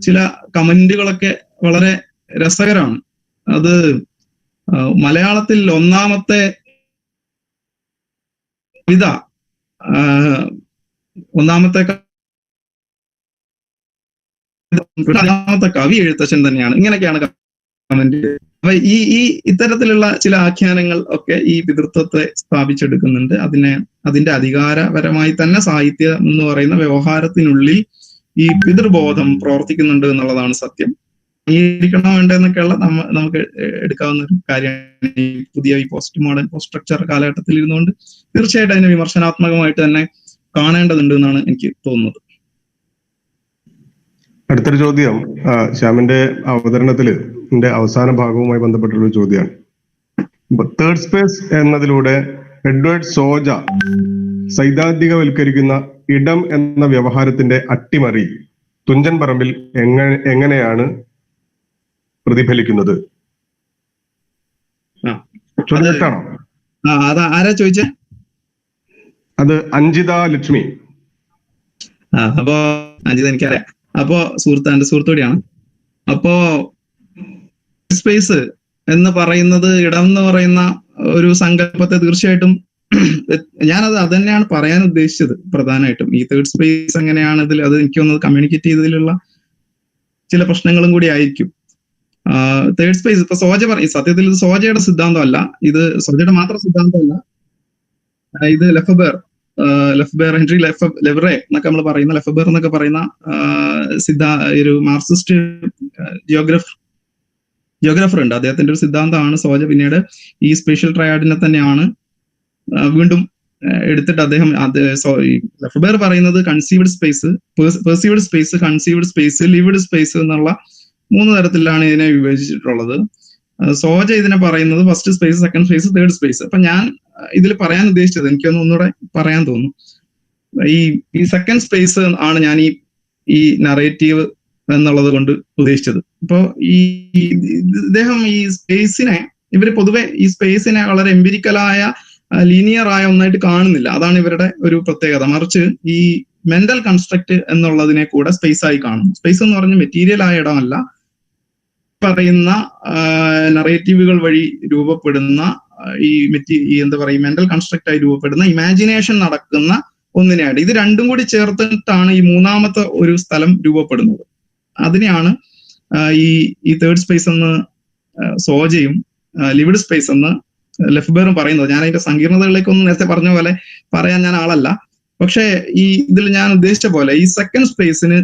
ചില കമന്റുകളൊക്കെ വളരെ രസകരമാണ്. അത് മലയാളത്തിൽ ഒന്നാമത്തെ കവിത, ഒന്നാമത്തെ കവി എഴുത്തച്ഛൻ തന്നെയാണ്. ഇങ്ങനെയൊക്കെയാണ് കമന്റ്. അപ്പൊ ഈ ഇത്തരത്തിലുള്ള ചില ആഖ്യാനങ്ങൾ ഒക്കെ ഈ പിതൃത്വത്തെ സ്ഥാപിച്ചെടുക്കുന്നുണ്ട്. അതിന്റെ അധികാരപരമായി തന്നെ സാഹിത്യം എന്ന് പറയുന്ന വ്യവഹാരത്തിനുള്ളിൽ ഈ പിതൃബോധം പ്രവർത്തിക്കുന്നുണ്ട് എന്നുള്ളതാണ് സത്യം. അംഗീകരിക്കണോ വേണ്ടെന്നൊക്കെയുള്ള നമുക്ക് എടുക്കാവുന്ന ഒരു കാര്യമാണ്. ഈ പുതിയ ഈ പോസ്റ്റ് മോഡേൺ പോസ്റ്റ് സ്ട്രക്ചർ കാലഘട്ടത്തിൽ ഇരുന്നുകൊണ്ട് തീർച്ചയായിട്ടും അതിനെ വിമർശനാത്മകമായിട്ട് തന്നെ കാണേണ്ടതുണ്ട് എന്നാണ് എനിക്ക് തോന്നുന്നത്. അടുത്തൊരു ചോദ്യം ശ്യാമിന്റെ അവതരണത്തില് അവസാന ഭാഗവുമായി ബന്ധപ്പെട്ടുള്ള ചോദ്യമാണ്. തേർഡ് സ്പേസ് എന്നതിലൂടെ എഡ്വേർഡ് സോജ സൈദ്ധാന്തികവൽക്കരിക്കുന്ന ഇടം എന്ന വ്യവഹാരത്തിന്റെ അട്ടിമറി തുഞ്ചൻ പറമ്പിൽ എങ്ങനെയാണ് പ്രതിഫലിക്കുന്നത്? ചോദ്യമാണോ? ആരാ ചോദിച്ചേ? അത് അഞ്ജിത ലക്ഷ്മി. അപ്പോ അഞ്ജിത എനിക്കറിയാം. അപ്പോ എന്റെ സുഹൃത്തോടെയാണ്. അപ്പോ സ്പേസ് എന്ന് പറയുന്നത്, ഇടം എന്ന് പറയുന്ന ഒരു സങ്കല്പത്തെ തീർച്ചയായിട്ടും ഞാനത് തന്നെയാണ് പറയാൻ ഉദ്ദേശിച്ചത് പ്രധാനമായിട്ടും. ഈ തേർഡ് സ്പേസ് എങ്ങനെയാണ് ഇതിൽ, അത് എനിക്ക് തോന്നുന്നത് കമ്മ്യൂണിക്കേറ്റ് ചെയ്തതിലുള്ള ചില പ്രശ്നങ്ങളും കൂടി ആയിരിക്കും. തേർഡ് സ്പേസ് ഇപ്പൊ സോജ പറയും, സത്യത്തിൽ ഇത് സോജയുടെ സിദ്ധാന്തമല്ല, ഇത് സോജയുടെ മാത്രം സിദ്ധാന്തമല്ല. ഇത് ലെഫബേർ ഹെൻറി ലെവറെ എന്നൊക്കെ നമ്മൾ പറയുന്ന, ലെഫബേർ എന്നൊക്കെ പറയുന്ന ഒരു മാർക്സിസ്റ്റ് ജിയോഗ്രഫർ ഉണ്ട്. അദ്ദേഹത്തിന്റെ ഒരു സിദ്ധാന്തമാണ് സോജ പിന്നീട് ഈ സ്പേഷ്യൽ ട്രയാഡിനെ തന്നെയാണ് വീണ്ടും എടുത്തിട്ട് അദ്ദേഹം ലെഫബേർ പറയുന്നത് conceived space, perceived space, conceived space, lived space എന്നുള്ള 3 തരത്തിലാണ് ഇതിനെ വിഭജിച്ചിട്ടുള്ളത്. സോജ ഇതിനെ പറയുന്നത് first space, second space, third space. അപ്പൊ ഞാൻ ഇതിൽ പറയാൻ ഉദ്ദേശിച്ചത്, എനിക്കൊന്ന് ഒന്നുകൂടെ പറയാൻ തോന്നുന്നു, ഈ സെക്കൻഡ് സ്പേസ് ആണ് ഞാൻ ഈ നറേറ്റീവ് എന്നുള്ളത് കൊണ്ട് ഉദ്ദേശിച്ചത്. ഇപ്പോ ഇദ്ദേഹം ഈ സ്പേസിനെ, ഇവര് പൊതുവെ ഈ സ്പേസിനെ വളരെ എംപിരിക്കലായ ലീനിയർ ആയ ഒന്നായിട്ട് കാണുന്നില്ല. അതാണ് ഇവരുടെ ഒരു പ്രത്യേകത. മറിച്ച് ഈ മെന്റൽ കൺസ്ട്രക്ട് എന്നുള്ളതിനെ കൂടെ സ്പേസ് ആയി കാണുന്നു. സ്പേസ് എന്ന് പറഞ്ഞ മെറ്റീരിയൽ ആയ ഇടമല്ല, പറയുന്ന നറേറ്റീവുകൾ വഴി രൂപപ്പെടുന്ന എന്താ പറയുക, മെന്റൽ കൺസ്ട്രക്ട് ആയി രൂപപ്പെടുന്ന ഇമാജിനേഷൻ നടക്കുന്ന ഒന്നിനെയാണ്. ഇത് രണ്ടും കൂടി ചേർത്തിട്ടാണ് ഈ മൂന്നാമത്തെ ഒരു സ്ഥലം രൂപപ്പെടുന്നത്. അതിനെയാണ് ഈ തേർഡ് സ്പേസ് എന്ന് സോജയും ലിവിഡ് സ്പേസ് എന്ന് ലെഫ്ബേറും പറയുന്നത്. ഞാൻ അതിന്റെ സങ്കീർണതകളിലേക്കൊന്നും നേരത്തെ പറഞ്ഞ പോലെ പറയാൻ ഞാൻ ആളല്ല. പക്ഷേ ഇതിൽ ഞാൻ ഉദ്ദേശിച്ച പോലെ ഈ സെക്കൻഡ് സ്പേസിന്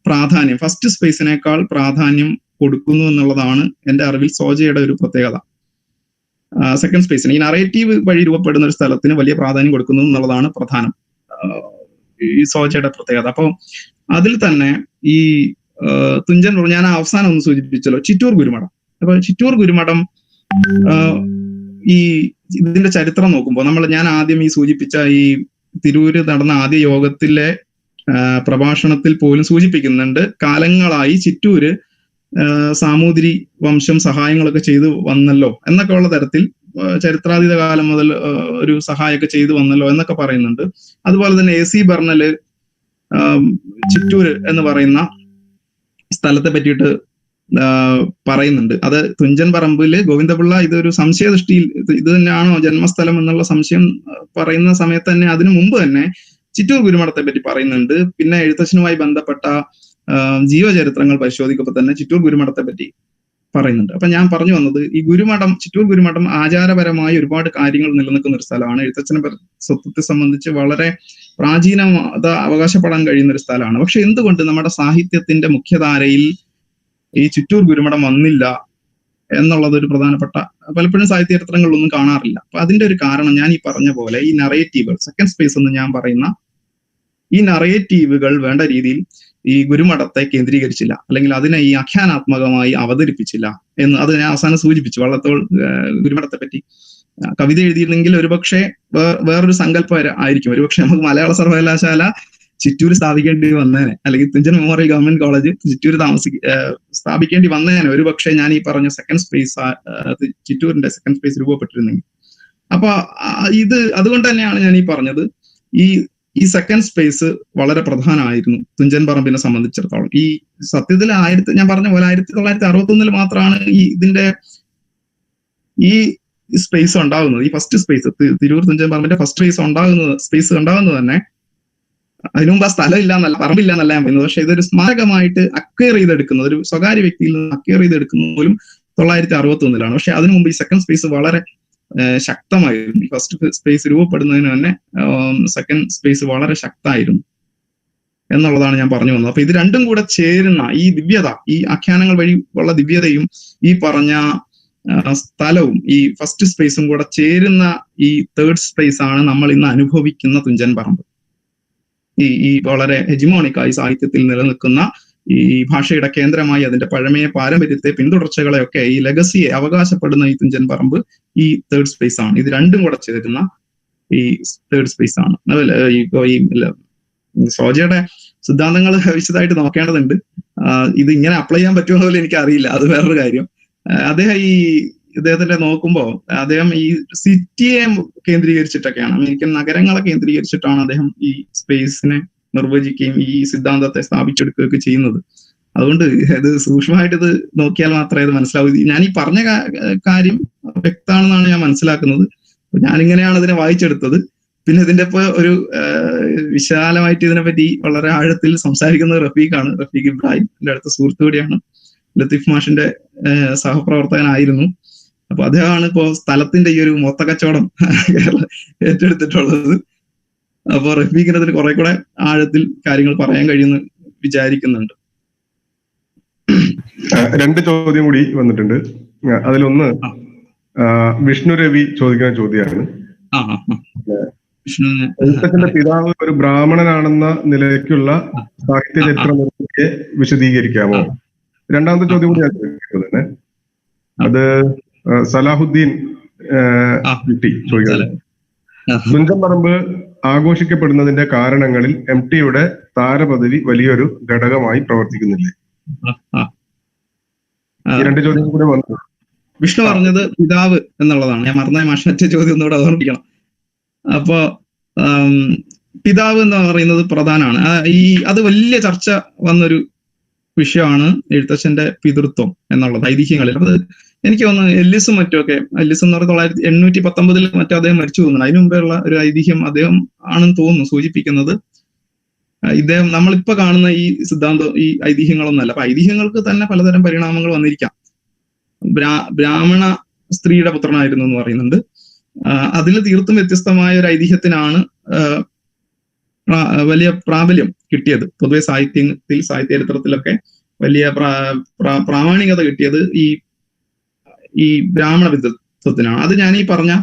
പ്രാധാന്യം ഫസ്റ്റ് സ്പേസിനേക്കാൾ പ്രാധാന്യം കൊടുക്കുന്നു എന്നുള്ളതാണ് എന്റെ അറിവിൽ സോജയുടെ ഒരു പ്രത്യേകത. സെക്കൻഡ് സ്പേസിന്, ഈ നറേറ്റീവ് വഴി രൂപപ്പെടുന്ന ഒരു സ്ഥലത്തിന് വലിയ പ്രാധാന്യം കൊടുക്കുന്നു എന്നുള്ളതാണ് പ്രധാനം, ഈ സോജയുടെ പ്രത്യേകത. അപ്പൊ അതിൽ തന്നെ ഈ തുഞ്ചൻ, ഞാൻ അവസാനം ഒന്ന് സൂചിപ്പിച്ചല്ലോ, ചിറ്റൂർ ഗുരുമഠം. അപ്പൊ ചിറ്റൂർ ഗുരുമഠം ഇതിന്റെ ചരിത്രം നോക്കുമ്പോൾ ഞാൻ ആദ്യം ഈ സൂചിപ്പിച്ച ഈ തിരൂര് നടന്ന ആദ്യ യോഗത്തിലെ പ്രഭാഷണത്തിൽ പോലും സൂചിപ്പിക്കുന്നുണ്ട്, കാലങ്ങളായി ചിറ്റൂര് സാമൂതിരി വംശം സഹായങ്ങളൊക്കെ ചെയ്തു വന്നല്ലോ എന്നൊക്കെ ഉള്ള തരത്തിൽ, ചരിത്രാതീത കാലം മുതൽ ഒരു സഹായമൊക്കെ ചെയ്തു വന്നല്ലോ എന്നൊക്കെ പറയുന്നുണ്ട്. അതുപോലെ തന്നെ AC ബർണല് ചിറ്റൂര് എന്ന് പറയുന്ന സ്ഥലത്തെ പറ്റിയിട്ട് പറയുന്നുണ്ട്. അത് തുഞ്ചൻ പറമ്പില് ഗോവിന്ദപിള്ള ഇതൊരു സംശയദൃഷ്ടിയിൽ ഇത് തന്നെയാണോ ജന്മസ്ഥലം എന്നുള്ള സംശയം പറയുന്ന സമയത്ത് തന്നെ, അതിനു മുമ്പ് തന്നെ ചിറ്റൂർ ഗുരുമഠത്തെ പറ്റി പറയുന്നുണ്ട്. പിന്നെ എഴുത്തച്ഛനുമായി ബന്ധപ്പെട്ട ജീവചരിത്രങ്ങൾ പരിശോധിക്കുമ്പോൾ തന്നെ ചിറ്റൂർ ഗുരുമഠത്തെ പറ്റി പറയുന്നുണ്ട്. അപ്പൊ ഞാൻ പറഞ്ഞു വന്നത്, ഈ ചിറ്റൂർ ഗുരുമഠം ആചാരപരമായി ഒരുപാട് കാര്യങ്ങൾ നിലനിൽക്കുന്ന ഒരു സ്ഥലമാണ്. എഴുത്തച്ഛനെ സ്വത്വത്തെ സംബന്ധിച്ച് വളരെ പ്രാചീനത അവകാശപ്പെടാൻ കഴിയുന്ന ഒരു സ്ഥലമാണ്. പക്ഷെ എന്തുകൊണ്ട് നമ്മുടെ സാഹിത്യത്തിന്റെ മുഖ്യധാരയിൽ ഈ ചിറ്റൂർ ഗുരുമഠം വന്നില്ല എന്നുള്ളത് ഒരു പ്രധാനപ്പെട്ട, പലപ്പോഴും സാഹിത്യ ചരിത്രങ്ങളിലൊന്നും കാണാറില്ല. അപ്പൊ അതിന്റെ ഒരു കാരണം ഞാൻ ഈ പറഞ്ഞ പോലെ ഈ നറേറ്റീവുകൾ, സെക്കൻഡ് സ്പേസ് എന്ന് ഞാൻ പറയുന്ന ഈ നറേറ്റീവുകൾ വേണ്ട രീതിയിൽ ഈ ഗുരുമഠത്തെ കേന്ദ്രീകരിച്ചില്ല, അല്ലെങ്കിൽ അതിനെ ഈ ആഖ്യാനാത്മകമായി അവതരിപ്പിച്ചില്ല എന്ന് അത് ഞാൻ അവസാനം സൂചിപ്പിച്ചു. വള്ളത്തോൾ ഗുരുമഠത്തെ പറ്റി കവിത എഴുതിയിരുന്നെങ്കിൽ ഒരുപക്ഷെ വേറൊരു സങ്കല്പം ആയിരിക്കും. ഒരുപക്ഷെ നമുക്ക് മലയാള സർവകലാശാല ചിറ്റൂർ സ്ഥാപിക്കേണ്ടി വന്നേനെ, അല്ലെങ്കിൽ Thunchan memorial government college Chittur സ്ഥാപിക്കേണ്ടി വന്നേനെ ഒരു പക്ഷേ ഞാൻ ഈ പറഞ്ഞ സെക്കൻഡ് സ്പേസ് ചിറ്റൂരിന്റെ സെക്കൻഡ് സ്പേസ് രൂപപ്പെട്ടിരുന്നെങ്കിൽ. അപ്പൊ അതുകൊണ്ട് തന്നെയാണ് ഞാൻ ഈ പറഞ്ഞത്, ഈ സെക്കൻഡ് സ്പേസ് വളരെ പ്രധാനമായിരുന്നു തുഞ്ചൻ പറമ്പിനെ സംബന്ധിച്ചിടത്തോളം. ഈ സത്യത്തിൽ ഞാൻ പറഞ്ഞ പോലെ 1961 മാത്രമാണ് ഈ സ്പേസ് ഉണ്ടാകുന്നത്, ഈ ഫസ്റ്റ് സ്പേസ് തിരൂർ തുഞ്ചൻ പറമ്പിന്റെ ഫസ്റ്റ് സ്പേസ് ഉണ്ടാകുന്നത് തന്നെ. അതിനു മുമ്പ് ആ സ്ഥലം ഇല്ല എന്നല്ല, പറമ്പില്ല എന്നല്ല ഞാൻ പറയുന്നത്. പക്ഷെ ഇതൊരു സ്മാരകമായിട്ട് അക്വയർ ചെയ്തെടുക്കുന്നത്, ഒരു സ്വകാര്യ വ്യക്തിയിൽ നിന്ന് അക്വയർ ചെയ്തെടുക്കുന്നത് പോലും 1961 പക്ഷെ അതിനു മുമ്പ് ഈ സെക്കൻഡ് സ്പേസ് വളരെ ശക്തമായിരുന്നു. ഈ ഫസ്റ്റ് സ്പേസ് രൂപപ്പെടുന്നതിന് തന്നെ സെക്കൻഡ് സ്പേസ് വളരെ ശക്തമായിരുന്നു എന്നുള്ളതാണ് ഞാൻ പറഞ്ഞു വന്നത്. അപ്പൊ ഇത് രണ്ടും കൂടെ ചേരുന്ന ഈ ദിവ്യത, ഈ ആഖ്യാനങ്ങൾ വഴി ഉള്ള ദിവ്യതയും ഈ പറഞ്ഞ സ്ഥലവും ഈ ഫസ്റ്റ് സ്പേസും കൂടെ ചേരുന്ന ഈ തേർഡ് സ്പേസ് ആണ് നമ്മൾ ഇന്ന് അനുഭവിക്കുന്ന തുഞ്ചൻ പറമ്പ്. ഈ വളരെ ഹെജിമോണിക്കായി സാഹിത്യത്തിൽ നിലനിൽക്കുന്ന ഈ ഭാഷയുടെ കേന്ദ്രമായി അതിന്റെ പഴമയെ, പാരമ്പര്യത്തെ, പിന്തുടർച്ചകളെയൊക്കെ, ഈ ലെഗസിയെ അവകാശപ്പെടുന്ന ഈ തുഞ്ചൻ പറമ്പ് ഈ തേർഡ് സ്പേസ് ആണ്. ഇത് രണ്ടും കൂടെ ചേരുന്ന ഈ തേർഡ് സ്പേസ് ആണ്. ഈ സോജയുടെ സിദ്ധാന്തങ്ങൾ വിശദമായിട്ട് നോക്കേണ്ടതുണ്ട്. ഇത് ഇങ്ങനെ അപ്ലൈ ചെയ്യാൻ പറ്റുമോ പോലും എനിക്ക് അറിയില്ല, അത് വേറൊരു കാര്യം. ഇദ്ദേഹത്തിന്റെ നോക്കുമ്പോൾ അദ്ദേഹം ഈ സിറ്റിയെ കേന്ദ്രീകരിച്ചിട്ടൊക്കെയാണ്, അമേരിക്കൻ നഗരങ്ങളെ കേന്ദ്രീകരിച്ചിട്ടാണ് അദ്ദേഹം ഈ സ്പേസിനെ നിർവചിക്കുകയും ഈ സിദ്ധാന്തത്തെ സ്ഥാപിച്ചെടുക്കുകയൊക്കെ ചെയ്യുന്നത്. അതുകൊണ്ട് ഇത് സൂക്ഷ്മമായിട്ട് ഇത് നോക്കിയാൽ മാത്രമേ ഇത് മനസ്സിലാവൂ. ഞാൻ ഈ പറഞ്ഞ കാര്യം വ്യക്തമാണെന്നാണ് ഞാൻ മനസ്സിലാക്കുന്നത്. ഞാനിങ്ങനെയാണ് ഇതിനെ വായിച്ചെടുത്തത്. പിന്നെ ഇതിന്റെ ഇപ്പൊ ഒരു വിശാലമായിട്ട് ഇതിനെപ്പറ്റി വളരെ ആഴത്തിൽ സംസാരിക്കുന്നത് റഫീഖ് ഇബ്രാഹിം, എന്റെ അടുത്ത സുഹൃത്തു കൂടിയാണ്, ലത്തീഫ് മാഷിന്റെ സഹപ്രവർത്തകനായിരുന്നു. അപ്പൊ അദ്ദേഹമാണ് ഇപ്പോ സ്ഥലത്തിന്റെ ഈ ഒരു മൊത്ത കച്ചവടം ഏറ്റെടുത്തിട്ടുള്ളത്. അപ്പൊ റഫീഖിന് അതിന് കുറെ കൂടെ ആഴത്തിൽ കാര്യങ്ങൾ പറയാൻ കഴിയുമെന്ന് വിചാരിക്കുന്നുണ്ട്. 2 ചോദ്യം കൂടി വന്നിട്ടുണ്ട്. അതിലൊന്ന് വിഷ്ണു രവി ചോദിക്കുന്ന ചോദ്യമാണ്. എഴുത്തച്ഛന്റെ പിതാവ് ഒരു ബ്രാഹ്മണനാണെന്ന നിലയ്ക്കുള്ള സാഹിത്യ ചരിത്ര നിർമ്മിതിയെ വിശദീകരിക്കാമോ? രണ്ടാമത്തെ ചോദ്യം കൂടി ഞാൻ ചോദിക്കുന്നത് തന്നെ, അത് സലാഹുദ്ദീൻ ചോദിക്കുന്നത്, തുഞ്ചൻ പറമ്പ് ആഘോഷിക്കപ്പെടുന്നതിന്റെ കാരണങ്ങളിൽ MTയുടെ താരപദവി വലിയൊരു ഘടകമായി പ്രവർത്തിക്കുന്നില്ലേ? ഈ 2 ചോദ്യം കൂടെ വന്നു. വിഷ്ണു പറഞ്ഞത് പിതാവ് എന്നുള്ളതാണ്. ഞാൻ മറന്ന മറ്റേ ചോദ്യം ഒന്നുകൂടെ ഓർമ്മിക്കണം. അപ്പോ പിതാവ് എന്ന് പറയുന്നത് പ്രധാനമാണ്. അത് വലിയ ചർച്ച വന്നൊരു വിഷയമാണ് എഴുത്തച്ഛന്റെ പിതൃത്വം എന്നുള്ളത് ഐതിഹ്യങ്ങളിൽ. അത് എനിക്ക് തോന്നുന്നു എല്ലിസും മറ്റുമൊക്കെ, എല്ലിസ് എന്ന് പറയുന്നത് 1819 മറ്റോ അദ്ദേഹം മരിച്ചു പോകുന്നുണ്ട്. അതിനു മുമ്പേയുള്ള ഒരു ഐതിഹ്യം അദ്ദേഹം ആണെന്ന് തോന്നുന്നു സൂചിപ്പിക്കുന്നത്. ഇദ്ദേഹം നമ്മളിപ്പോ കാണുന്ന ഈ സിദ്ധാന്തം, ഈ ഐതിഹ്യങ്ങളൊന്നല്ല. അപ്പൊ ഐതിഹ്യങ്ങൾക്ക് തന്നെ പലതരം പരിണാമങ്ങൾ വന്നിരിക്കാം. ബ്രാഹ്മണ സ്ത്രീയുടെ പുത്രനായിരുന്നു എന്ന് പറയുന്നുണ്ട്. അതിൽ തീർത്തും വ്യത്യസ്തമായ ഒരു ഐതിഹ്യത്തിനാണ് വലിയ പ്രാബല്യം കിട്ടിയത്. പൊതുവെ സാഹിത്യ ചരിത്രത്തിലൊക്കെ വലിയ പ്രാമാണികത കിട്ടിയത് ഈ ബ്രാഹ്മണ പിതൃത്വത്തിനാണ്. അത് ഞാൻ ഈ പറഞ്ഞ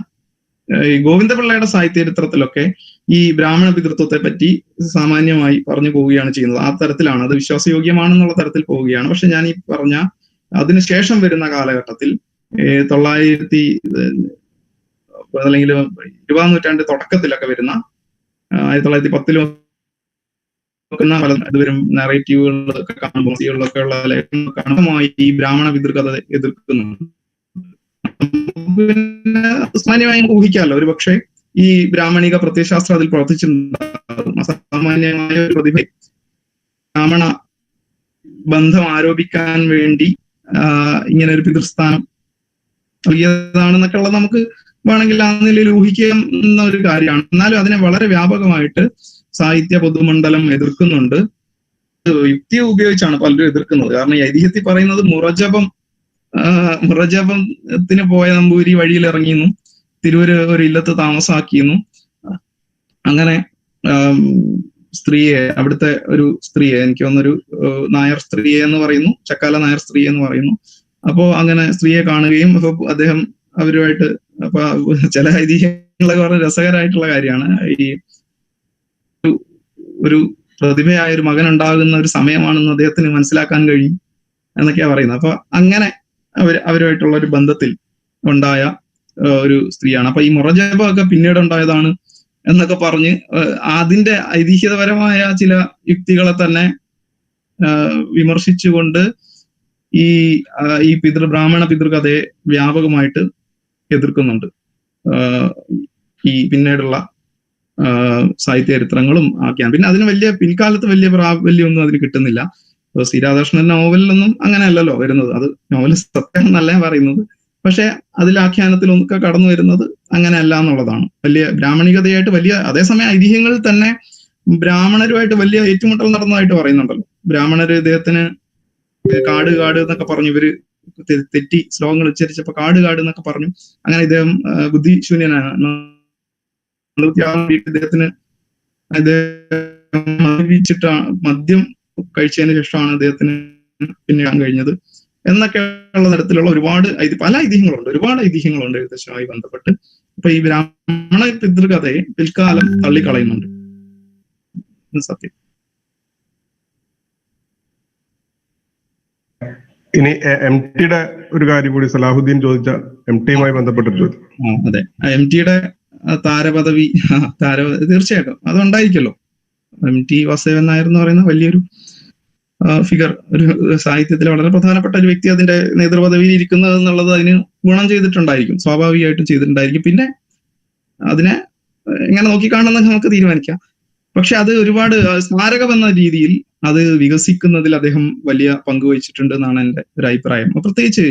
ഗോവിന്ദപിള്ളയുടെ സാഹിത്യ ചരിത്രത്തിലൊക്കെ ഈ ബ്രാഹ്മണ പിതൃത്വത്തെ പറ്റി സാമാന്യമായി പറഞ്ഞു പോവുകയാണ് ചെയ്യുന്നത്. ആ തരത്തിലാണ്, അത് വിശ്വാസയോഗ്യമാണെന്നുള്ള തരത്തിൽ പോവുകയാണ്. പക്ഷെ ഞാൻ ഈ പറഞ്ഞ അതിനുശേഷം വരുന്ന കാലഘട്ടത്തിൽ 1900 അല്ലെങ്കിൽ 20ാം നൂറ്റാണ്ട് തുടക്കത്തിലൊക്കെ വരുന്ന 1910 പല ഇതുവരും നറേറ്റീവുകളൊക്കെ കാണുമ്പോൾ ഉള്ള ലേഖനമായി ഈ ബ്രാഹ്മണ പിതൃകഥ എതിർക്കുന്നുണ്ട്. പിന്നെ സാമാന്യമായി ഊഹിക്കാമല്ലോ, ഒരു പക്ഷേ ഈ ബ്രാഹ്മണിക പ്രത്യയശാസ്ത്രം അതിൽ പ്രവർത്തിച്ചിട്ടുണ്ടാകും. അസാമാന്യമായ ഒരു പ്രതിഭ ബ്രാഹ്മണ ബന്ധം ആരോപിക്കാൻ വേണ്ടി ഇങ്ങനെ ഒരു പിതൃസ്ഥാനം നൽകിയതാണെന്നൊക്കെ ഉള്ളത് നമുക്ക് വേണമെങ്കിൽ ആ നിലയിൽ ഊഹിക്കുന്ന ഒരു കാര്യമാണ്. എന്നാലും അതിനെ വളരെ വ്യാപകമായിട്ട് സാഹിത്യ പൊതുമണ്ഡലം എതിർക്കുന്നുണ്ട്. യുക്തി ഉപയോഗിച്ചാണ് പലരും എതിർക്കുന്നത്. കാരണം ഈ ഐതിഹ്യത്തിൽ പറയുന്നത് മുറജപത്തിന് പോയ നമ്പൂരി വഴിയിൽ ഇറങ്ങിയെന്നും തിരൂര് ഒരു ഇല്ലത്ത് താമസാക്കിയെന്നും അങ്ങനെ സ്ത്രീയെ, അവിടുത്തെ ഒരു സ്ത്രീയെ, എനിക്ക് തോന്നുന്നൊരു നായർ സ്ത്രീയെ എന്ന് പറയുന്നു, ചക്കാല നായർ സ്ത്രീയെ എന്ന് പറയുന്നു. അപ്പോ അങ്ങനെ സ്ത്രീയെ കാണുകയും അപ്പൊ അദ്ദേഹം അവരുമായിട്ട്, അപ്പൊ ചില ഐതിഹ്യങ്ങളൊക്കെ വളരെ രസകരമായിട്ടുള്ള കാര്യമാണ്. ഈ ഒരു പ്രതിഭയായ ഒരു മകൻ ഉണ്ടാകുന്ന ഒരു സമയമാണെന്ന് അദ്ദേഹത്തിന് മനസ്സിലാക്കാൻ കഴിയും എന്നൊക്കെയാ പറയുന്നത്. അപ്പൊ അങ്ങനെ അവരുമായിട്ടുള്ള ഒരു ബന്ധത്തിൽ ഉണ്ടായ ഒരു സ്ത്രീയാണ്. അപ്പൊ ഈ മുറജപമൊക്കെ പിന്നീട് ഉണ്ടായതാണ്. എന്നൊക്കെ പറഞ്ഞ് അതിന്റെ ഐതിഹ്യപരമായ ചില യുക്തികളെ തന്നെ വിമർശിച്ചുകൊണ്ട് ഈ ബ്രാഹ്മണ പിതൃകഥയെ വ്യാപകമായിട്ട് എതിർക്കുന്നുണ്ട്. ഈ പിന്നീടുള്ള സാഹിത്യ ചരിത്രങ്ങളും ആക്കിയാണ്. പിന്നെ അതിന് പിൽക്കാലത്ത് വലിയ പ്രാബല്യമൊന്നും അതിന് കിട്ടുന്നില്ല. സി രാധാകൃഷ്ണൻ നോവലിലൊന്നും അങ്ങനെയല്ലല്ലോ വരുന്നത്. അത് നോവൽ സത്യം എന്നല്ല പറയുന്നത്, പക്ഷെ അതിൽ ആഖ്യാനത്തിലൊക്കെ കടന്നു വരുന്നത് അങ്ങനെയല്ല എന്നുള്ളതാണ്. വലിയ ബ്രാഹ്മണികതയായിട്ട് അതേസമയം ഐതിഹ്യങ്ങളിൽ തന്നെ ബ്രാഹ്മണരുമായിട്ട് വലിയ ഏറ്റുമുട്ടൽ നടന്നതായിട്ട് പറയുന്നുണ്ടല്ലോ. ബ്രാഹ്മണര് ഇദ്ദേഹത്തിന് കാട് എന്നൊക്കെ പറഞ്ഞു, ഇവര് തെറ്റി ശ്ലോകങ്ങൾ ഉച്ചരിച്ചപ്പോ കാട് എന്നൊക്കെ പറഞ്ഞു. അങ്ങനെ ഇദ്ദേഹം ബുദ്ധിശൂന്യനാണ്. ഇദ്ദേഹത്തിന് മദ്യം കഴിച്ചതിന് ശേഷമാണ് അദ്ദേഹത്തിന് പിന്നിടാൻ കഴിഞ്ഞത് എന്നൊക്കെയുള്ള തരത്തിലുള്ള പല ഐതിഹ്യങ്ങളുണ്ട് എഴുത്തച്ഛനുമായി ബന്ധപ്പെട്ട്. അപ്പൊ ഈ ബ്രാഹ്മണ പിതൃകഥയെ പിൽക്കാലം തള്ളിക്കളയുന്നുണ്ട്, സത്യം. ഇനി എം ടിയുടെ ഒരു കാര്യം കൂടി സലാഹുദ്ദീൻ ചോദിച്ച എം ടിയുമായി ബന്ധപ്പെട്ടൊരു ചോദ്യം. അതെ, എം ടിയുടെ താരപദവി തീർച്ചയായിട്ടും അതുണ്ടായിരിക്കല്ലോ. എം ടി വാസുദേവൻ നായർ എന്ന് പറയുന്ന വലിയൊരു ഫിഗർ, ഒരു സാഹിത്യത്തിലെ വളരെ പ്രധാനപ്പെട്ട ഒരു വ്യക്തി അതിന്റെ നേതൃപദവിയിൽ ഇരിക്കുന്നത് എന്നുള്ളത് അതിന് ഗുണം ചെയ്തിട്ടുണ്ടായിരിക്കും, സ്വാഭാവികമായിട്ടും ചെയ്തിട്ടുണ്ടായിരിക്കും. പിന്നെ അതിനെ എങ്ങനെ നോക്കിക്കാണുന്നത് നമുക്ക് തീരുമാനിക്കാം. പക്ഷെ അത് ഒരുപാട് സ്മാരകം എന്ന രീതിയിൽ അത് വികസിക്കുന്നതിൽ അദ്ദേഹം വലിയ പങ്ക് വഹിച്ചിട്ടുണ്ട് എന്നാണ് എൻ്റെ ഒരു അഭിപ്രായം. പ്രത്യേകിച്ച്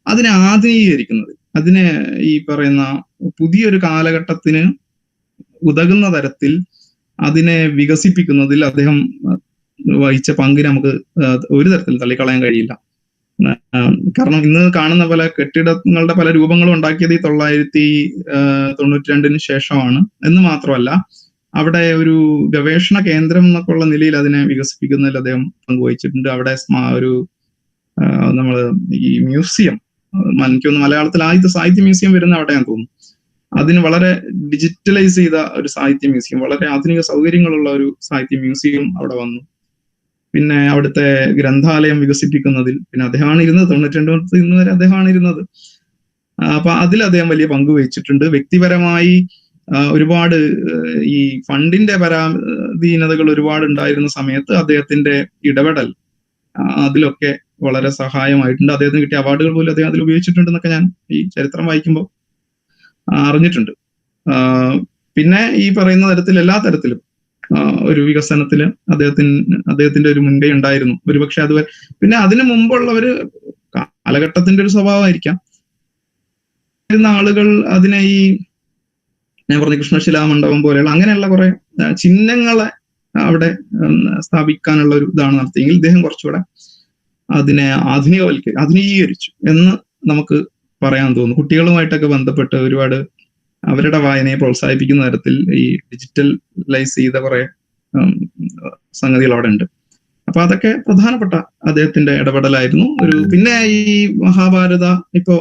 അതിനെ ആധുനീകരിക്കുന്നത്, അതിനെ ഈ പറയുന്ന പുതിയൊരു കാലഘട്ടത്തിന് ഉതകുന്ന തരത്തിൽ അതിനെ വികസിപ്പിക്കുന്നതിൽ അദ്ദേഹം വഹിച്ച പങ്കിന് നമുക്ക് ഒരു തരത്തിൽ തള്ളിക്കളയാൻ കഴിയില്ല. കാരണം ഇന്ന് കാണുന്ന പല കെട്ടിടങ്ങളുടെ പല രൂപങ്ങളും ഉണ്ടാക്കിയത് 1992 ശേഷമാണ് എന്ന് മാത്രമല്ല, അവിടെ ഒരു ഗവേഷണ കേന്ദ്രം എന്നൊക്കെ ഉള്ള നിലയിൽ അതിനെ വികസിപ്പിക്കുന്നതിൽ അദ്ദേഹം പങ്കുവഹിച്ചിട്ടുണ്ട്. അവിടെ ഈ മ്യൂസിയം, എനിക്കൊന്ന് മലയാളത്തിൽ ആദ്യത്തെ സാഹിത്യ മ്യൂസിയം വരുന്ന അവിടെയാന്ന് തോന്നുന്നു. അതിന് വളരെ ഡിജിറ്റലൈസ് ചെയ്ത ഒരു സാഹിത്യ മ്യൂസിയം, വളരെ ആധുനിക സൗകര്യങ്ങളുള്ള ഒരു സാഹിത്യ മ്യൂസിയം അവിടെ വന്നു. പിന്നെ അവിടുത്തെ ഗ്രന്ഥാലയം വികസിപ്പിക്കുന്നതിൽ പിന്നെ അദ്ദേഹമാണ് ഇരുന്നത്. 92 ഇന്ന് വരെ അദ്ദേഹമാണ് ഇരുന്നത്. അപ്പൊ അതിൽ അദ്ദേഹം വലിയ പങ്ക് വഹിച്ചിട്ടുണ്ട്. വ്യക്തിപരമായി ഒരുപാട് ഈ ഫണ്ടിന്റെ പരാധീനതകൾ ഒരുപാട് ഉണ്ടായിരുന്ന സമയത്ത് അദ്ദേഹത്തിന്റെ ഇടപെടൽ അതിലൊക്കെ വളരെ സഹായമായിട്ടുണ്ട്. അദ്ദേഹത്തിന് കിട്ടിയ അവാർഡുകൾ പോലും അദ്ദേഹം അതിൽ ഉപയോഗിച്ചിട്ടുണ്ടെന്നൊക്കെ ഞാൻ ഈ ചരിത്രം വായിക്കുമ്പോൾ അറിഞ്ഞിട്ടുണ്ട്. പിന്നെ ഈ പറയുന്ന തരത്തിൽ എല്ലാ തരത്തിലും ഒരു വികസനത്തില് അദ്ദേഹത്തിന്റെ ഒരു മുൻകൈ ഉണ്ടായിരുന്നു. ഒരുപക്ഷെ അതുവരെ പിന്നെ അതിനു മുമ്പുള്ളവര് കാലഘട്ടത്തിന്റെ ഒരു സ്വഭാവമായിരിക്കാം, ആളുകൾ അതിനെ ഞാൻ പറഞ്ഞ കൃഷ്ണശിലാമണ്ഡപം പോലെയുള്ള അങ്ങനെയുള്ള കുറെ ചിഹ്നങ്ങളെ അവിടെ സ്ഥാപിക്കാനുള്ള ഒരു ഇതാണ് നടത്തിയെങ്കിൽ ഇദ്ദേഹം കുറച്ചുകൂടെ അതിനെ ആധുനീകരിച്ചു എന്ന് നമുക്ക് പറയാൻ തോന്നുന്നു. കുട്ടികളുമായിട്ടൊക്കെ ബന്ധപ്പെട്ട് ഒരുപാട് അവരുടെ വായനയെ പ്രോത്സാഹിപ്പിക്കുന്ന തരത്തിൽ ഈ ഡിജിറ്റലൈസ് ചെയ്ത കുറെ സംഗതികൾ അവിടെ ഉണ്ട്. അപ്പൊ അതൊക്കെ പ്രധാനപ്പെട്ട അദ്ദേഹത്തിന്റെ ഇടപെടലായിരുന്നു. പിന്നെ ഈ മഹാഭാരത ഇപ്പോ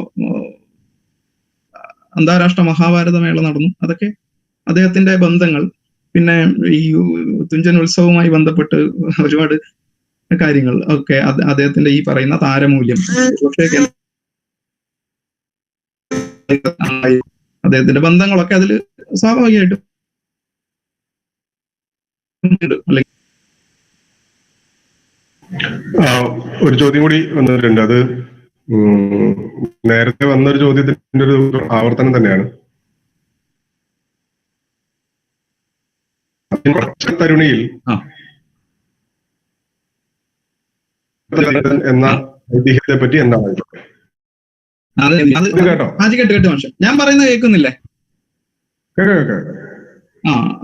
അന്താരാഷ്ട്ര മഹാഭാരത മേള നടന്നു. അതൊക്കെ അദ്ദേഹത്തിന്റെ ബന്ധങ്ങൾ, പിന്നെ ഈ തുഞ്ചൻ ഉത്സവവുമായി ബന്ധപ്പെട്ട് ഒരുപാട് കാര്യങ്ങൾ ഒക്കെ അദ്ദേഹത്തിന്റെ ഈ പറയുന്ന താരമൂല്യം ഒക്കെ അദ്ദേഹത്തിന്റെ ബന്ധങ്ങളൊക്കെ അതിൽ സ്വാഭാവികമായിട്ടും ഒരു ചോദ്യം കൂടി വന്നിട്ടുണ്ട്. അത് നേരത്തെ വന്നൊരു ചോദ്യത്തിന്റെ ഒരു ആവർത്തനം തന്നെയാണ്. തരുണിയിൽ എന്ന ഐതിഹ്യത്തെ പറ്റി എന്താണ്? കേട്ടോ ഞാൻ പറയുന്നത് കേൾക്കുന്നില്ലേ?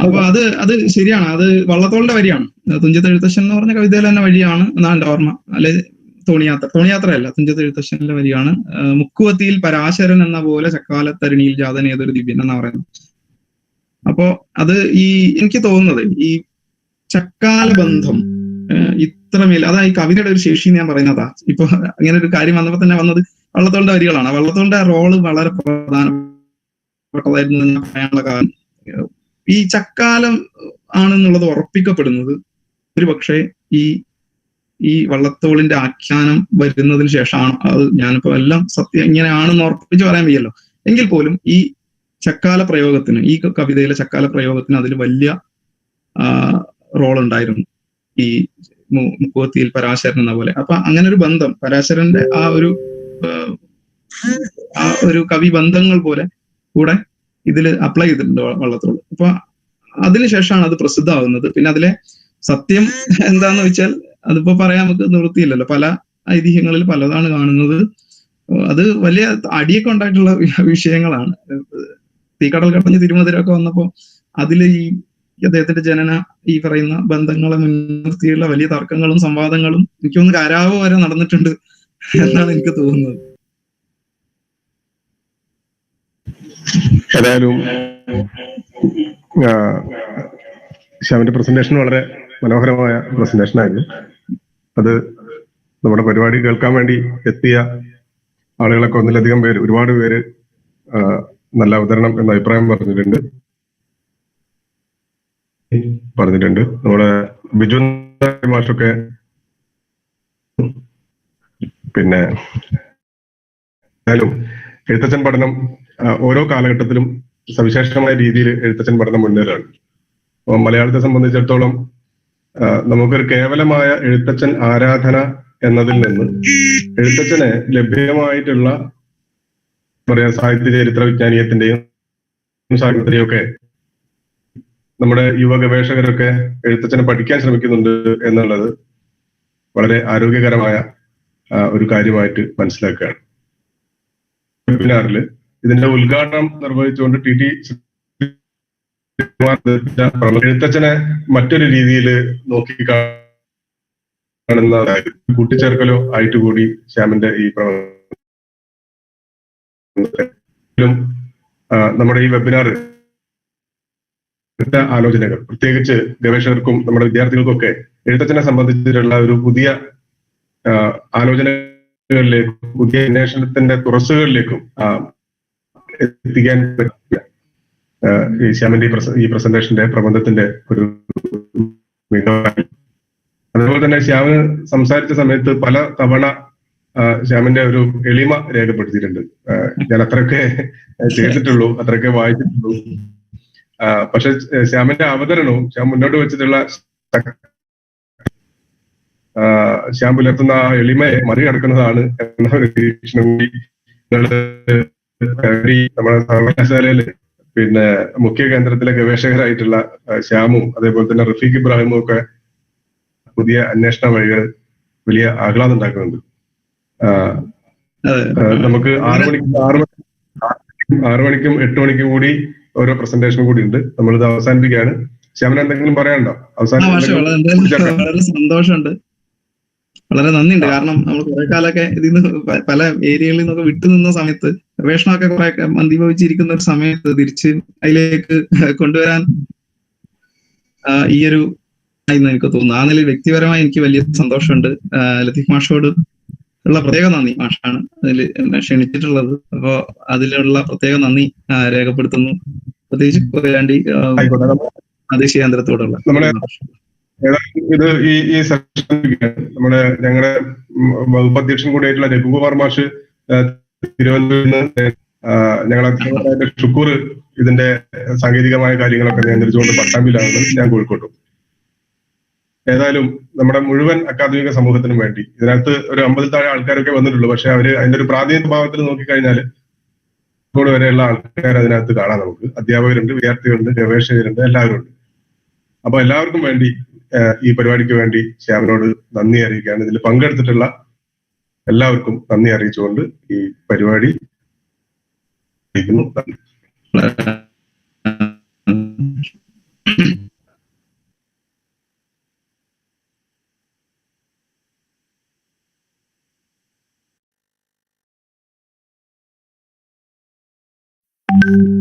അപ്പൊ അത് ശരിയാണ്. അത് വള്ളത്തോളിന്റെ വരിയാണ്. തുഞ്ചത്ത് എഴുത്തച്ഛൻ എന്ന് പറഞ്ഞ കവിതയിൽ തന്നെ വഴിയാണ് എന്നാണ് എന്റെ ഓർമ്മ. അല്ലെ തോണിയാത്രയല്ല, തുഞ്ചത്ത് എഴുത്തച്ഛന്റെ വരിയാണ്. മുക്കുവത്തിയിൽ പരാശരൻ എന്ന പോലെ ചക്കാലത്തരുണിയിൽ ജാതൻ ഏതൊരു ദിവ്യൻ എന്നാ പറയുന്നത്. അപ്പോ അത് എനിക്ക് തോന്നുന്നത് ഈ ചക്കാല ബന്ധം ഇത്രമേൽ അതാ ഈ കവിതയുടെ ഒരു ശേഷി ഞാൻ പറയുന്നതാ. ഇപ്പൊ അങ്ങനെ ഒരു കാര്യം വന്നപ്പോ തന്നെ വന്നത് വള്ളത്തോളിന്റെ വരികളാണ്. വള്ളത്തോളിന്റെ റോള് വളരെ പ്രധാനപ്പെട്ടതായിരുന്നു എന്ന് പറയാനുള്ള കാരണം ഈ ചക്കാലം ആണെന്നുള്ളത് ഉറപ്പിക്കപ്പെടുന്നത് ഒരു പക്ഷേ ഈ വള്ളത്തോളിന്റെ ആഖ്യാനം വരുന്നതിന് ശേഷമാണ്. അത് ഞാനിപ്പോ എല്ലാം സത്യം ഇങ്ങനെയാണെന്ന് ഉറപ്പിച്ച് പറയാൻ വയ്യല്ലോ. എങ്കിൽ പോലും ഈ ചക്കാല പ്രയോഗത്തിന്, ഈ കവിതയിലെ ചക്കാല പ്രയോഗത്തിന് അതിൽ വലിയ റോൾ ഉണ്ടായിരുന്നു. ഈ മുക്കുവത്തിയിൽ പരാശരൻ എന്ന പോലെ. അപ്പൊ അങ്ങനെ ഒരു ബന്ധം പരാശരന്റെ ആ ഒരു കവി ബന്ധങ്ങൾ പോലെ കൂടെ ഇതിൽ അപ്ലൈ ചെയ്തിട്ടുണ്ട് വള്ളത്തോൾ. അപ്പൊ അതിനുശേഷമാണ് അത് പ്രസിദ്ധമാകുന്നത്. പിന്നെ അതിലെ സത്യം എന്താന്ന് വെച്ചാൽ അതിപ്പോ പറയാൻ നമുക്ക് നിവൃത്തിയില്ലല്ലോ. പല ഐതിഹ്യങ്ങളിൽ പലതാണ് കാണുന്നത്. അത് വലിയ അടിയൊക്കെ ഉണ്ടായിട്ടുള്ള വിഷയങ്ങളാണ്. തീക്കടൽ കടഞ്ഞ് തിരുമധുരമൊക്കെ വന്നപ്പോ അതിൽ ഈ അദ്ദേഹത്തിന്റെ ജനന ഈ പറയുന്ന ബന്ധങ്ങളെ മുൻനിർത്തിയുള്ള വലിയ തർക്കങ്ങളും സംവാദങ്ങളും എനിക്ക് തോന്നുന്നു കരാവ് വരെ നടന്നിട്ടുണ്ട് എന്നാണ് എനിക്ക് തോന്നുന്നത്. ഏതായാലും ശ്യാമിന്റെ പ്രസന്റേഷൻ വളരെ മനോഹരമായ പ്രസന്റേഷൻ ആയിരുന്നു. അത് നമ്മുടെ പരിപാടി കേൾക്കാൻ വേണ്ടി എത്തിയ ആളുകളൊക്കെ ഒന്നിലധികം പേര്, ഒരുപാട് പേര് നല്ല അവതരണം എന്ന അഭിപ്രായം പറഞ്ഞിട്ടുണ്ട്. നമ്മുടെ ബിജു മാഷൊക്കെ പിന്നെ ഏതായാലും എഴുത്തച്ഛൻ പഠനം ഓരോ കാലഘട്ടത്തിലും സവിശേഷമായ രീതിയിൽ എഴുത്തച്ഛൻ പഠനം മുന്നേറാണ്. മലയാളത്തെ സംബന്ധിച്ചിടത്തോളം നമുക്കൊരു കേവലമായ എഴുത്തച്ഛൻ ആരാധന എന്നതിൽ നിന്ന് എഴുത്തച്ഛന് ലഭ്യമായിട്ടുള്ള പറയാ സാഹിത്യ ചരിത്ര വിജ്ഞാനീയത്തിന്റെയും സാഹിത്യത്തിന്റെയും ഒക്കെ നമ്മുടെ യുവ ഗവേഷകരൊക്കെ എഴുത്തച്ഛനെ പഠിക്കാൻ ശ്രമിക്കുന്നുണ്ട് എന്നുള്ളത് വളരെ ആരോഗ്യകരമായ ഒരു കാര്യമായിട്ട് മനസ്സിലാക്കുകയാണ്. വെബിനാറിൽ ഇതിന്റെ ഉദ്ഘാടനം നിർവഹിച്ചുകൊണ്ട് ടി എഴുത്തച്ഛനെ മറ്റൊരു രീതിയിൽ നോക്കി കാണുന്ന കൂട്ടിച്ചേർക്കലോ ആയിട്ട് കൂടി ശ്യാമിന്റെ ഈ നമ്മുടെ ഈ വെബിനാർ ആലോചനകൾ പ്രത്യേകിച്ച് ഗവേഷകർക്കും നമ്മുടെ വിദ്യാർത്ഥികൾക്കും ഒക്കെ എഴുത്തച്ഛനെ സംബന്ധിച്ചിട്ടുള്ള ഒരു പുതിയ ആലോചനകളിലേക്കും പുതിയ അന്വേഷണത്തിന്റെ തുറസ്സുകളിലേക്കും എത്തിക്കാൻ പറ്റിയ ഈ ശ്യാമിന്റെ ഈ പ്രസന്റേഷന്റെ പ്രബന്ധത്തിന്റെ ഒരു മികവാണ്. അതുപോലെ തന്നെ ശ്യാമ് സംസാരിച്ച സമയത്ത് പല തവണ ശ്യാമിന്റെ ഒരു എളിമ രേഖപ്പെടുത്തിയിട്ടുണ്ട്. ഞാൻ അത്രയൊക്കെ ചെയ്തിട്ടുള്ളൂ, അത്രയൊക്കെ വായിച്ചിട്ടുള്ളൂ. പക്ഷെ ശ്യാമിന്റെ അവതരണവും ശ്യാം മുന്നോട്ട് വെച്ചിട്ടുള്ള ശ്യാം പുലർത്തുന്ന ആ എളിമയെ മറികടക്കുന്നതാണ് എന്ന ഒരു നിരീക്ഷണം കൂടി നമ്മുടെ സർവകലാശാലയില് പിന്നെ മുഖ്യ കേന്ദ്രത്തിലെ ഗവേഷകരായിട്ടുള്ള ശ്യാമും അതേപോലെ തന്നെ റഫീഖ് ഇബ്രാഹിമും ഒക്കെ പുതിയ അന്വേഷണ വഴികൾ വലിയ ആഹ്ലാദം ഉണ്ടാക്കുന്നുണ്ട്. നമുക്ക് 6 മണിക്കും 8 മണിക്കും കൂടി ഓരോ പ്രസന്റേഷനും കൂടി ഉണ്ട്. നമ്മളിത് അവസാനിപ്പിക്കുകയാണ്. ശ്യാമിന് എന്തെങ്കിലും പറയാനുണ്ടോ? വളരെ സന്തോഷമുണ്ട്, വളരെ നന്ദിയുണ്ട്. കാരണം നമ്മൾ കുറെ കാലമൊക്കെ ഇതിന്ന് പല ഏരിയകളിൽ നിന്നൊക്കെ വിട്ടുനിന്ന സമയത്ത് ഗവേഷണമൊക്കെ കുറെ മന്ദീഭവിച്ചിരിക്കുന്ന ഒരു സമയത്ത് തിരിച്ച് അതിലേക്ക് കൊണ്ടുവരാൻ ഈ ഒരു എനിക്ക് തോന്നുന്നു. ആ നിലയിൽ വ്യക്തിപരമായി എനിക്ക് വലിയ സന്തോഷമുണ്ട്. ലത്തീഫ് മാഷോട് ഉള്ള പ്രത്യേക നന്ദി. മാഷാണ് അതിൽ എന്നെ ക്ഷണിച്ചിട്ടുള്ളത്. അപ്പോ അതിലുള്ള പ്രത്യേക നന്ദി രേഖപ്പെടുത്തുന്നു. പ്രത്യേകിച്ച് വേണ്ടി പ്രാദേശിക കേന്ദ്രത്തോടുള്ള ഇത് ഈ സെഷൻ ഞങ്ങളുടെ വകുപ്പ് അധ്യക്ഷൻ കൂടിയായിട്ടുള്ള രഘുകുമാർ മാഷ് തിരുവനന്തപുരത്ത് നിന്ന് ഞങ്ങളെ ഷുക്കൂർ ഇതിന്റെ സാങ്കേതികമായ കാര്യങ്ങളൊക്കെ നിയന്ത്രിച്ചുകൊണ്ട് പട്ടാമ്പിയിലാണ്, ഞാൻ കോഴിക്കോട്ടും. ഏതായാലും നമ്മുടെ മുഴുവൻ അക്കാദമിക സമൂഹത്തിനും വേണ്ടി ഇതിനകത്ത് ഒരു 50 താഴെ ആൾക്കാരൊക്കെ വന്നിട്ടുള്ളൂ. പക്ഷെ അവര് അതിന്റെ ഒരു പ്രാഥമിക ഭാവത്തിൽ നോക്കിക്കഴിഞ്ഞാൽ കോഴിക്കോട് വരെയുള്ള ആൾക്കാർ അതിനകത്ത് കാണാം. നമുക്ക് അധ്യാപകരുണ്ട്, വിദ്യാർത്ഥികളുണ്ട്, ഗവേഷകരുണ്ട്, എല്ലാവരും ഉണ്ട്. അപ്പൊ എല്ലാവർക്കും വേണ്ടി ഈ പരിപാടിക്ക് വേണ്ടി ശ്യാമിനോട് നന്ദി അറിയിക്കുകയാണ്. ഇതിൽ പങ്കെടുത്തിട്ടുള്ള എല്ലാവർക്കും നന്ദി അറിയിച്ചുകൊണ്ട് ഈ പരിപാടി you.